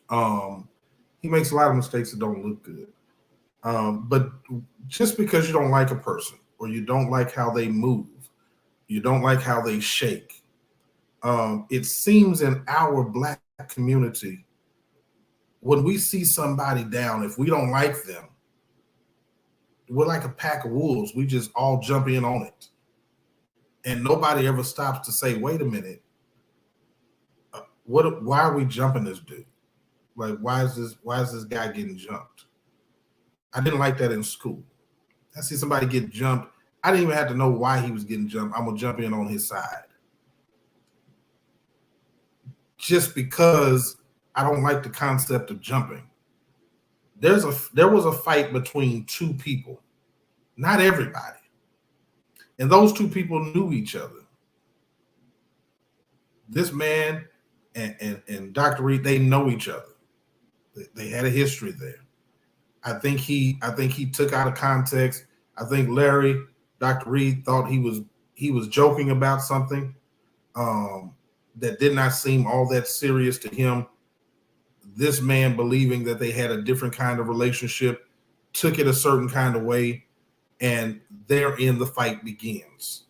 Um, he makes a lot of mistakes that don't look good. But just because you don't like a person or you don't like how they move, you don't like how they shake, it seems in our Black community, when we see somebody down, if we don't like them, we're like a pack of wolves. We just all jump in on it. And nobody ever stops to say, wait a minute, why are we jumping this dude? Like, why is this guy getting jumped? I didn't like that in school. I see somebody get jumped. I didn't even have to know why he was getting jumped. I'm gonna jump in on his side. Just because I don't like the concept of jumping. There was a fight between two people, not everybody. And those two people knew each other. This man and Dr. Reed, they know each other. They had a history there. I think he took out of context. I think Larry, Dr. Reed thought he was joking about something that did not seem all that serious to him. This man, believing that they had a different kind of relationship, took it a certain kind of way, and therein the fight begins.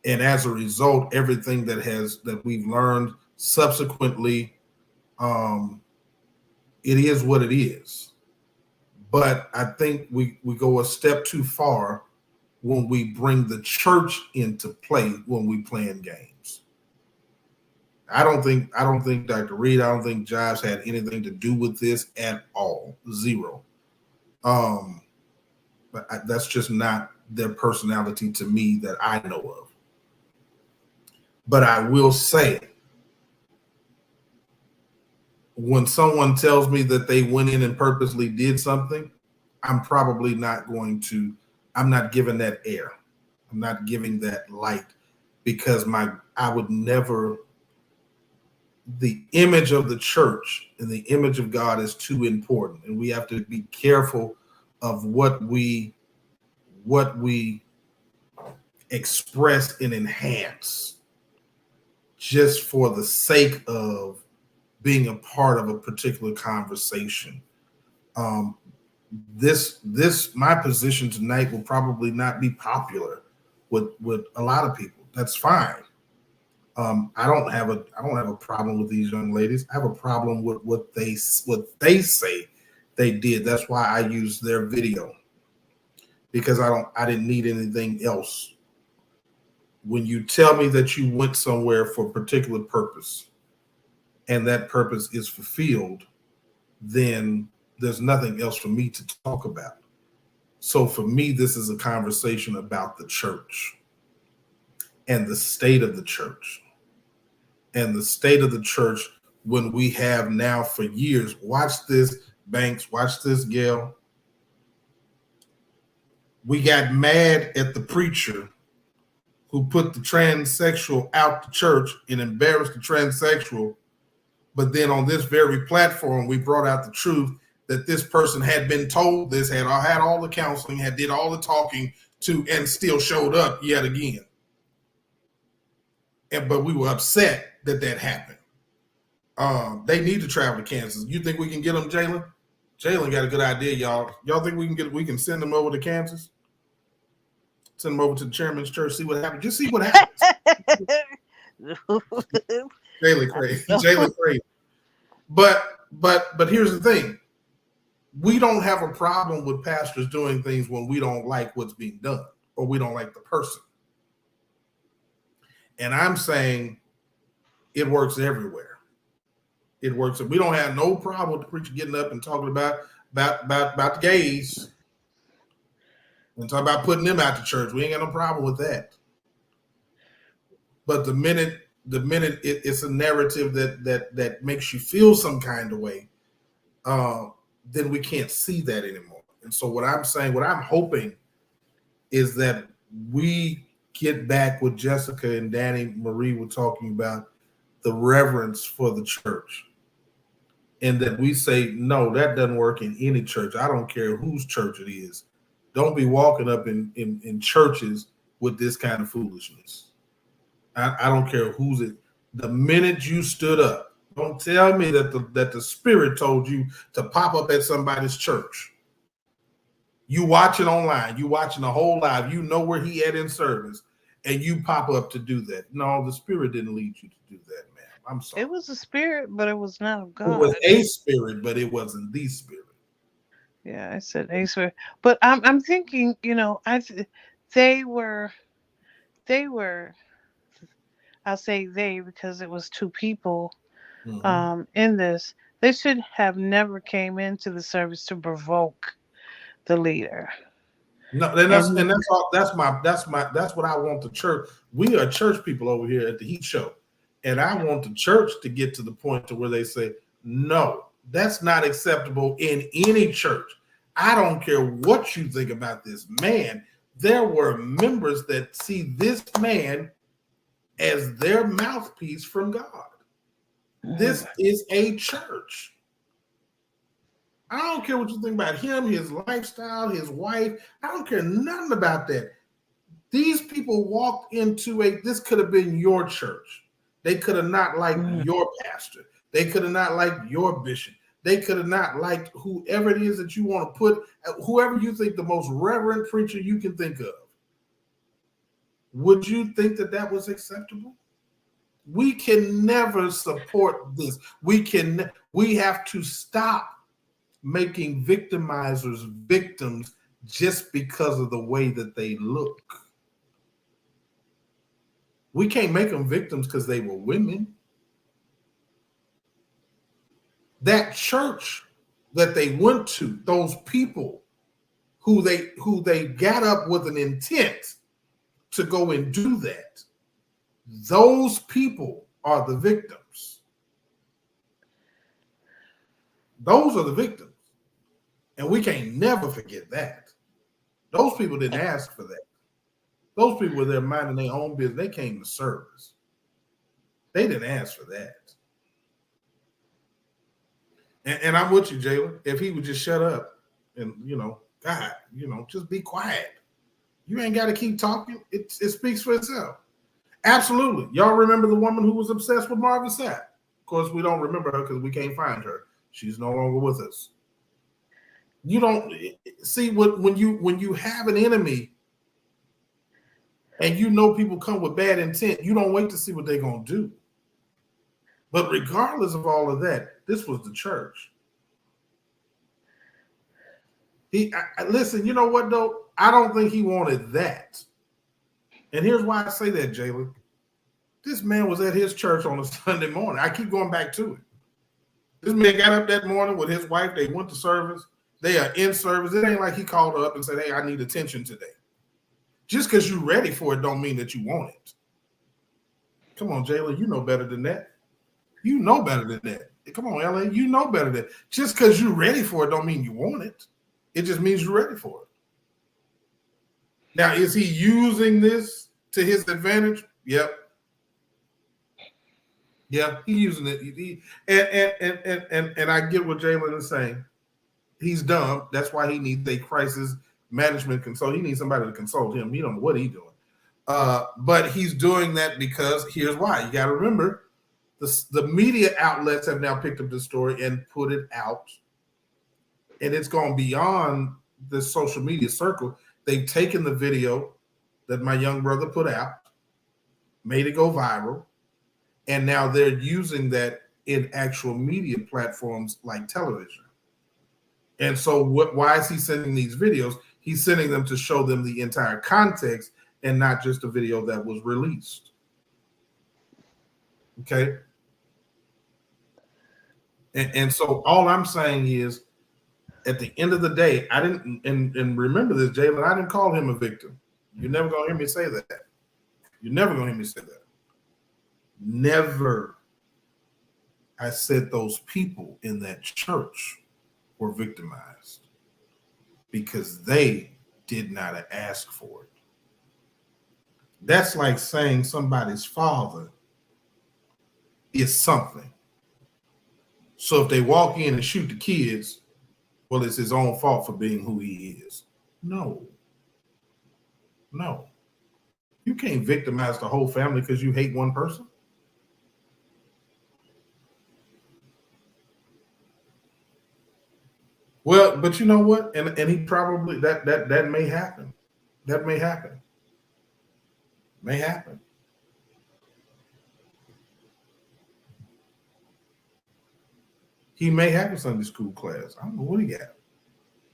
And as a result, everything that we've learned subsequently, it is what it is. But I think we go a step too far when we bring the church into play when we playing games. I don't think Dr. Reed, I don't think Jives had anything to do with this at all. Zero. But that's just not their personality to me that I know of. But I will say, when someone tells me that they went in and purposely did something, I'm not giving that air. I'm not giving that light because I would never, the image of the church and the image of God is too important. And we have to be careful of what we express and enhance just for the sake of being a part of a particular conversation. My position tonight will probably not be popular with a lot of people. That's fine. I don't have a problem with these young ladies. I have a problem with what they say they did. That's why I use their video, because I didn't need anything else. When you tell me that you went somewhere for a particular purpose and that purpose is fulfilled, then there's nothing else for me to talk about. So for me, this is a conversation about the church and the state of the church. And the state of the church when we have now for years. Watch this, Banks. Watch this, Gail. We got mad at the preacher who put the transsexual out the church and embarrassed the transsexual. But then on this very platform, we brought out the truth that this person had been told this, had all the counseling, had did all the talking to, and still showed up yet again. But we were upset that happened. They need to travel to Kansas. You think we can get them, Jalen? Jalen got a good idea, y'all. Y'all think we can send them over to Kansas? Send them over to the chairman's church. See what happens. Just see what happens. Jalen crazy. Jalen crazy. But here's the thing. We don't have a problem with pastors doing things when we don't like what's being done or we don't like the person. And I'm saying it works everywhere. It works. We don't have no problem with the preacher getting up and talking about the gays and talking about putting them out the church. We ain't got no problem with that. But the minute it's a narrative that makes you feel some kind of way, then we can't see that anymore. And so what I'm saying, what I'm hoping is that we get back what Jessica and Danny Marie were talking about, the reverence for the church. And that we say, no, that doesn't work in any church. I don't care whose church it is. Don't be walking up in churches with this kind of foolishness. I don't care who's it. The minute you stood up, don't tell me that the Spirit told you to pop up at somebody's church. You watching online, you watching the whole live, you know where he at in service, and you pop up to do that. No, the Spirit didn't lead you to do that, man. I'm sorry. It was a spirit, but it was not of God. It was a spirit, but it wasn't the Spirit. Yeah, I said a spirit. But I'm thinking, they were, I'll say they because it was two people in this. They should have never came into the service to provoke the leader. No, and that's all. That's what I want the church. We are church people over here at the Heat Show, and I want the church to get to the point to where they say, no, that's not acceptable in any church. I don't care what you think about this man. There were members that see this man as their mouthpiece from God. This is a church. I don't care what you think about him, his lifestyle, his wife. I don't care nothing about that. These people walked into this could have been your church. They could have not liked your pastor. They could have not liked your bishop. They could have not liked whoever it is that you want to put, whoever you think the most reverend preacher you can think of. Would you think that was acceptable? We can never support this. We have to stop making victimizers victims just because of the way that they look. We can't make them victims because they were women. That church that they went to, those people who they got up with an intent to go and do that, those people are the victims. Those are the victims. And we can't never forget that. Those people didn't ask for that. Those people were there minding their own business. They came to service. They didn't ask for that. And I'm with you, Jalen. If he would just shut up and, God, just be quiet. You ain't got to keep talking. It speaks for itself. Absolutely. Y'all remember the woman who was obsessed with Marvin Sapp? Of course, we don't remember her because we can't find her. She's no longer with us. You don't see when you have an enemy and people come with bad intent, you don't wait to see what they're going to do. But regardless of all of that, this was the church. Listen, you know what, though? I don't think he wanted that. And here's why I say that, Jalen. This man was at his church on a Sunday morning. I keep going back to it. This man got up that morning with his wife. They went to service. They are in service. It ain't like he called her up and said, hey, I need attention today. Just because you're ready for it don't mean that you want it. Come on, Jalen, you know better than that. You know better than that. Come on, LA, you know better than that. Just because you're ready for it don't mean you want it. It just means you're ready for it. Now, is he using this to his advantage? Yep. Yeah, he's using it. And I get what Jalen is saying. He's dumb. That's why he needs a crisis management consult. He needs somebody to consult him. He don't know what he's doing. But he's doing that because here's why. You got to remember, the media outlets have now picked up the story and put it out. And it's gone beyond the social media circle. They've taken the video that my young brother put out, made it go viral, and now they're using that in actual media platforms like television. And so why is he sending these videos? He's sending them to show them the entire context and not just a video that was released. Okay? And so all I'm saying is, at the end of the day, I didn't, and remember this, Jalen, I didn't call him a victim. You're never going to hear me say that. You're never going to hear me say that. Never. I said those people in that church were victimized because they did not ask for it. That's like saying somebody's father is something. So if they walk in and shoot the kids, well, it's his own fault for being who he is. No. You can't victimize the whole family because you hate one person. Well, but you know what? And he probably that may happen. That may happen. May happen. He may have a Sunday school class. I don't know what he got.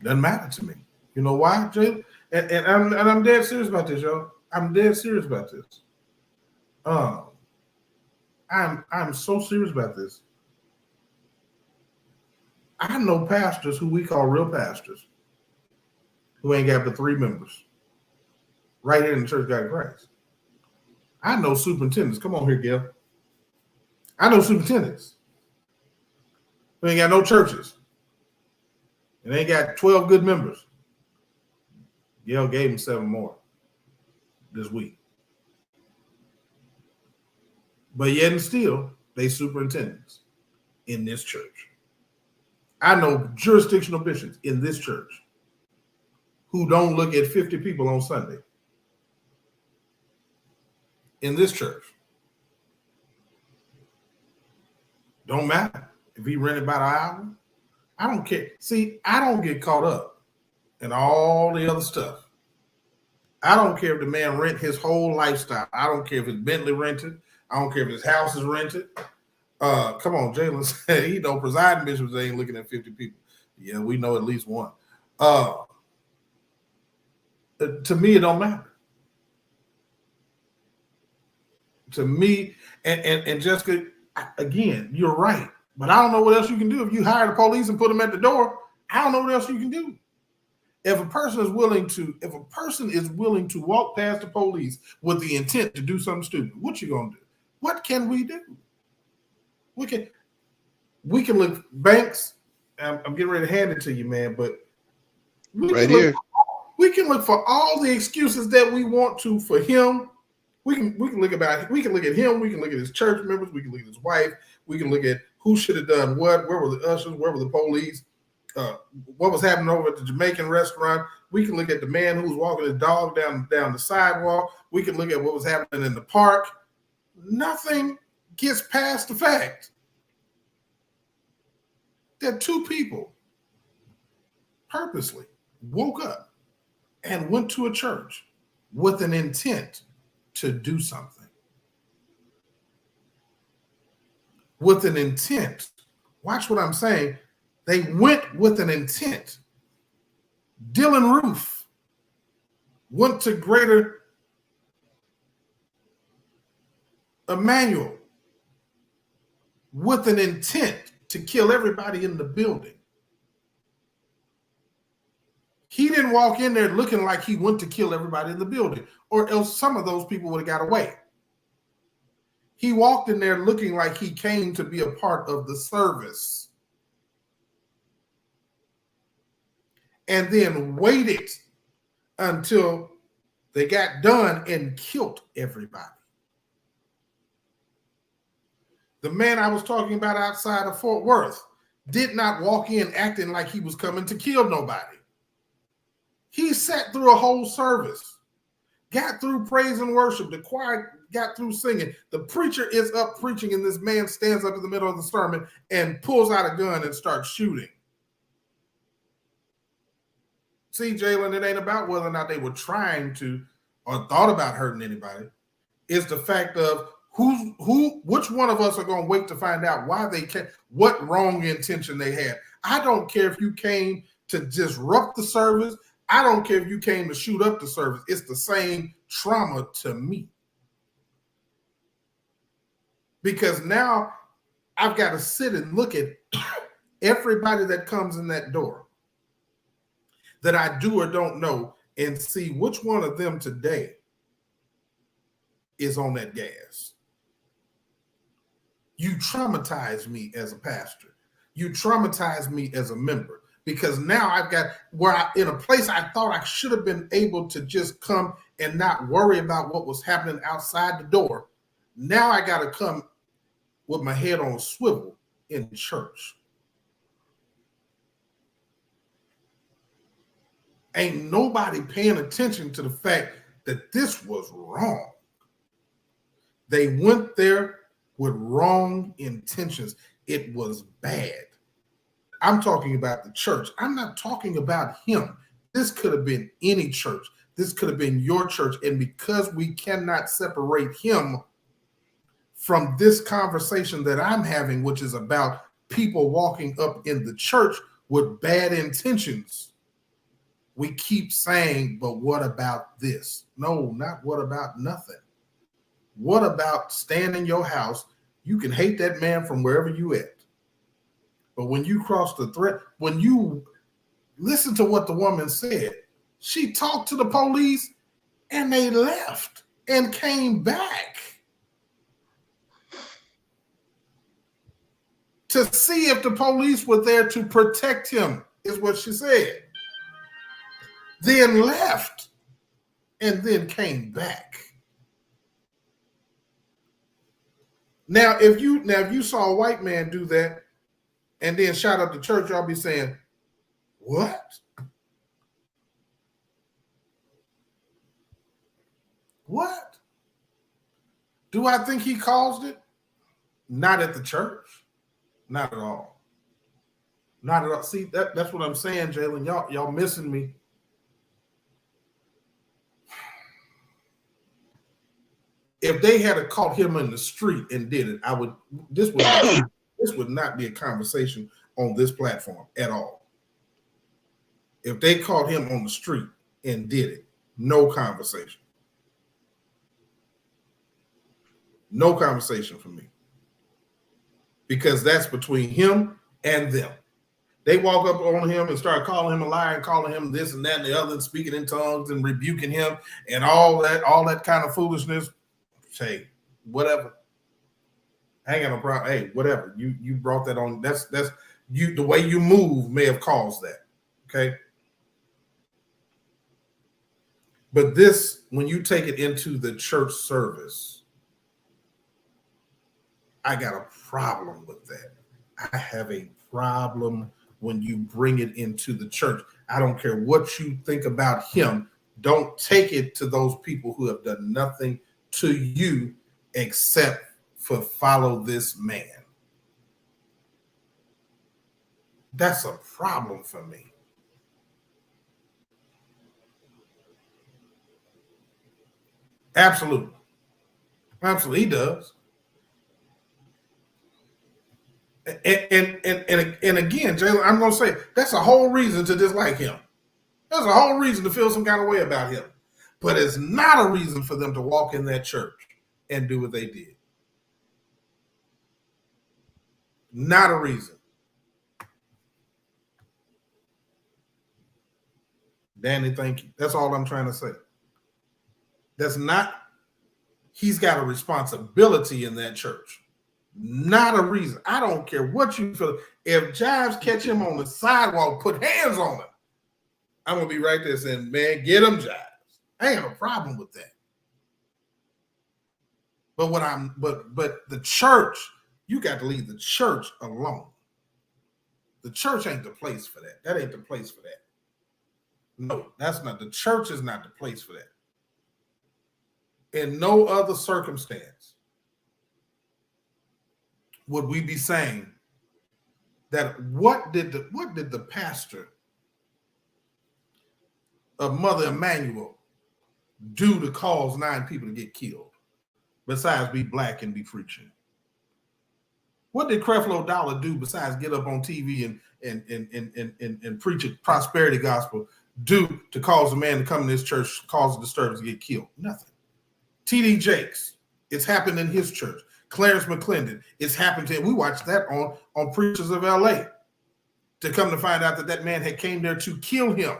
Doesn't matter to me. You know why, Jay? And I'm dead serious about this, y'all. I'm dead serious about this. I'm so serious about this. I know pastors who we call real pastors who ain't got but 3 members right here in the Church God of Christ. I know superintendents. Come on here, Gil. I know superintendents who ain't got no churches and they got 12 good members. Gil gave him 7 more this week. But yet and still, they superintendents in this church. I know jurisdictional bishops in this church who don't look at 50 people on Sunday. In this church. Don't matter if he rented by the hour. I don't care. See, I don't get caught up in all the other stuff. I don't care if the man rent his whole lifestyle. I don't care if it's Bentley rented. I don't care if his house is rented. Come on, Jalen said he know presiding bishops ain't looking at 50 people. Yeah, we know at least one. To me, it don't matter. To me, and Jessica, again, you're right. But I don't know what else you can do. If you hire the police and put them at the door, I don't know what else you can do. If a person is willing to walk past the police with the intent to do something stupid, what you gonna do? What can we do? We can look, Banks. I'm getting ready to hand it to you, man. But we can look for all the excuses that we want to for him. We can look at him. We can look at his church members. We can look at his wife. We can look at who should have done what. Where were the ushers? Where were the police? What was happening over at the Jamaican restaurant? We can look at the man who was walking his dog down the sidewalk. We can look at what was happening in the park. Nothing gets past the fact that 2 people purposely woke up and went to a church with an intent to do something. With an intent. Watch what I'm saying. They went with an intent. Dylan Roof went to Greater Emmanuel with an intent to kill everybody in the building. He didn't walk in there looking like he went to kill everybody in the building, or else some of those people would have got away. He walked in there looking like he came to be a part of the service. And then waited until they got done and killed everybody. The man I was talking about outside of Fort Worth did not walk in acting like he was coming to kill nobody. He sat through a whole service, got through praise and worship. The choir got through singing. The preacher is up preaching, and this man stands up in the middle of the sermon and pulls out a gun and starts shooting. See, Jalen, it ain't about whether or not they were trying to or thought about hurting anybody. It's the fact of which one of us are going to wait to find out why they came, what wrong intention they had. I don't care if you came to disrupt the service. I don't care if you came to shoot up the service. It's the same trauma to me. Because now I've got to sit and look at everybody that comes in that door that I do or don't know and see which one of them today is on that gas. You traumatize me as a pastor. You traumatize me as a member, because now I've got in a place I thought I should have been able to just come and not worry about what was happening outside the door. Now I got to come with my head on a swivel in church. Ain't nobody paying attention to the fact that this was wrong. They went there with wrong intentions. It was bad. I'm talking about the church. I'm not talking about him. This could have been any church. This could have been your church. And because we cannot separate him from this conversation that I'm having, which is about people walking up in the church with bad intentions, we keep saying, but what about this? No, not what about nothing. What about staying in your house? You can hate that man from wherever you at. But when you cross the threat, when you listen to what the woman said, she talked to the police and they left and came back to see if the police were there to protect him, is what she said. Then left and then came back. Now, if you saw a white man do that and then shot up the church, y'all be saying, what? What? Do I think he caused it? Not at the church. Not at all. Not at all. See, that's what I'm saying, Jalen. Y'all missing me. If they had caught him in the street and did it, this would not be a conversation on this platform at all. If they caught him on the street and did it, no conversation. No conversation for me. Because that's between him and them. They walk up on him and start calling him a liar and calling him this and that and the other, and speaking in tongues and rebuking him and all that kind of foolishness. Say, whatever. I ain't got no problem. Hey, whatever. You brought that on. That's you. The way you move may have caused that. Okay. But this, when you take it into the church service, I got a problem with that. I have a problem when you bring it into the church. I don't care what you think about him. Don't take it to those people who have done nothing to you except for follow this man. That's a problem for me. Absolutely. Absolutely, he does. And again, Jalen, I'm going to say that's a whole reason to dislike him. There's a whole reason to feel some kind of way about him. But it's not a reason for them to walk in that church and do what they did. Not a reason. Danny, thank you. That's all I'm trying to say. That's not, he's got a responsibility in that church. Not a reason. I don't care what you feel. If Jives catch him on the sidewalk, put hands on him, I'm going to be right there saying, man, get him, Jives. I ain't got no problem with that. But the church, you got to leave the church alone. The church ain't the place for that. That ain't the place for that. No, that's not. The church is not the place for that. In no other circumstance would we be saying that what did the pastor of Mother Emanuel do to cause 9 people to get killed besides be black and be preaching? What did Creflo Dollar do besides get up on TV and preach a prosperity gospel, do to cause a man to come in this church, cause a disturbance to get killed? Nothing. T.D. Jakes, it's happened in his church. Clarence McClendon, it's happened to him. We watched that on Preachers of L.A. to come to find out that man had came there to kill him.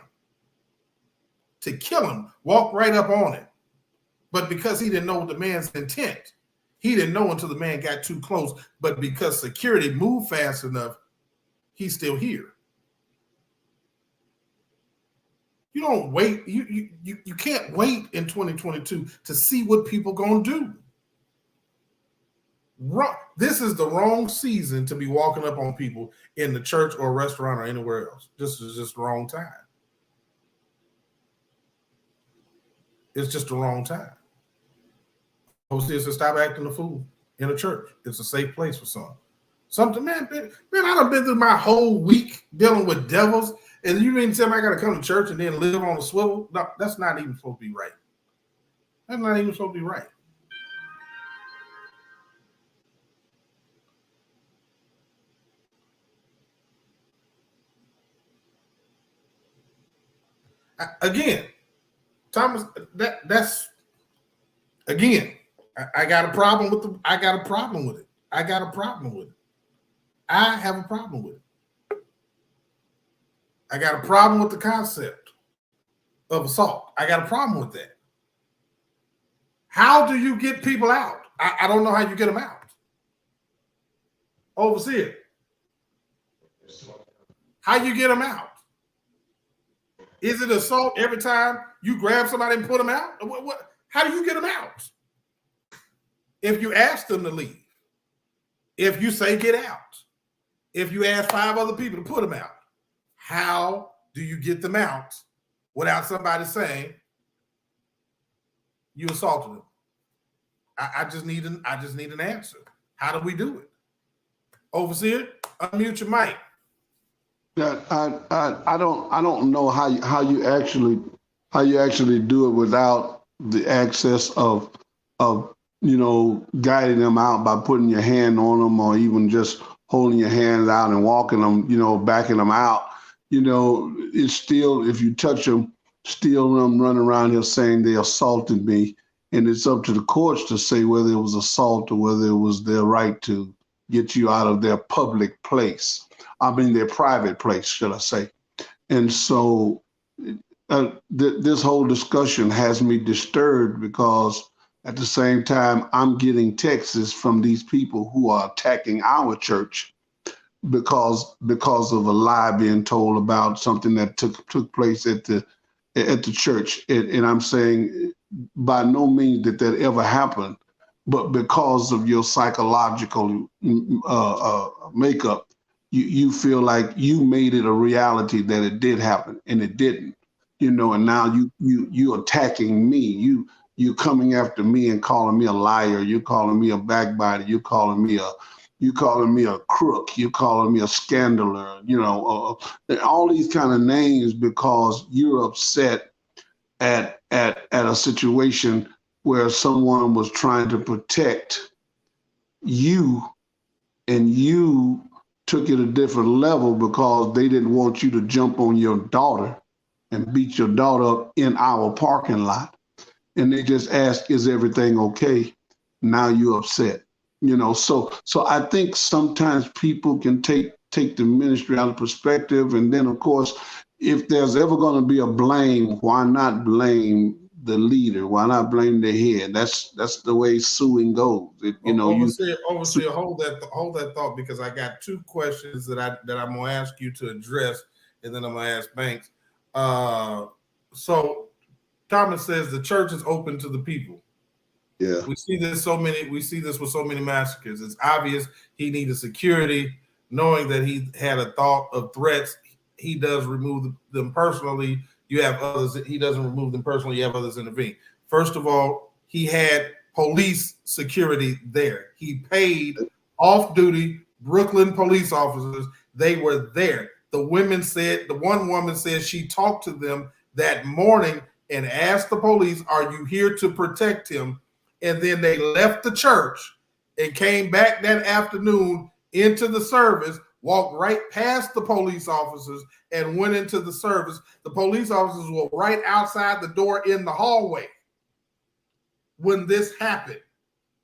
To kill him, walk right up on him. But because he didn't know the man's intent, he didn't know until the man got too close. But because security moved fast enough, he's still here. You don't wait. You can't wait in 2022 to see what people gonna do. This is the wrong season to be walking up on people in the church or restaurant or anywhere else. This is just the wrong time. It's just the wrong time. Overseers to stop acting a fool in a church. It's a safe place for some. Something, man, I done been through my whole week dealing with devils, and you mean to tell me I got to come to church and then live on a swivel? No, that's not even supposed to be right. That's not even supposed to be right. Again, Thomas, that's again. I got a problem with it. I have a problem with it. I have a problem with it. I got a problem with the concept of assault. I got a problem with that. How do you get people out? I don't know how you get them out. Overseer, how you get them out? Is it assault every time you grab somebody and put them out? How do you get them out? If you ask them to leave, if you say get out, if you ask 5 other people to put them out, how do you get them out without somebody saying you assaulted them? I just need an answer. How do we do it? Overseer, unmute your mic. Yeah, I don't know how you actually do it without the access of guiding them out by putting your hand on them or even just holding your hands out and walking them, backing them out. It's still, if you touch them, still them running around here saying they assaulted me. And it's up to the courts to say whether it was assault or whether it was their right to get you out of their public place. Their private place, should I say. And so this whole discussion has me disturbed because at the same time, I'm getting texts from these people who are attacking our church because of a lie being told about something that took place at the church. And I'm saying by no means did that ever happen, but because of your psychological makeup, you feel like you made it a reality that it did happen, and it didn't. And now you attacking me. You coming after me and calling me a liar. You're calling me a backbiter. You're calling me a crook. You're calling me a scandaler. All these kind of names because you're upset at a situation where someone was trying to protect you, and you took it a different level because they didn't want you to jump on your daughter and beat your daughter up in our parking lot. And they just ask, is everything okay? Now you're upset. So I think sometimes people can take the ministry out of perspective. And then, of course, if there's ever going to be a blame, why not blame the leader? Why not blame the head? That's the way suing goes. Overseer, hold that thought, because I got 2 questions that I'm going to ask you to address, and then I'm going to ask Banks. So Thomas says the church is open to the people. Yeah, we see this with so many massacres. It's obvious he needed security, knowing that he had a thought of threats. He does remove them personally. You have others that he doesn't remove them personally. You have others intervene. First of all, he had police security there. He paid off-duty Brooklyn police officers. They were there. The one woman said she talked to them that morning and asked the police, "Are you here to protect him?" And then they left the church and came back that afternoon into the service, walked right past the police officers and went into the service. The police officers were right outside the door in the hallway when this happened.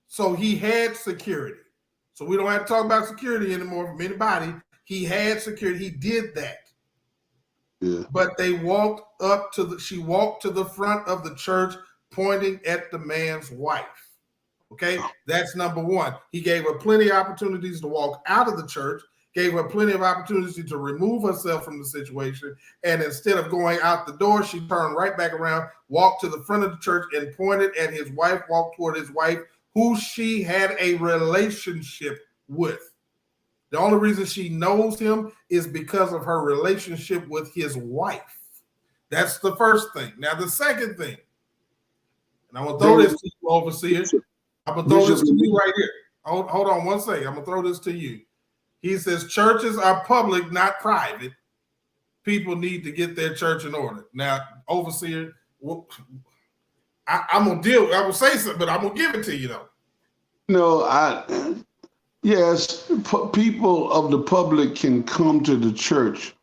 So he had security. So we don't have to talk about security anymore from anybody. He had security. He did that. Yeah. But they walked up to she walked to the front of the church pointing at the man's wife. Okay, that's number one. He gave her plenty of opportunities to walk out of the church, gave her plenty of opportunity to remove herself from the situation. And instead of going out the door, she turned right back around, walked to the front of the church and pointed at his wife, walked toward his wife, who she had a relationship with. The only reason she knows him is because of her relationship with his wife. That's the first thing. Now, the second thing, and I'm going to throw this to you, overseer. I'm going to throw this to you right here. Hold on one second. I'm going to throw this to you. He says, churches are public, not private. People need to get their church in order. Now, overseer, I'm going to deal, I will say something, but I'm going to give it to you, though. No, yes, people of the public can come to the church,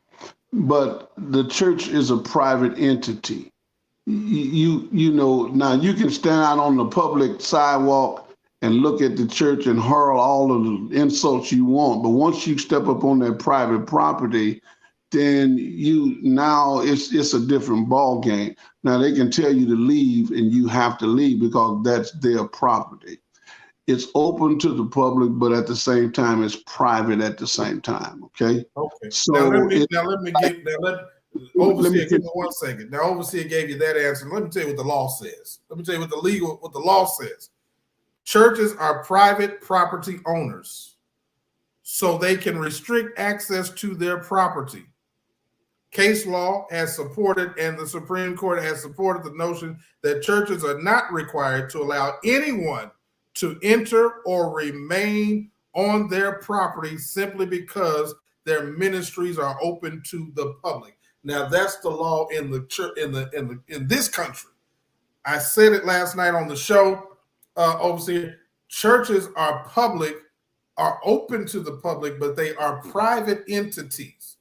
but the church is a private entity. You know, now you can stand out on the public sidewalk and look at the church and hurl all of the insults you want, but once you step up on that private property, then now it's a different ball game. Now they can tell you to leave and you have to leave because that's their property. It's open to the public, but at the same time, it's private at the same time. Okay. Okay. So Overseer, give me 1 second. Now, Overseer gave you that answer. Let me tell you what the law says. Let me tell you what the law says. Churches are private property owners, so they can restrict access to their property. Case law has supported, and the Supreme Court has supported the notion that churches are not required to allow anyone to enter or remain on their property simply because their ministries are open to the public. Now, that's the law in the church in this country. I said it last night on the show, overseer. Churches are public, are open to the public, but they are private entities.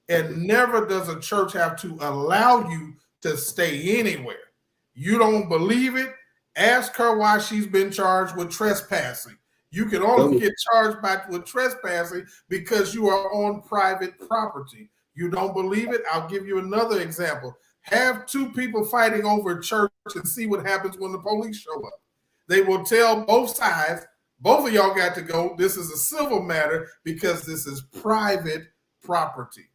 And never does a church have to allow you to stay anywhere. You don't believe it? Ask her why she's been charged with trespassing. You can only get charged with trespassing because you are on private property. You don't believe it? I'll give you another example. Have two people fighting over a church and see what happens when the police show up. They will tell both sides, both of y'all got to go. This is a civil matter because this is private property.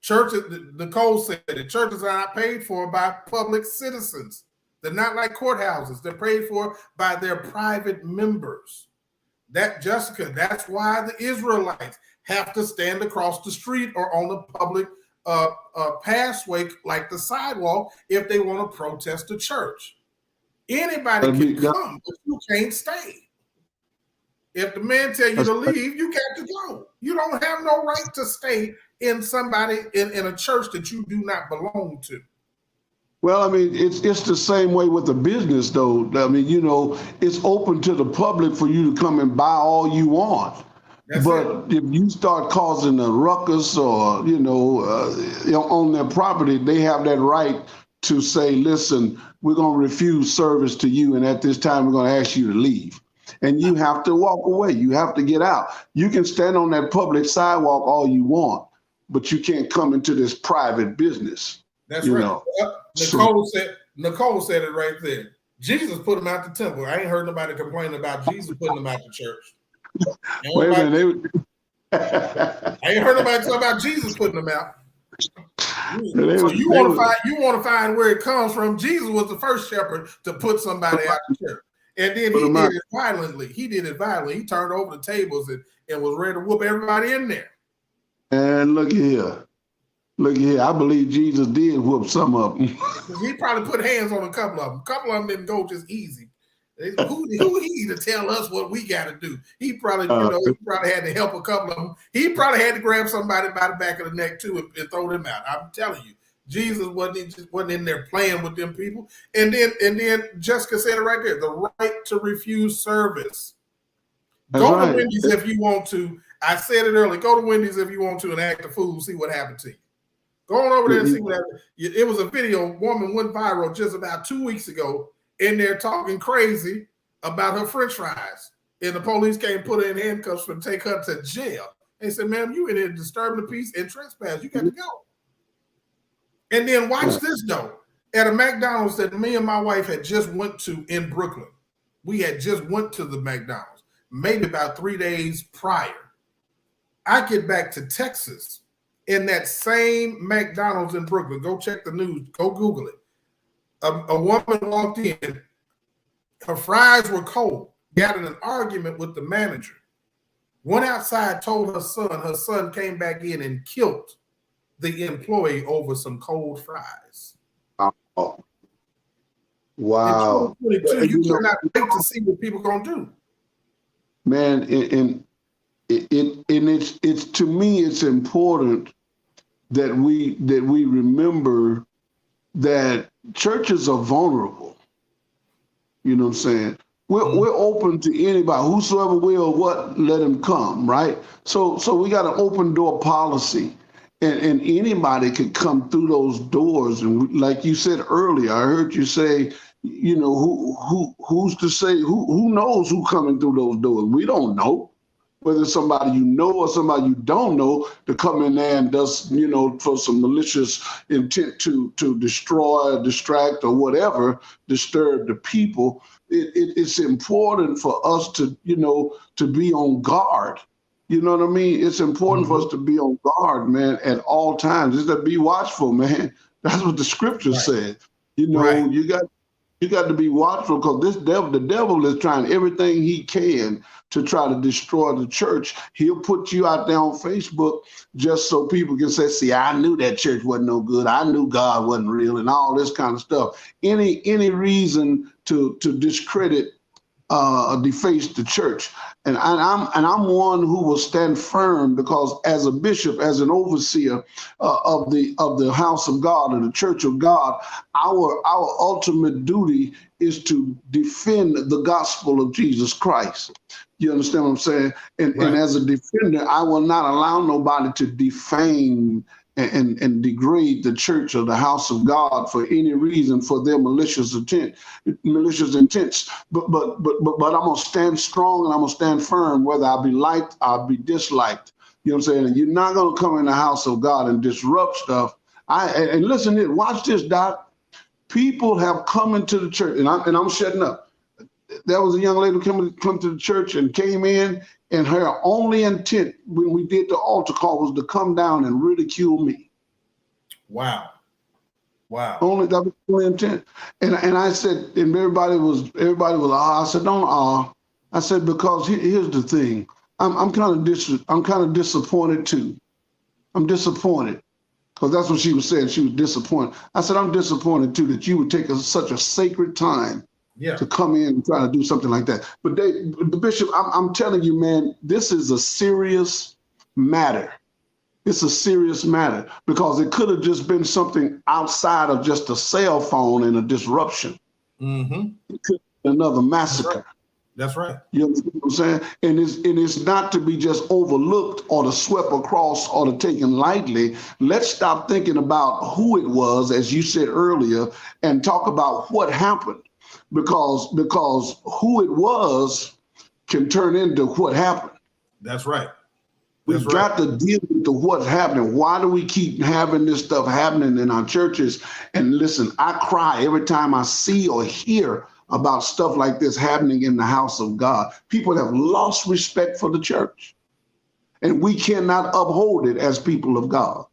Churches, Nicole said it, churches are not paid for by public citizens. They're not like courthouses. They're paid for by their private members. Jessica, that's why the Israelites have to stand across the street or on the public pathway like the sidewalk if they want to protest the church. Anybody can come, but you can't stay. If the man tell you to leave, you got to go. You don't have no right to stay in somebody in a church that you do not belong to. Well, I mean, it's the same way with the business, though. I mean, you know, it's open to the public for you to come and buy all you want. But if you start causing a ruckus or, on their property, they have that right to say, listen, we're going to refuse service to you. And at this time, we're going to ask you to leave. And you have to walk away. You have to get out. You can stand on that public sidewalk all you want, but you can't come into this private business. That's right. Nicole said it right there. Jesus put him out the temple. I ain't heard nobody complain about Jesus putting them out the church. Wait a minute. I ain't heard nobody talk about Jesus putting them out. So you want to find where it comes from. Jesus was the first shepherd to put somebody out the church. And then he did it violently. He turned over the tables and was ready to whoop everybody in there. And look here. I believe Jesus did whoop some of them. He probably put hands on a couple of them. A couple of them didn't go just easy. Who he to tell us what we got to do? He probably, he probably had to help a couple of them. He probably had to grab somebody by the back of the neck too and throw them out. I'm telling you, Jesus wasn't in there playing with them people. And then Jessica said it right there: the right to refuse service. That's Go to right. Wendy's if you want to. I said it earlier. Go to Wendy's if you want to and act a fool. See what happened to you. Go on over there and see what happened. It was a video. Woman went viral just about 2 weeks ago in there talking crazy about her French fries, and the police came, put her in handcuffs and take her to jail. They said, "Ma'am, you in here disturbing the peace and trespass. You got to go." And then watch this though. At a McDonald's that me and my wife had just went to in Brooklyn. We had just went to the McDonald's maybe about 3 days prior. I get back to Texas in that same McDonald's in Brooklyn. Go check the news. Go Google it. A woman walked in. Her fries were cold. Got in an argument with the manager. Went outside, told her son. Her son came back in and killed the employee over some cold fries. Oh. Wow. In 2022, you cannot wait to see what people gonna do. Man, and it's to me, it's important that we remember that churches are vulnerable. You know what I'm saying? We're open to anybody, whosoever will, what, let him come, right? So we got an open door policy. And anybody could come through those doors. And like you said earlier, I heard you say, you know, who's to say, who knows who coming through those doors? We don't know whether it's somebody you know or somebody you don't know to come in there and does, you know, for some malicious intent to destroy, distract, or whatever, disturb the people. It's important for us to, you know, to be on guard. You know what I mean? It's important for us to be on guard, man, at all times. Just to be watchful, man. That's what the scripture said. You know, you got to be watchful, because the devil is trying everything he can to try to destroy the church. He'll put you out there on Facebook just so people can say, "See, I knew that church wasn't no good. I knew God wasn't real," and all this kind of stuff. Any reason to discredit, deface the church. And I'm one who will stand firm, because as a bishop, as an overseer of the house of God and the church of God, our ultimate duty is to defend the gospel of Jesus Christ. You understand what I'm saying? And as a defender, I will not allow nobody to defame and degrade the church or the house of God for any reason, for their malicious intents. But I'm gonna stand strong and I'm gonna stand firm, whether I be liked, I'll be disliked. You know what I'm saying? And you're not gonna come in the house of God and disrupt stuff. And listen here, watch this, Doc. People have come into the church, and I'm shutting up. There was a young lady who come to the church and came in, and her only intent when we did the altar call was to come down and ridicule me. Wow. Only that was the only intent. And I said, and everybody was I said, don't I said, because here's the thing. I'm kind of disappointed too. I'm disappointed, because that's what she was saying. She was disappointed. I said, I'm disappointed too that you would take such a sacred time to come in and try to do something like that. But the bishop, I'm telling you, man, this is a serious matter. It's a serious matter, because it could have just been something outside of just a cell phone and a disruption. It could be another massacre. That's right. You understand what I'm saying? And it's not to be just overlooked or to swept across or to taken lightly. Let's stop thinking about who it was, as you said earlier, and talk about what happened. Because who it was can turn into what happened. That's right. We've got to deal with what's happening. Why do we keep having this stuff happening in our churches? And listen, I cry every time I see or hear about stuff like this happening in the house of God. People have lost respect for the church, and we cannot uphold it as people of God.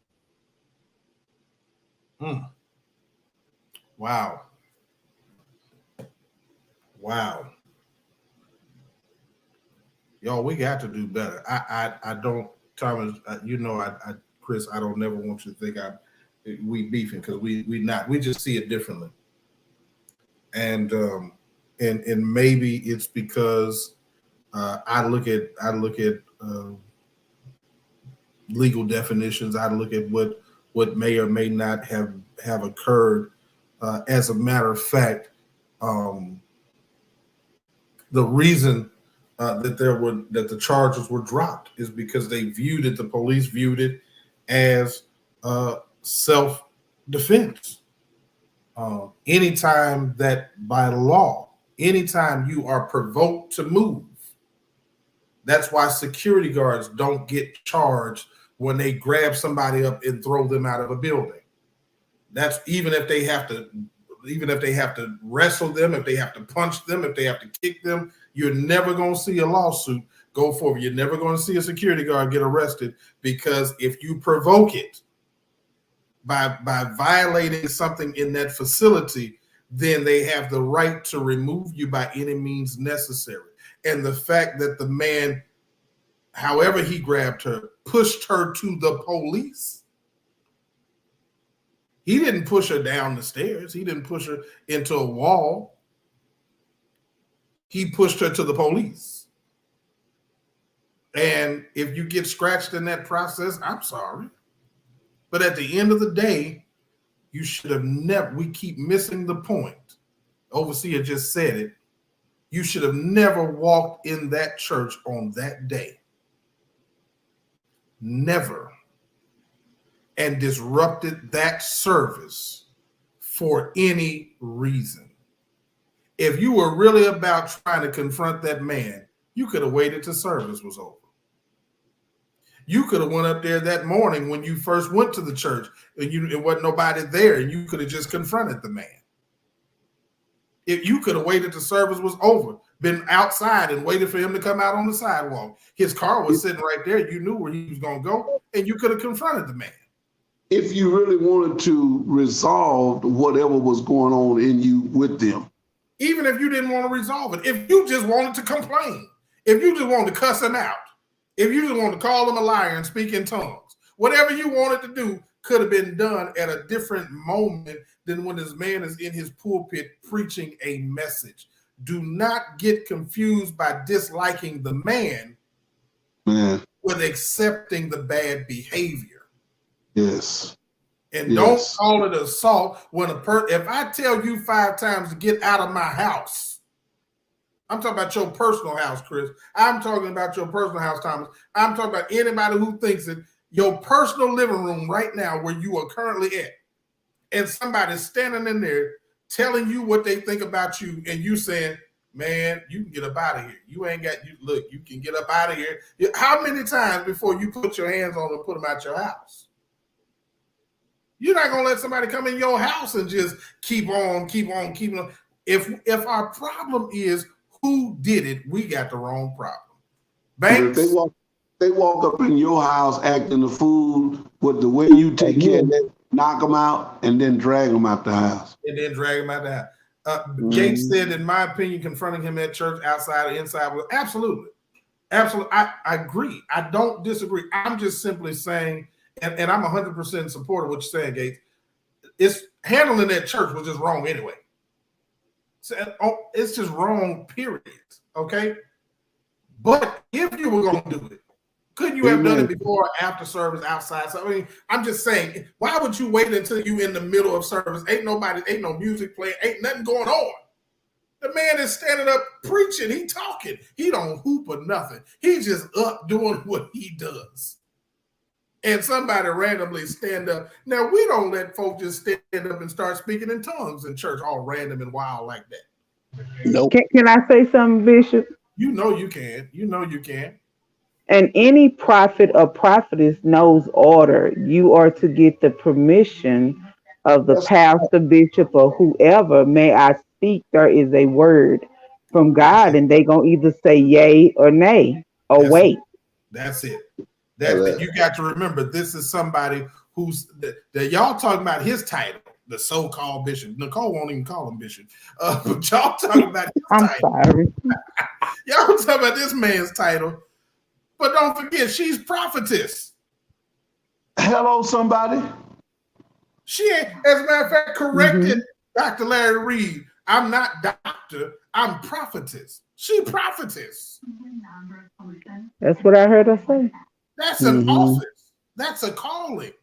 Wow. Yo, we got to do better. I don't, Thomas, you know, Chris, I don't never want you to think we beefing, because we not. We just see it differently. And maybe it's because I look at legal definitions. I look at what what may or may not have occurred. As a matter of fact, the reason that the charges were dropped is because they viewed it. The police viewed it as self-defense. Anytime that by law, anytime you are provoked to move, that's why security guards don't get charged when they grab somebody up and throw them out of a building. That's even if they have to wrestle them, if they have to punch them, if they have to kick them, you're never going to see a lawsuit go forward. You're never going to see a security guard get arrested, because if you provoke it by violating something in that facility, then they have the right to remove you by any means necessary. And the fact that the man, however he grabbed her, pushed her to the police. He didn't push her down the stairs. He didn't push her into a wall. He pushed her to the police. And if you get scratched in that process, I'm sorry. But at the end of the day, you should have never, we keep missing the point. Overseer just said it. You should have never walked in that church on that day. Never. And disrupted that service for any reason. If you were really about trying to confront that man, you could have waited till service was over. You could have went up there that morning when you first went to the church and it wasn't nobody there, and you could have just confronted the man. If you could have waited till service was over, been outside and waited for him to come out on the sidewalk. His car was sitting right there. You knew where he was going to go, and you could have confronted the man. If you really wanted to resolve whatever was going on in you with them. Even if you didn't want to resolve it, if you just wanted to complain, if you just wanted to cuss him out, if you just wanted to call him a liar and speak in tongues, whatever you wanted to do could have been done at a different moment than when this man is in his pulpit preaching a message. Do not get confused by disliking the man with accepting the bad behavior. Yes. And don't call it assault when if I tell you 5 times to get out of my house, I'm talking about your personal house, Chris. I'm talking about your personal house, Thomas. I'm talking about anybody who thinks that your personal living room right now where you are currently at, and somebody's standing in there telling you what they think about you, and you saying, man, you can get up out of here. You ain't got, you can get up out of here. How many times before you put your hands on them and put them out your house? You're not going to let somebody come in your house and just keep on. If our problem is who did it, we got the wrong problem. Banks, they walk up in your house acting the fool with the way you take care of them, knock them out, and then drag them out the house. Gates said, in my opinion, confronting him at church, outside or inside, was absolutely. I agree. I don't disagree. I'm just simply saying, and I'm 100% supportive of what you're saying, Gates. It's handling that church was just wrong anyway. So, it's just wrong, period. Okay? But if you were going to do it, couldn't you have done it before or after service outside? So, I mean, I'm just saying, why would you wait until you in the middle of service? Ain't no music playing, ain't nothing going on. The man is standing up preaching, he talking. He don't hoop or nothing. He's just up doing what he does. And somebody randomly stand up. Now, we don't let folks just stand up and start speaking in tongues in church all random and wild like that. Nope. Can I say something, Bishop? You know you can. You know you can. And any prophet or prophetess knows order. You are to get the permission of the pastor, bishop, or whoever. May I speak? There is a word from God, and they gonna either say yay or nay or wait. That's it. You got to remember, this is somebody who's that y'all talking about his title, the so-called bishop. Nicole won't even call him bishop, but y'all talking about his title. Sorry. Y'all talking about this man's title, but don't forget, she's prophetess. Hello, somebody. She ain't, as a matter of fact, corrected Dr. Larry Reed. I'm not doctor, I'm prophetess. She prophetess. That's what I heard her say. That's an office. That's a calling.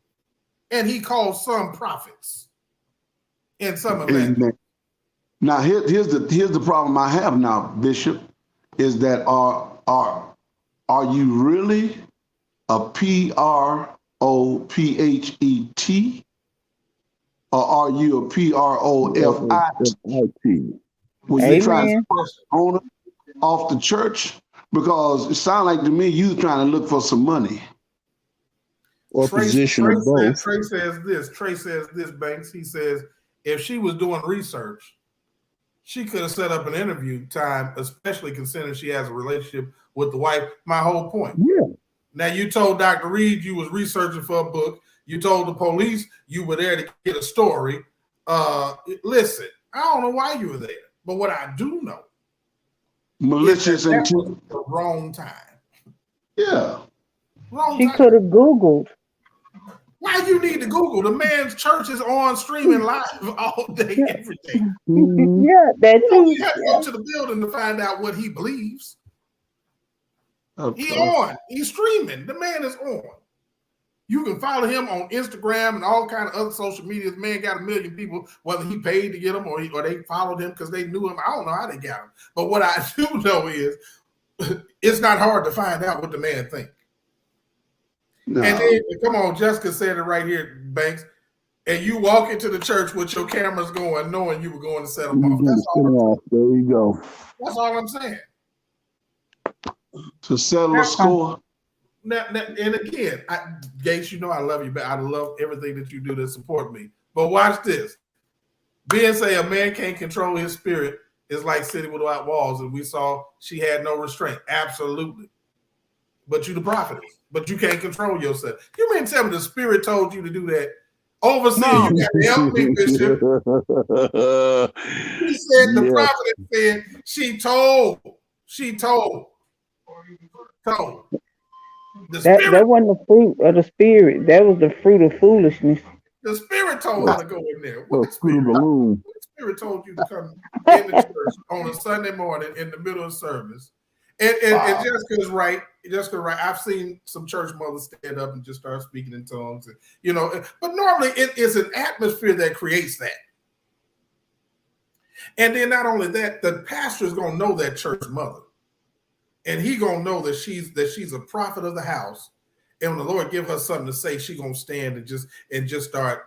and he calls some prophets and some evangelists. Amen. Now here's the problem I have now, Bishop, is that are you really a PROPHET, or are you a PROFIT? Will you try Amen. to own it off the church? Because it sounds like to me you trying to look for some money. Or position of both. Trey says this, Banks. He says if she was doing research, she could have set up an interview time, especially considering she has a relationship with the wife. My whole point. Yeah. Now, you told Dr. Reed you was researching for a book. You told the police you were there to get a story. Listen, I don't know why you were there, but what I do know Malicious that intent. was the wrong time. Yeah. Wrong She time. could have Googled. Why you need to Google? The man's church is on streaming live all day, every day. Yeah, that You too. don't have to go to the building to find out what he believes. He's on. He's streaming. The man is on. You can follow him on Instagram and all kind of other social media. The man got 1 million people, whether he paid to get him or they followed him because they knew him. I don't know how they got him. But what I do know is it's not hard to find out what the man thinks. No. And then, come on, Jessica said it right here, Banks. And you walk into the church with your cameras going, knowing you were going to set them off. That's all. There you go. That's all I'm saying. To settle a score. Now, and again, Gates, you know I love you, but I love everything that you do to support me. But watch this. Being say a man can't control his spirit is like city without walls, and we saw she had no restraint. Absolutely. But you the prophetess. But you can't control yourself. You mean tell me the spirit told you to do that? Overseer, you got to help me, Bishop. He said the prophetess said she told. That wasn't the fruit of the spirit. That was the fruit of foolishness. The spirit told her to go in there. What spirit told you to come in the church on a Sunday morning in the middle of service? And Jessica's right. I've seen some church mothers stand up and just start speaking in tongues. And, but normally it is an atmosphere that creates that. And then not only that, the pastor is going to know that church mother. And he gonna know that she's a prophet of the house, and when the Lord give her something to say, she gonna stand and just start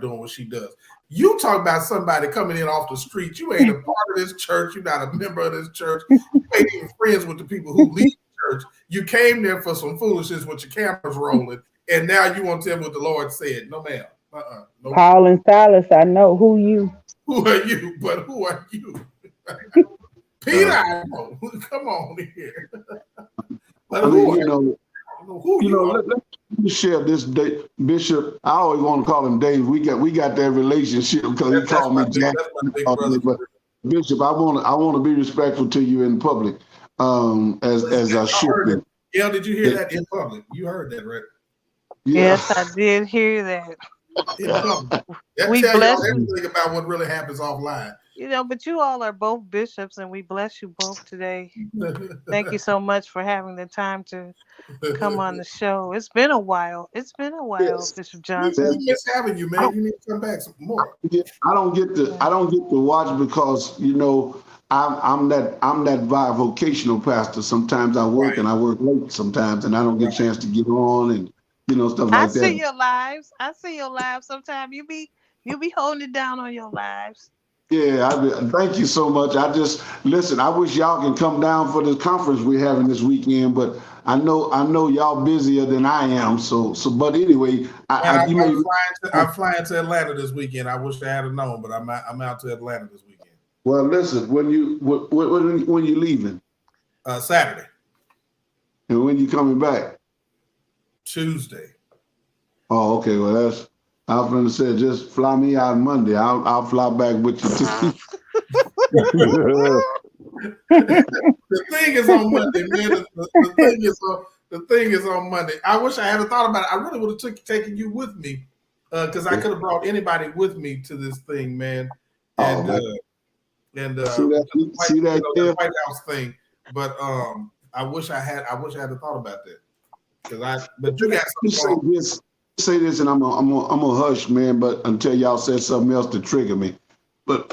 doing what she does. You talk about somebody coming in off the street. You ain't a part of this church. You're not a member of this church. You ain't even friends with the people who lead the church. You came there for some foolishness with your cameras rolling, and now you want to tell me what the Lord said. No, ma'am. No. Paul and Silas, I know who you. Who are you? But who are you? Peter, I know. Come on here. But let me share this day, Bishop. I always want to call him Dave. We got that relationship because he called me Jack. But Bishop, I want to be respectful to you in public. As I should. Yeah, did you hear that in public? You heard that, right? Yeah. Yes, I did hear that. In public. We bless you everything about what really happens offline. But you all are both bishops, and we bless you both today. Thank you so much for having the time to come on the show. It's been a while. Yes. Bishop Johnson. We miss having you, man. You need to come back some more. Yeah, I don't get to watch because I'm that bivocational pastor. Sometimes I work and I work late sometimes, and I don't get a chance to get on and stuff like that. I see your lives. Sometimes you be holding it down on your lives. Yeah, thank you so much. I wish y'all can come down for the conference we're having this weekend, but I know y'all busier than I am. But anyway, I'm flying to Atlanta this weekend. I wish I had known, but I'm out to Atlanta this weekend. Well, listen, when you leaving? Saturday. And when you coming back? Tuesday. Oh, okay. Well, I was going to say, just fly me out Monday. I'll fly back with you too. The thing is on Monday, man. The thing is on Monday. I wish I had thought about it. I really would have taken you with me because I could have brought anybody with me to this thing, man. And see that White House thing. But I wish I had thought about that. But you got something. say this, and I'm a hush, man. But until y'all said something else to trigger me, but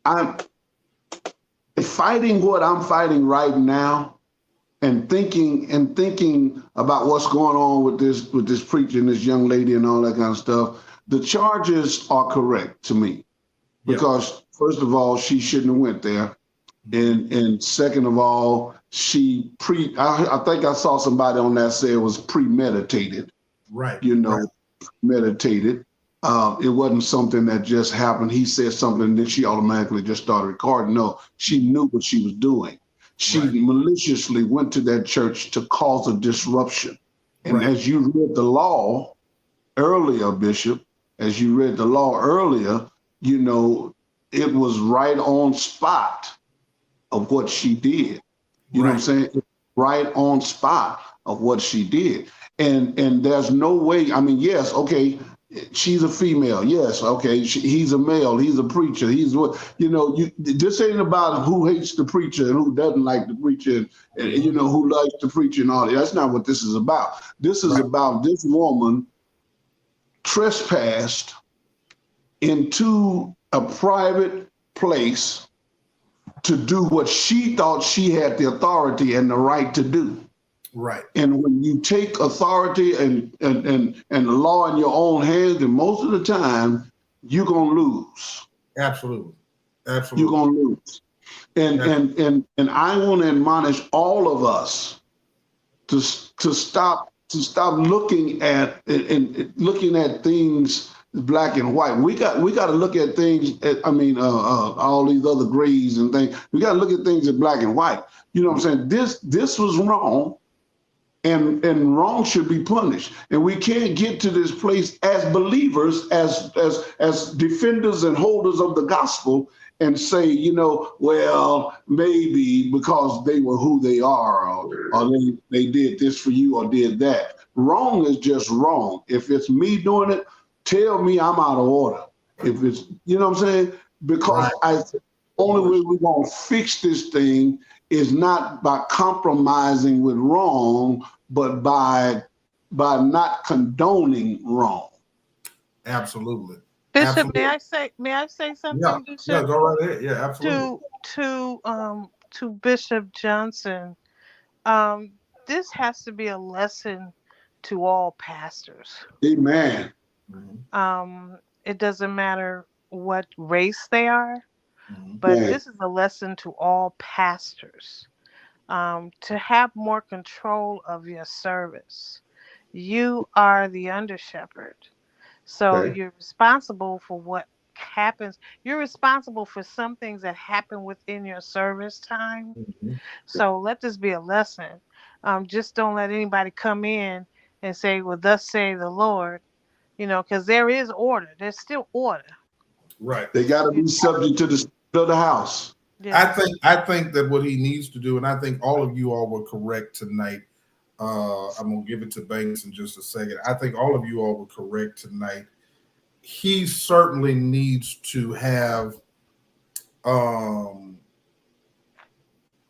I'm fighting what I'm fighting right now, and thinking about what's going on with this preacher and this young lady and all that kind of stuff. The charges are correct to me because first of all, she shouldn't have went there, and second of all, I think I saw somebody on that say it was premeditated. Right. You know, right. meditated. It wasn't something that just happened. He said something, and then she automatically just started recording. No, she knew what she was doing. She maliciously went to that church to cause a disruption. And as you read the law earlier, Bishop, as you read the law earlier, you know, it was right on spot of what she did. You know what I'm saying? Right on spot of what she did. And there's no way, I mean, yes, okay, she's a female. Yes, okay, he's a male. He's a preacher. He's what, you know, this ain't about who hates the preacher and who doesn't like the preacher and you know, who likes the preacher and all that. That's not what this is about. This is about this woman trespassed into a private place to do what she thought she had the authority and the right to do. Right. And when you take authority and the law in your own hands, and most of the time you're gonna lose. Absolutely. You're gonna lose. And I want to admonish all of us to stop looking at and looking at things black and white. We got to look at things. All these other grays and things. We got to look at things in black and white. You know what I'm saying? This was wrong, and wrong should be punished. And we can't get to this place as believers, as defenders and holders of the gospel, and say, you know, well, maybe because they were who they are, or they did this for you or did that. Wrong is just wrong. If it's me doing it, tell me I'm out of order. If it's, you know what I'm saying? Because only way we're going to fix this thing is not by compromising with wrong, but by not condoning wrong. Absolutely. Bishop, Absolutely. may I say something, Yeah. Bishop? Yeah, go right ahead. Yeah, absolutely. To Bishop Johnson, this has to be a lesson to all pastors. Amen. It doesn't matter what race they are, but Yeah. this is a lesson to all pastors. To have more control of your service. You are the under shepherd. So Okay. you're responsible for what happens. You're responsible for some things that happen within your service time. So let this be a lesson. Just don't let anybody come in and say, well, thus say the Lord, you know, because there is order. There's still order. Right. They got to be subject to the spirit of the house. Yes. I think that what he needs to do, and I think all of you all were correct tonight. I'm gonna give it to Banks in just a second. I think all of you all were correct tonight. He certainly needs to have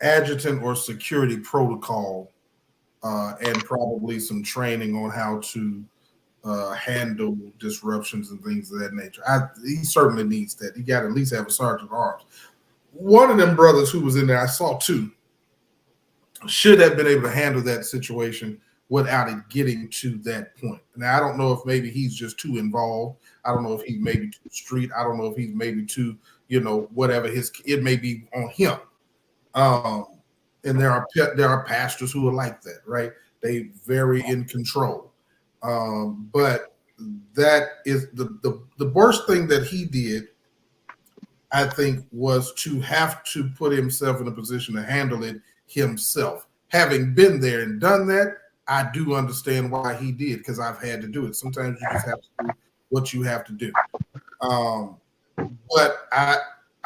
adjutant or security protocol and probably some training on how to handle disruptions and things of that nature. He certainly needs that. He got to at least have a sergeant at arms. One of them brothers who was in there, I saw two, should have been able to handle that situation without it getting to that point. Now, I don't know if maybe he's just too involved. I don't know if he's maybe too street. I don't know if he's maybe too, you know, whatever it may be on him. And there are pastors who are like that, right? They very in control. But that is the worst thing that he did, I think, was to have to put himself in a position to handle it himself. Having been there and done that, I do understand why he did, because I've had to do it. Sometimes you just have to do what you have to do. But I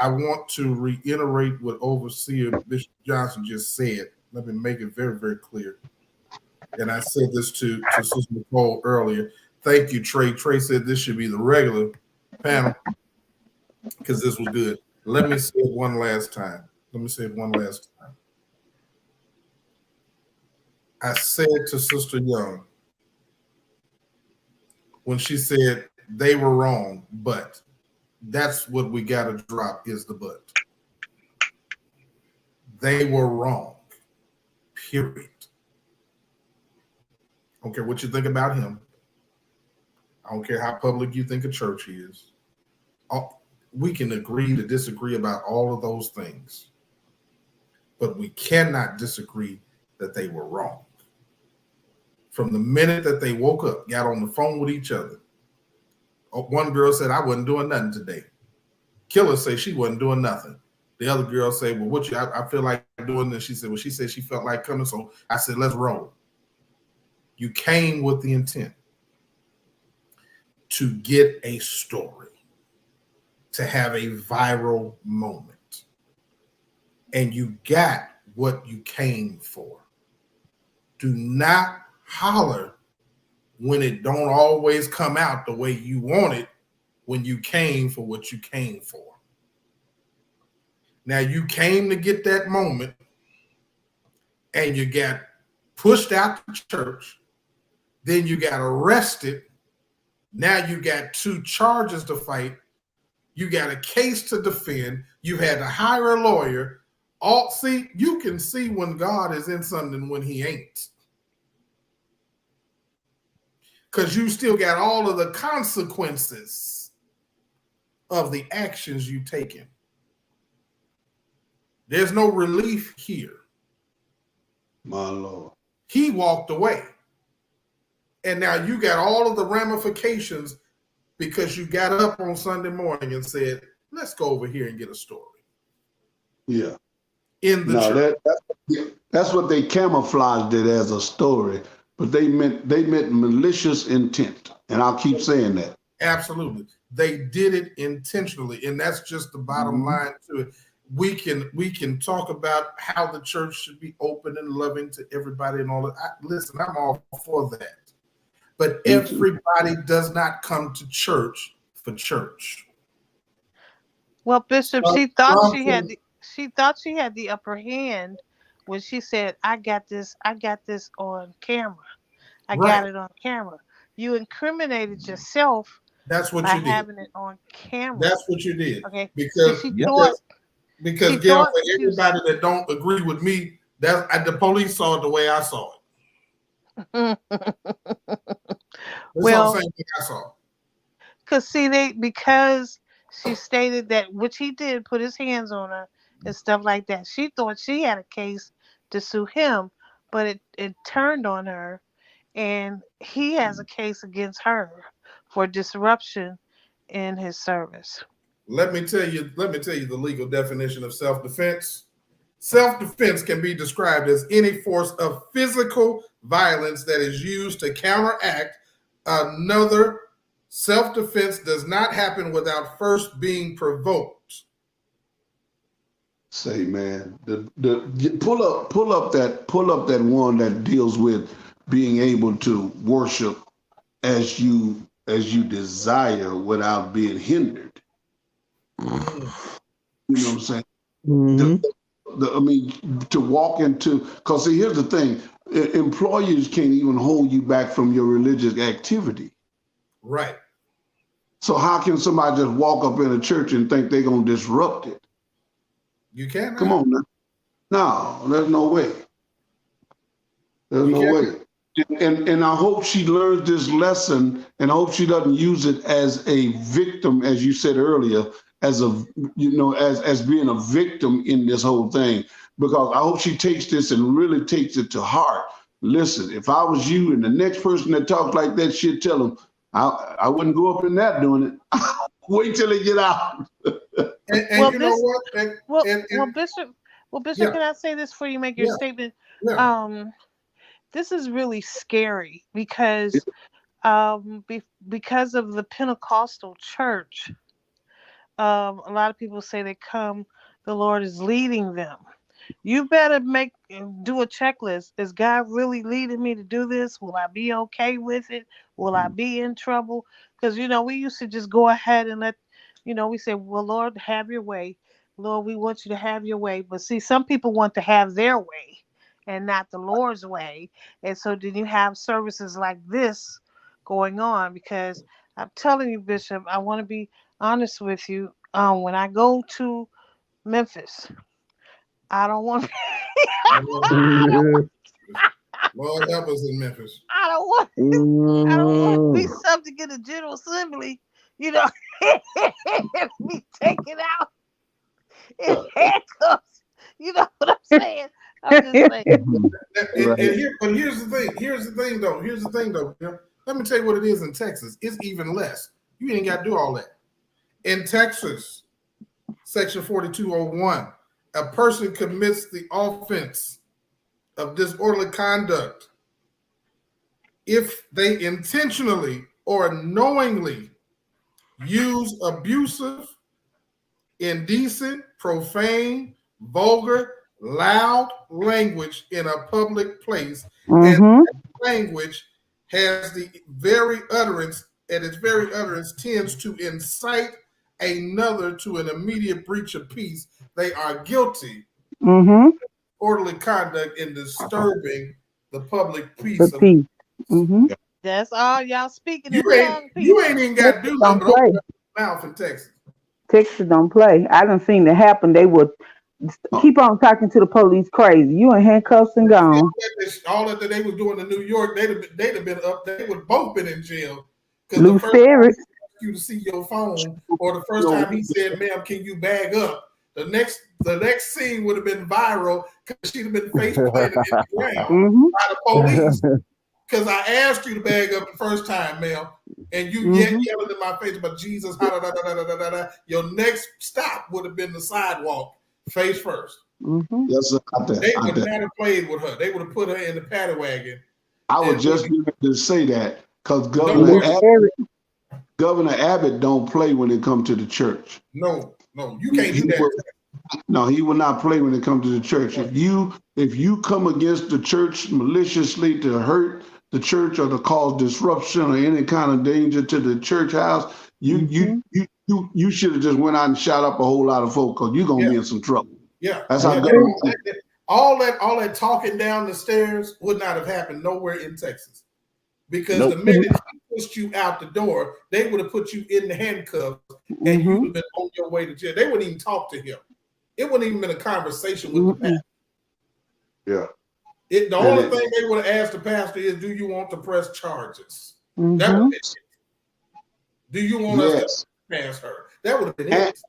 want to reiterate what Overseer Bishop Johnson just said. Let me make it very, very clear. And I said this to Sister Nicole earlier. Thank you, Trey. Trey said this should be the regular panel because this was good. Let me say it one last time. I said to Sister Young, when she said they were wrong, but that's what we got to drop is the but. They were wrong. Period. I don't care what you think about him. I don't care how public you think a church is. We can agree to disagree about all of those things, but we cannot disagree that they were wrong. From the minute that they woke up, got on the phone with each other. One girl said, I wasn't doing nothing today. Killer say she wasn't doing nothing. The other girl say, well, I feel like doing this. She said, well, she said she felt like coming. So I said, let's roll. You came with the intent to get a story, to have a viral moment. And you got what you came for. Do not holler when it don't always come out the way you want it when you came for what you came for. Now you came to get that moment and you got pushed out the church. Then you got arrested. Now you got 2 charges to fight. You got a case to defend. You had to hire a lawyer. You can see when God is in something when he ain't. Because you still got all of the consequences of the actions you've taken. There's no relief here. My Lord. He walked away. And now you got all of the ramifications because you got up on Sunday morning and said, let's go over here and get a story. Yeah. In the church. That's what they camouflaged it as a story, but they meant malicious intent. And I'll keep saying that. Absolutely. They did it intentionally. And that's just the bottom line to it. We can talk about how the church should be open and loving to everybody and all that. Listen, I'm all for that. But everybody does not come to church for church. Well, Bishop, she thought she had the upper hand when she said, I got this on camera. I got it on camera. You incriminated yourself That's what by you did. having it on camera. That's what you did. Okay. Because Gail, for everybody that don't agree with me, the police saw it the way I saw it. Well, the same thing I saw. Because she stated that, which he did, put his hands on her and stuff like that. She thought she had a case to sue him, but it turned on her, and he has a case against her for disruption in his service. Let me tell you the legal definition of self-defense. Self-defense can be described as any force of physical violence that is used to counteract another. Self-defense does not happen without first being provoked. Say, man, pull up that one that deals with being able to worship as you desire without being hindered. You know what I'm saying? Mm-hmm. To walk into, because see, here's the thing: employers can't even hold you back from your religious activity. Right. So how can somebody just walk up in a church and think they're gonna disrupt it? You can't. Come on, now. No, there's no way. There's no way. And I hope she learns this lesson, and I hope she doesn't use it as a victim, as you said earlier, as being a victim in this whole thing. Because I hope she takes this and really takes it to heart. Listen, if I was you and the next person that talks like that, she'd tell them, I wouldn't go up in that doing it. Wait till they get out. And you know what? Bishop, can I say this before you make your statement? Yeah. This is really scary because because of the Pentecostal church. A lot of people say the Lord is leading them. You better do a checklist. Is God really leading me to do this? Will I be okay with it? Will I be in trouble? Because, we used to just go ahead and we say, well, Lord, have your way. Lord, we want you to have your way. But see, some people want to have their way and not the Lord's way. And so then you have services like this going on, because I'm telling you, Bishop, I want to be honest with you. When I go to Memphis, I don't want. Lord, Lord help us in Memphis. I don't want. I don't want to be subject in the General Assembly. You know, and be taken out in handcuffs. You know what I'm saying? I'm just saying. And but here's the thing. Here's the thing, though. Let me tell you what it is in Texas. It's even less. You ain't got to do all that. In Texas, Section 4201, a person commits the offense of disorderly conduct if they intentionally or knowingly use abusive, indecent, profane, vulgar, loud language in a public place, and that language has the very utterance, and its very utterance tends to incite another to an immediate breach of peace. They are guilty of orderly conduct in disturbing the public peace. That's all y'all speaking in You tongue, ain't people. even got to do nothing but open up your mouth in Texas. Texas don't play. I done seen it happen. They would keep on talking to the police crazy. You in handcuffs and gone. All that they was doing in New York, they'd have been up. They would both been in jail because the Loose first time spirits. he asked you to see your phone, or the first time he said, "Ma'am, can you bag up?" The next scene would have been viral because she'd have been face planted in the ground by the police. Because I asked you to bag up the first time, ma'am, and you yet yelling in my face about Jesus. Your next stop would have been the sidewalk, face first. Yes, sir. They would not have played with her. They would have put her in the paddy wagon. I was just going to say that because Governor Abbott don't play when it comes to the church. No, you can't do that. No, he will not play when it comes to the church. If you come against the church maliciously to hurt the church or to cause disruption or any kind of danger to the church house, you should have just went out and shot up a whole lot of folk because you're gonna be in some trouble. Yeah, that's how all that talking down the stairs would not have happened nowhere in Texas, because the minute he pushed you out the door, they would have put you in the handcuffs and you would have been on your way to jail. They wouldn't even talk to him. It wouldn't even been a conversation with the pastor. Yeah. The only thing they would have asked the pastor is, "Do you want to press charges?" That would have been it. Do you want us to pass her? That would have been it.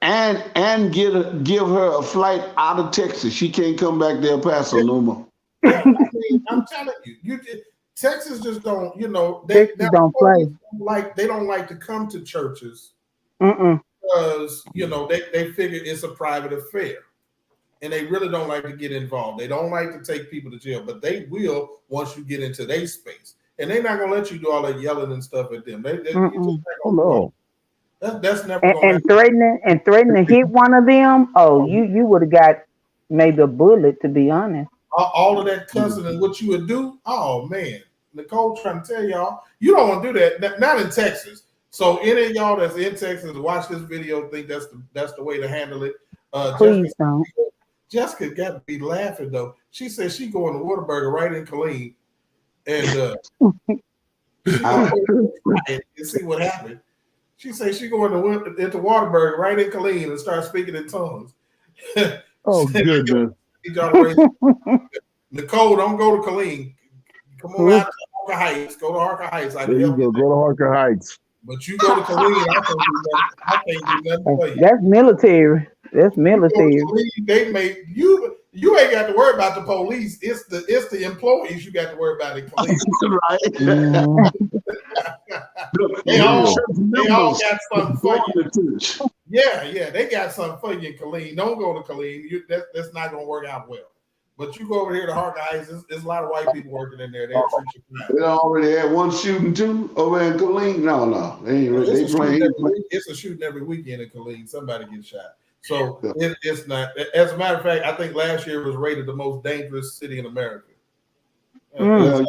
And give her a flight out of Texas. She can't come back to El Paso no more. Yeah, I mean, I'm telling you, Texas just don't. They don't play. They don't like to come to churches because they figure it's a private affair. And they really don't like to get involved. They don't like to take people to jail, but they will once you get into their space. And they're not gonna let you do all that yelling and stuff at them. That's never gonna happen. Threatening to hit one of them. Oh, you would have got maybe a bullet, to be honest. All of that cussing and what you would do. Oh man, Nicole trying to tell y'all, you don't want to do that. Not in Texas. So any of y'all that's in Texas watch this video, think that's the way to handle it. Please don't. Jessica got to be laughing though. She said she going to Whataburger right in Killeen, and see what happened. She said she going into Whataburger right in Killeen and start speaking in tongues. Oh goodness! Nicole, don't go to Killeen. Come on out to Harker Heights. Go to Harker Heights. There you go. Go to Harker Heights. But you go to Killeen, I can't do nothing for you. That's military. That's military. They make you ain't got to worry about the police. It's the employees you got to worry about in police. Right. They all got something for you. Yeah, they got something for you in Killeen. Don't go to Killeen. That's not gonna work out well. But you go over here to Harker Heights, there's a lot of white people working in there. They already had one shooting too over in Killeen. No. It's a shooting every weekend in Killeen. Somebody gets shot. So it's not. As a matter of fact, I think last year was rated the most dangerous city in America. So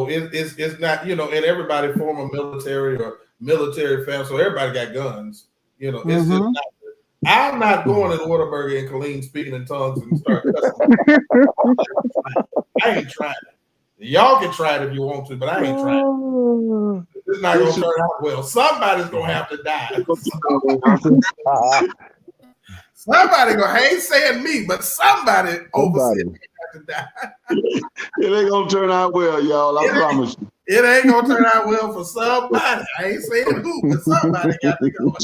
it's not, and everybody former military or military family, so everybody got guns. It's just not I'm not going to Whataburger and Colleen speaking in tongues and start cussing. I ain't trying it. Y'all can try it if you want to, but I ain't trying it. It's not going to turn out well. Somebody's going to have to die. Somebody I ain't saying me, but somebody overseas have to die. It ain't gonna turn out well, y'all. I promise you. It ain't gonna turn out well for somebody. I ain't saying who, but somebody got to go.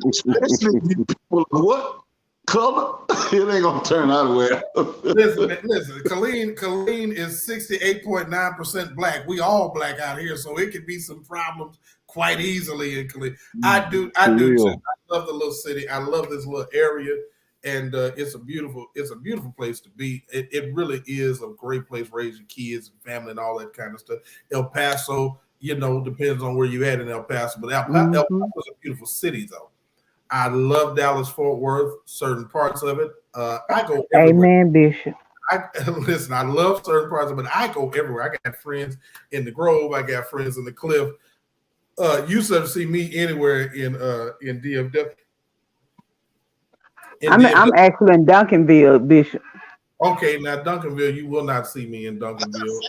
Especially people what color? It ain't gonna turn out well. Listen. Colleen is 68.9% black. We all black out here, so it could be some problems quite easily in Colleen. I do too. I love the little city. I love this little area, and it's a beautiful place to be. It really is a great place to raise your kids and family and all that kind of stuff. El Paso, depends on where you at in El Paso, but El Paso is a beautiful city though. I love Dallas-Fort Worth, certain parts of it. I go everywhere. Amen, Bishop. Listen, I love certain parts of it, but I go everywhere. I got friends in the Grove. I got friends in the Cliff. You should see me anywhere in DFW. I'm actually in Duncanville, Bishop. Okay, now Duncanville, you will not see me in Duncanville.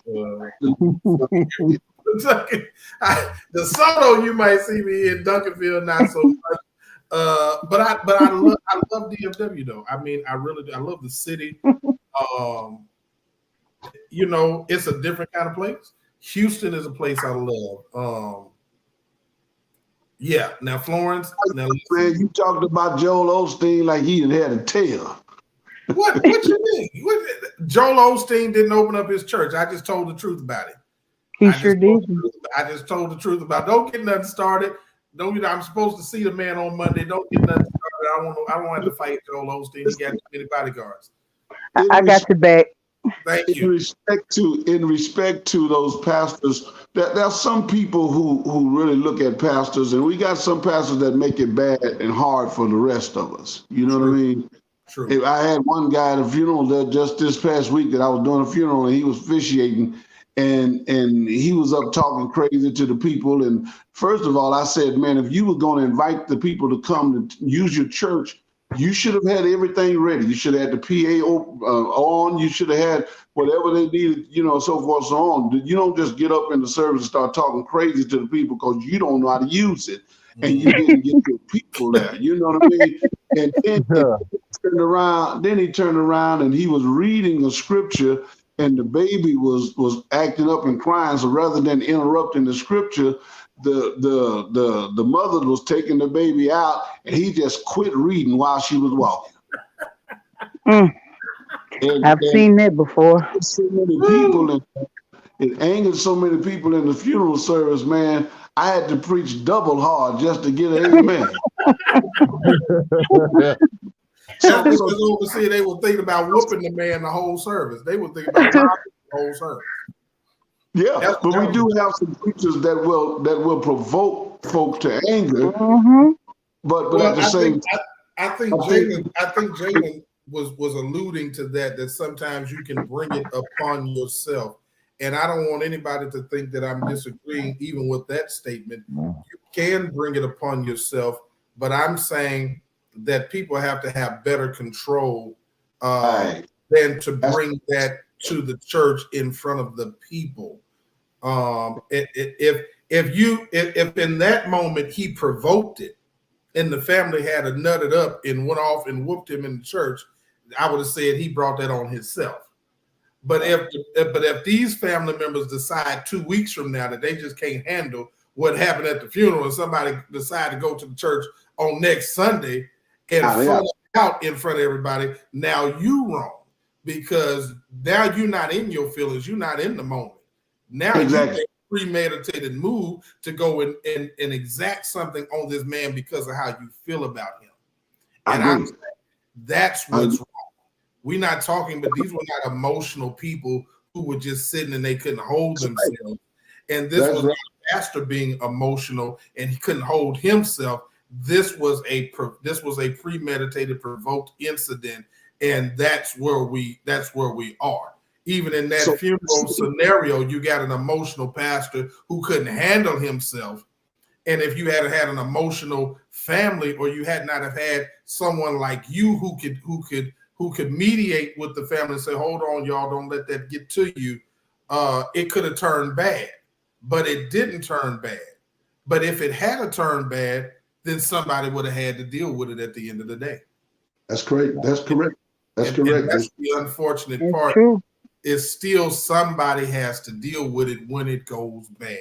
The Soto, you might see me in Duncanville, not so much. But I love DFW though. I mean, I really do. I love the city. It's a different kind of place. Houston is a place I love. Yeah. Now Florence. Now, man, you talked about Joel Osteen like he had a tail. What you mean? Joel Osteen didn't open up his church. I just told the truth about it. He sure did. I just told the truth about it. Don't get nothing started. I'm supposed to see the man on Monday. Don't get nothing started. I don't have to fight Joel Osteen. He got too many bodyguards. I got your back. Thank you. In respect to those pastors, there's some people who really look at pastors, and we got some pastors that make it bad and hard for the rest of us. You know what I mean? True. I had one guy at a funeral that just this past week that I was doing a funeral, and he was officiating, and he was up talking crazy to the people. And first of all, I said, man, if you were going to invite the people to come to use your church, you should have had everything ready. You should have had the PA on. You should have had whatever they needed, so forth, so on. You don't just get up in the service and start talking crazy to the people because you don't know how to use it, and you didn't get your people there. You know what I mean? And then he turned around and he was reading a scripture, and the baby was acting up and crying. So rather than interrupting the scripture, the mother was taking the baby out, and he just quit reading while she was walking. I've seen that before. So many people, it angered so many people in the funeral service, man. I had to preach double hard just to get an amen. So overseas, they were thinking about whooping the man the whole service. They were thinking about the whole service. Yeah, but we do have some preachers that will provoke folk to anger. But at the same time, I think Jalen was alluding to that sometimes you can bring it upon yourself. And I don't want anybody to think that I'm disagreeing even with that statement. You can bring it upon yourself, but I'm saying that people have to have better control than to bring that to the church in front of the people. If in that moment he provoked it and the family had a nutted up and went off and whooped him in the church, I would have said he brought that on himself. But if these family members decide 2 weeks from now that they just can't handle what happened at the funeral and somebody decide to go to the church on next Sunday and fall out in front of everybody, now you wrong, because now you're not in your feelings, you're not in the moment. Now you make a premeditated move to go and exact something on this man because of how you feel about him. And I'm saying that's what's wrong. We're not talking, but these were not emotional people who were just sitting and they couldn't hold themselves. And this was not a pastor being emotional and he couldn't hold himself. This was a premeditated, provoked incident, and that's where we are. Even in that funeral scenario, you got an emotional pastor who couldn't handle himself, And if you had had an emotional family, or you had not have had someone like you who could mediate with the family and say, hold on, y'all, don't let that get to you, it could have turned bad. But it didn't turn bad. But if it had turned bad, then somebody would have had to deal with it at the end of the day. That's correct. That's correct. That's correct. And that's the unfortunate It's part. true. Is still somebody has to deal with it when it goes bad.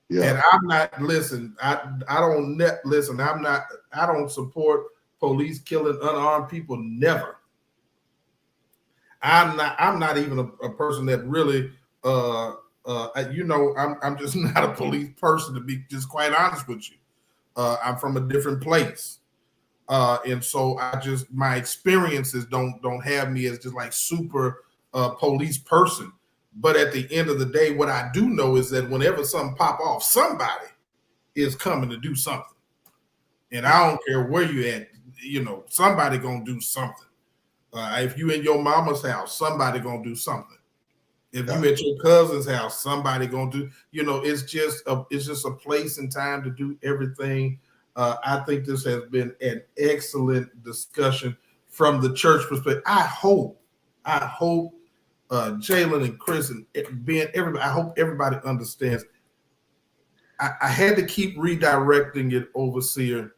Yeah. And I'm not listen. I don't support police killing unarmed people. Never. I'm not even a person that really I'm just not a police person, to be just quite honest with you. I'm from a different place. And so my experiences don't have me as just like super police person. But at the end of the day, what I do know is that whenever something pop off, somebody is coming to do something. And I don't care where you at, somebody gonna do something. If you in your mama's house, somebody gonna do something. If you at your cousin's house, somebody gonna do. It's just a place and time to do everything. I think this has been an excellent discussion from the church perspective. I hope Jalen and Chris and Ben, everybody. I hope everybody understands. I had to keep redirecting it, Overseer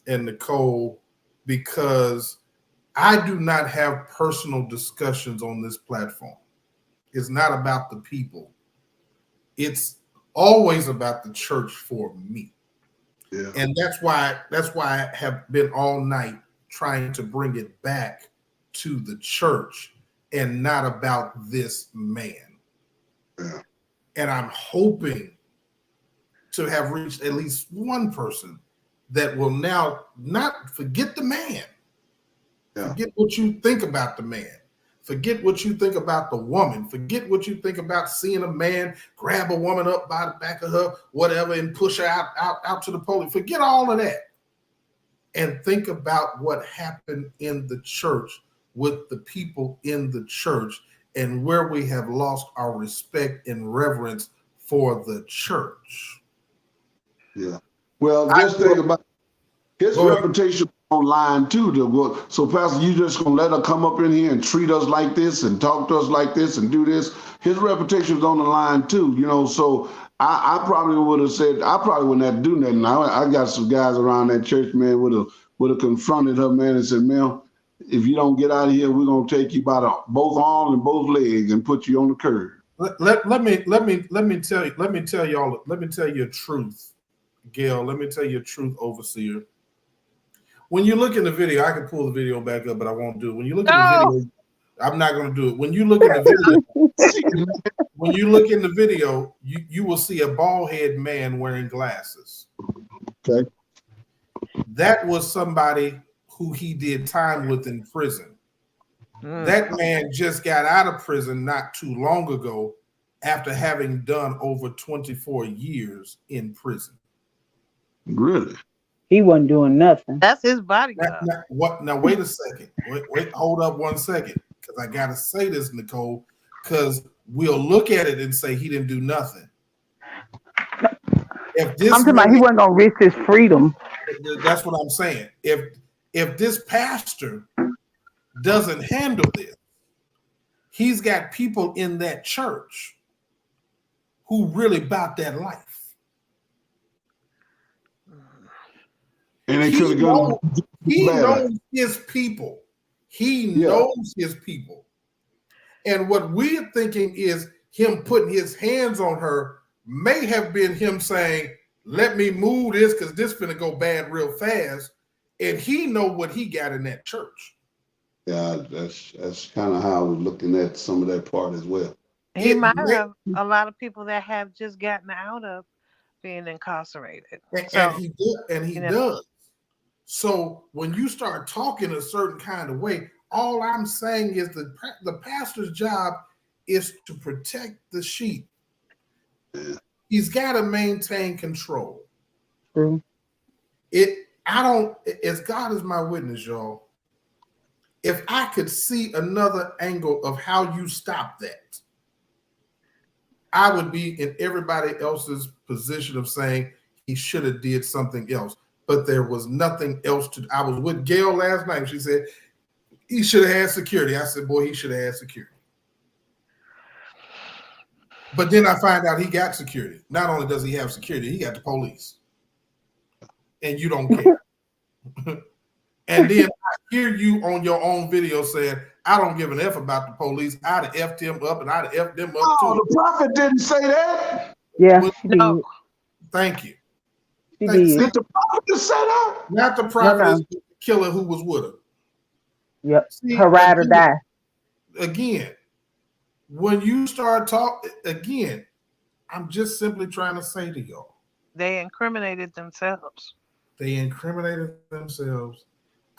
and Nicole, because I do not have personal discussions on this platform. It's not about the people. It's always about the church for me. Yeah. And that's why I have been all night trying to bring it back to the church and not about this man. Yeah. And I'm hoping to have reached at least one person that will now not forget the man. Yeah. Forget what you think about the man. Forget what you think about the woman. Forget what you think about seeing a man grab a woman up by the back of her, whatever, and push her out to the pole. Forget all of that. And think about what happened in the church with the people in the church and where we have lost our respect and reverence for the church. Yeah. Well, just think about his reputation online too. So, Pastor, you just gonna let her come up in here and treat us like this and talk to us like this and do this? His reputation's on the line too, So I probably would have said I probably wouldn't have to do nothing. I got some guys around that church, man, would have confronted her, man, and said, "Man, if you don't get out of here, we're gonna take you by both arms and both legs and put you on the curb." Let me tell you a truth, Gail. Let me tell you a truth, Overseer. When you look in the video, I can pull the video back up, but I won't do it. When you look in the video, I'm not going to do it. When you look in the video, you will see a bald head man wearing glasses. Okay. That was somebody who he did time with in prison. That man just got out of prison not too long ago after having done over 24 years in prison. Really? He wasn't doing nothing. That's his bodyguard. Now, wait a second. Wait, hold up 1 second. Because I got to say this, Nicole, because we'll look at it and say he didn't do nothing. I'm talking about he wasn't going to risk his freedom. That's what I'm saying. If this pastor doesn't handle this, he's got people in that church who really about that life. And they could have gone. He knows his people. He knows his people. And what we're thinking is him putting his hands on her may have been him saying, let me move this because this is going to go bad real fast. And he know what he got in that church. Yeah, that's kind of how I was looking at some of that part as well. He might have a lot of people that have just gotten out of being incarcerated. And he does. So when you start talking a certain kind of way, all I'm saying is that the pastor's job is to protect the sheep. Yeah. He's got to maintain control. True. As God is my witness, y'all, if I could see another angle of how you stop that, I would be in everybody else's position of saying he should have did something else. But there was nothing else to. I was with Gail last night. She said he should have had security. I said, boy, he should have had security. But then I find out he got security. Not only does he have security, he got the police. And you don't care. And then I hear you on your own video saying, I don't give an F about the police. I'd have F'd him up and I'd have F'd them up too. Oh, the prophet didn't say that. Yeah, she did. No. Thank you. She Thank- did. Did the prophet just say that? Not the prophet, No. it's the killer who was with her. Yep. See, Her ride or die. Again, when you start talking, again, I'm just simply trying to say to y'all, They incriminated themselves. they incriminated themselves.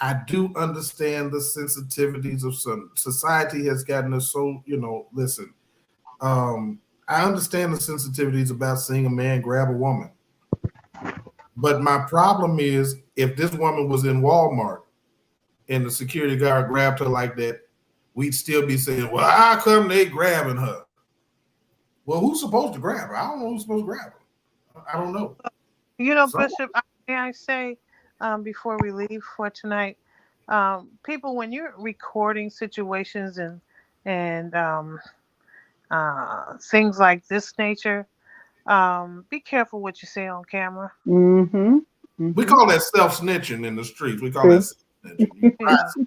I do understand the sensitivities of some society has gotten us so, listen, I understand the sensitivities about seeing a man grab a woman. But my problem is if this woman was in Walmart and the security guard grabbed her like that, we'd still be saying, well, how come they grabbing her? Well, who's supposed to grab her? I don't know who's supposed to grab her. I don't know. Bishop, may I say, before we leave for tonight, people, when you're recording situations and things like this nature, be careful what you say on camera. Mm-hmm. We call that self-snitching in the streets. We call that self-snitching.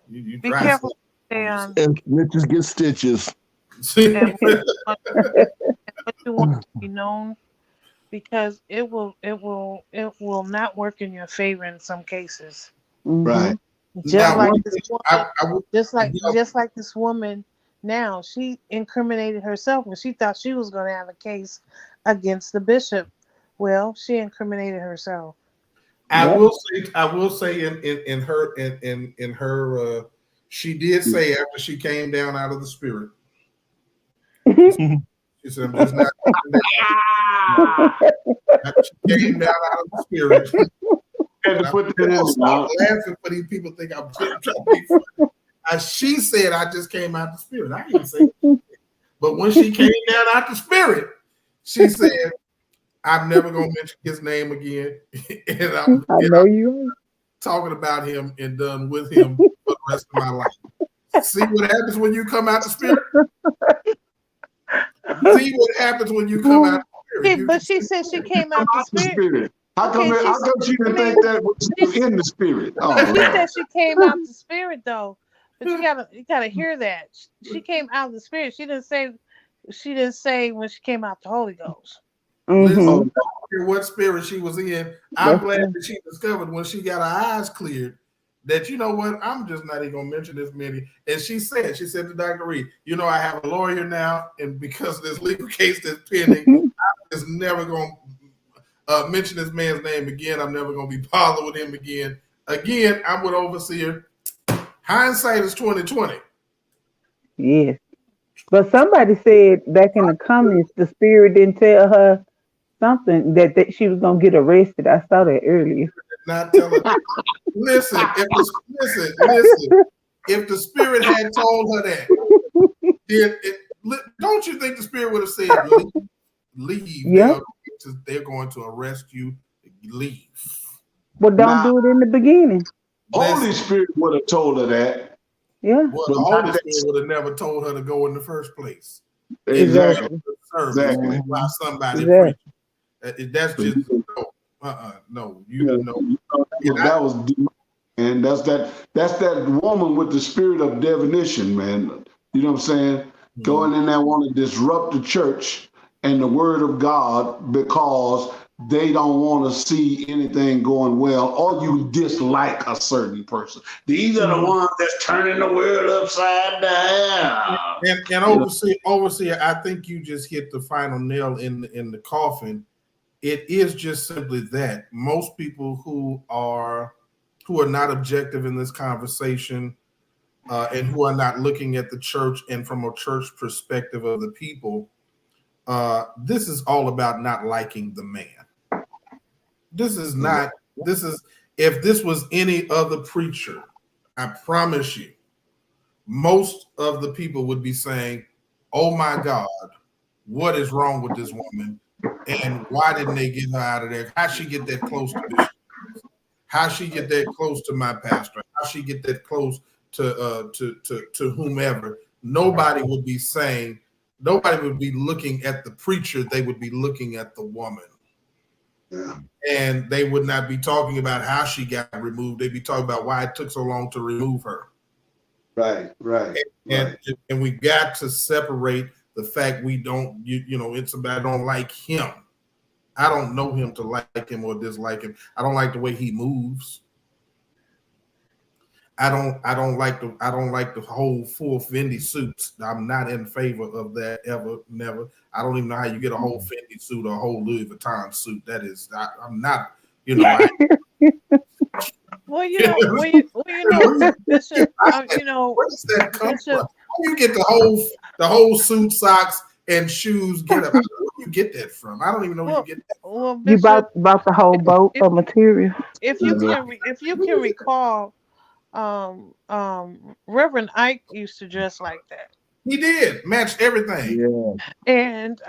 You Be try careful to- what you say on. And snitches get stitches. And what you want to be known, because it will not work in your favor in some cases. Mm-hmm. Right. Just Now, like one this thing woman, just like this woman. Now she incriminated herself when she thought she was going to have a case against the bishop. Well, she incriminated herself. I will say in her she did say after she came down out of the spirit. She said, I'm just not after she came down out of the spirit. Had to put that in I'm there. laughing for these people think I'm trying to be funny. She said I just came out the spirit. I didn't say it. But when she came down out the spirit, she said, I'm never gonna mention his name again. and I'm talking about him and done with him for the rest of my life. See what happens when you come out the spirit? See what happens when you come out the spirit. But she said she came out the spirit. How come she didn't think that was in the spirit? Oh, she said she came out the spirit though. But you gotta hear that. She came out the spirit. She didn't say when she came out the Holy Ghost. Listen, Mm-hmm. I don't care what spirit she was in. I'm glad that she discovered when she got her eyes cleared that, you know what, I'm just not even gonna mention this many. And she said to Dr. Reed, I have a lawyer now, and because of this legal case that's pending, I'm just never gonna mention this man's name again. I'm never gonna be bothered with him again. Again, I'm with overseer. Hindsight is 20/20. Yes. But somebody said back in the comments the spirit didn't tell her something that she was gonna get arrested. I saw that earlier. Not tell her. Listen. If the spirit had told her that, don't you think the spirit would have said, "Leave"? Yeah. They're going to arrest you. Leave. Well, don't do it in the beginning. Holy Spirit would have told her that. Yeah. Well, the Holy Spirit would have never told her to go in the first place. Exactly. Exactly. By somebody Exactly. preaching. That's just no. You know. That was, and that's that woman with the spirit of divination, man. You know what I'm saying? Going in there want to disrupt the church and the word of God because they don't want to see anything going well, or you dislike a certain person. These are the ones that's turning the world upside down. And overseer, I think you just hit the final nail in the coffin. It is just simply that most people who are not objective in this conversation and who are not looking at the church and from a church perspective of the people, this is all about not liking the man. If this was any other preacher, I promise you, most of the people would be saying, oh my God, what is wrong with this woman? And why didn't they get her out of there? How she get that close to Bishop? How she get that close to my pastor? How she get that close to whomever? Nobody would be saying. Nobody would be looking at the preacher. They would be looking at the woman. Yeah. And they would not be talking about how she got removed. They'd be talking about why it took so long to remove her. Right. And we got to separate the fact we don't, it's about I don't like him. I don't know him to like him or dislike him. I don't like the way he moves. I don't like the whole full Fendi suits. I'm not in favor of that ever, never. I don't even know how you get a whole Fendi suit or a whole Louis Vuitton suit. That is, I'm not, Well, Bishop, where does that come Bishop, from? How do you get the whole suit, socks, and shoes? Where do you get that from? I don't even know where you get that. Well, You Bishop, bought the whole boat of material. if you can recall, Reverend Ike used to dress like that. He did matched everything. Yeah. And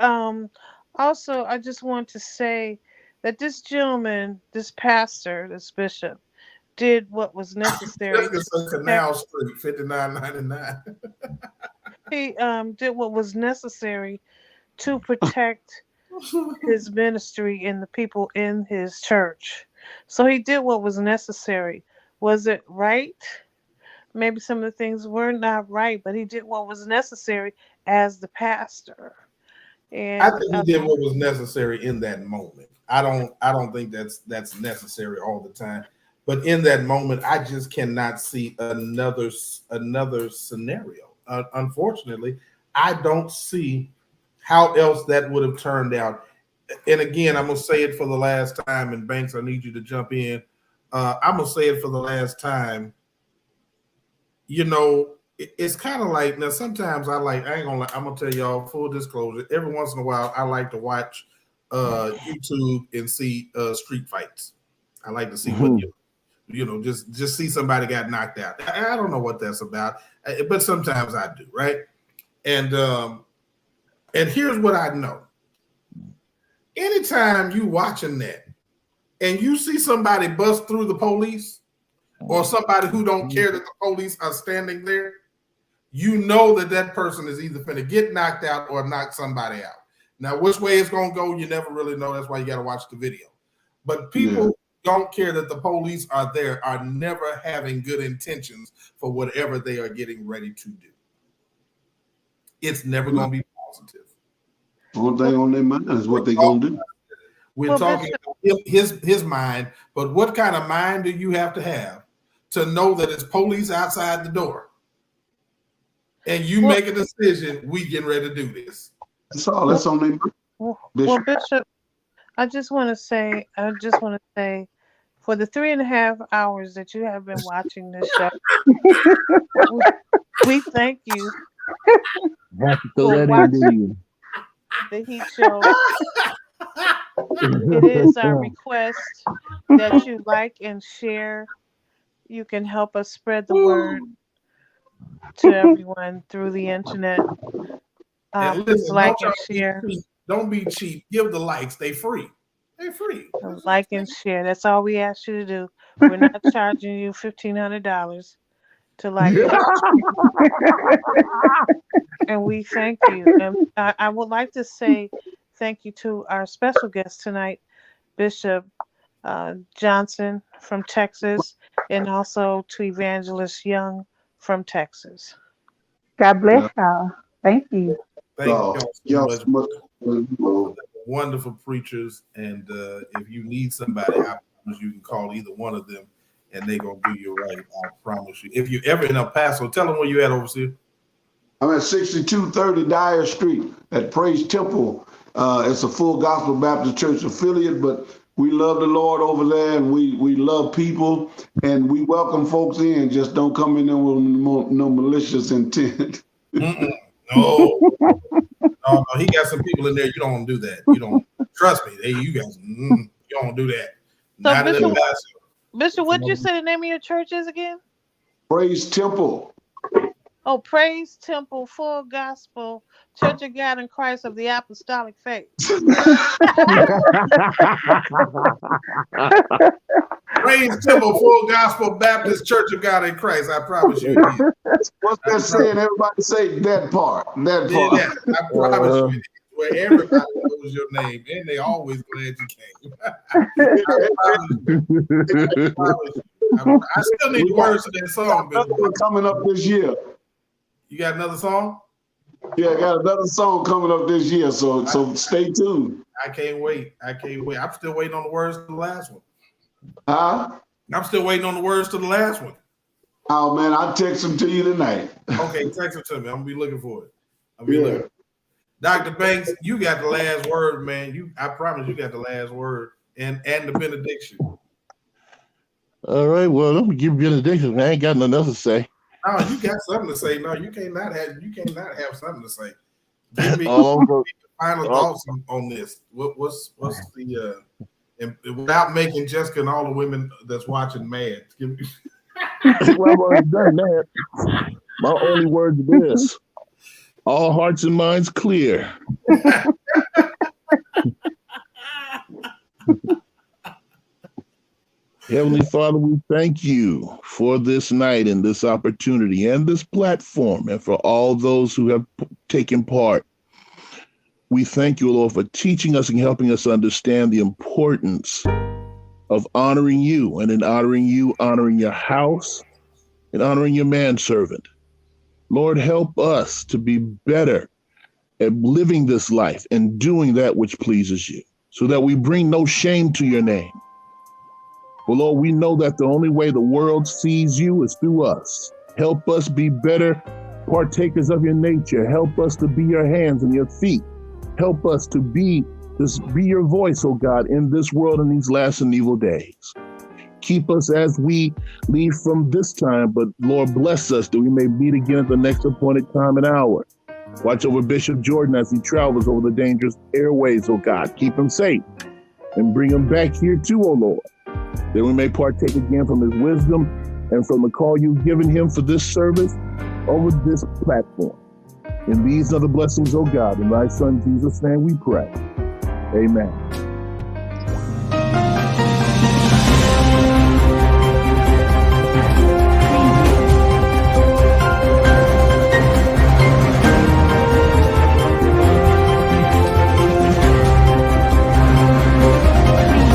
also, I just want to say that this gentleman, this pastor, this bishop, did what was necessary. Canal Street, 59.99. He did what was necessary to protect his ministry and the people in his church. So he did what was necessary. Was it right? Maybe some of the things were not right, but he did what was necessary as the pastor. And I think he did what was necessary in that moment. I don't think that's necessary all the time. But in that moment, I just cannot see another scenario. Unfortunately, I don't see how else that would have turned out. And again, I'm gonna say it for the last time. And Banks, I need you to jump in. I'm gonna say it for the last time. It's kind of like now. Sometimes I ain't gonna. I'm gonna tell y'all full disclosure. Every once in a while, I like to watch YouTube and see street fights. I like to see what just see somebody got knocked out. I don't know what that's about, but sometimes I do, right? And here's what I know. Anytime you watching that and you see somebody bust through the police or somebody who don't care that the police are standing there, you know that person is either going to get knocked out or knock somebody out. Now, which way it's going to go, you never really know. That's why you got to watch the video. But people don't care that the police are there, are never having good intentions for whatever they are getting ready to do. It's never going to be positive. One thing on their mind is what they're going to do. We're talking about his mind, but what kind of mind do you have to know that it's police outside the door? And you make a decision, we getting ready to do this. That's all. That's on their mind. Well, Bishop, I just want to say, for the 3.5 hours that you have been watching this show, we thank you for watching the Heat Show. It is our request that you like and share. You can help us spread the word to everyone through the internet. Please like and share. Don't be cheap. Give the likes. They free. They're free. Like and share. That's all we ask you to do. We're not charging you $1,500 to like it. And we thank you. And I would like to say thank you to our special guest tonight, Bishop Johnson from Texas, and also to Evangelist Young from Texas. God bless y'all. Thank you. Thank you so much. Wonderful preachers, and if you need somebody, I promise you can call either one of them, and they're gonna do you right. I promise you. If you're ever in El Paso, tell them where you at, overseer. I'm at 6230 Dyer Street at Praise Temple. It's a Full Gospel Baptist Church affiliate, but we love the Lord over there, and we love people, and we welcome folks in. Just don't come in there with no malicious intent. No, he got some people in there. You don't do that. You don't trust me. Hey, you guys, you don't do that. Not in El Paso. Bishop, what did you say the name of your church is again? Praise Temple. Oh, Praise Temple Full Gospel Church of God in Christ of the Apostolic Faith. Praise Temple Full Gospel Baptist Church of God in Christ. I promise you it is. What's that saying? Everybody say that part. That Yeah, part. that. I promise you it is. Where everybody knows your name and they always glad you came. I promise you. I still need the words to that song, Another one coming up this year. You got another song? Yeah, I got another song coming up this year, so stay tuned. I can't wait. I'm still waiting on the words to the last one. Huh? I'm still waiting on the words to the last one. Oh man, I'll text them to you tonight. Okay, text it to me. I'm gonna be looking for it. Dr. Banks, you got the last word, man. I promise you got the last word and the benediction. All right, well, I'm gonna give benediction. I ain't got nothing else to say. No, you got something to say. No, you cannot have something to say. Give me final thoughts on this. What's the and without making Jessica and all the women that's watching mad. Give me Well, I've already done that. My only word is this: all hearts and minds clear. Heavenly Father, we thank you for this night and this opportunity and this platform and for all those who have taken part. We thank you, Lord, for teaching us and helping us understand the importance of honoring you, and in honoring you, honoring your house and honoring your manservant. Lord, help us to be better at living this life and doing that which pleases you, so that we bring no shame to your name. Well, Lord, we know that the only way the world sees you is through us. Help us be better partakers of your nature. Help us to be your hands and your feet. Help us to be your voice, oh God, in this world in these last and evil days. Keep us as we leave from this time, but Lord, bless us that we may meet again at the next appointed time and hour. Watch over Bishop Jordan as he travels over the dangerous airways, oh God. Keep him safe and bring him back here too, oh Lord, that we may partake again from his wisdom and from the call you've given him for this service over this platform. And these are the blessings, oh God. In thy Son, Jesus' name we pray. Amen.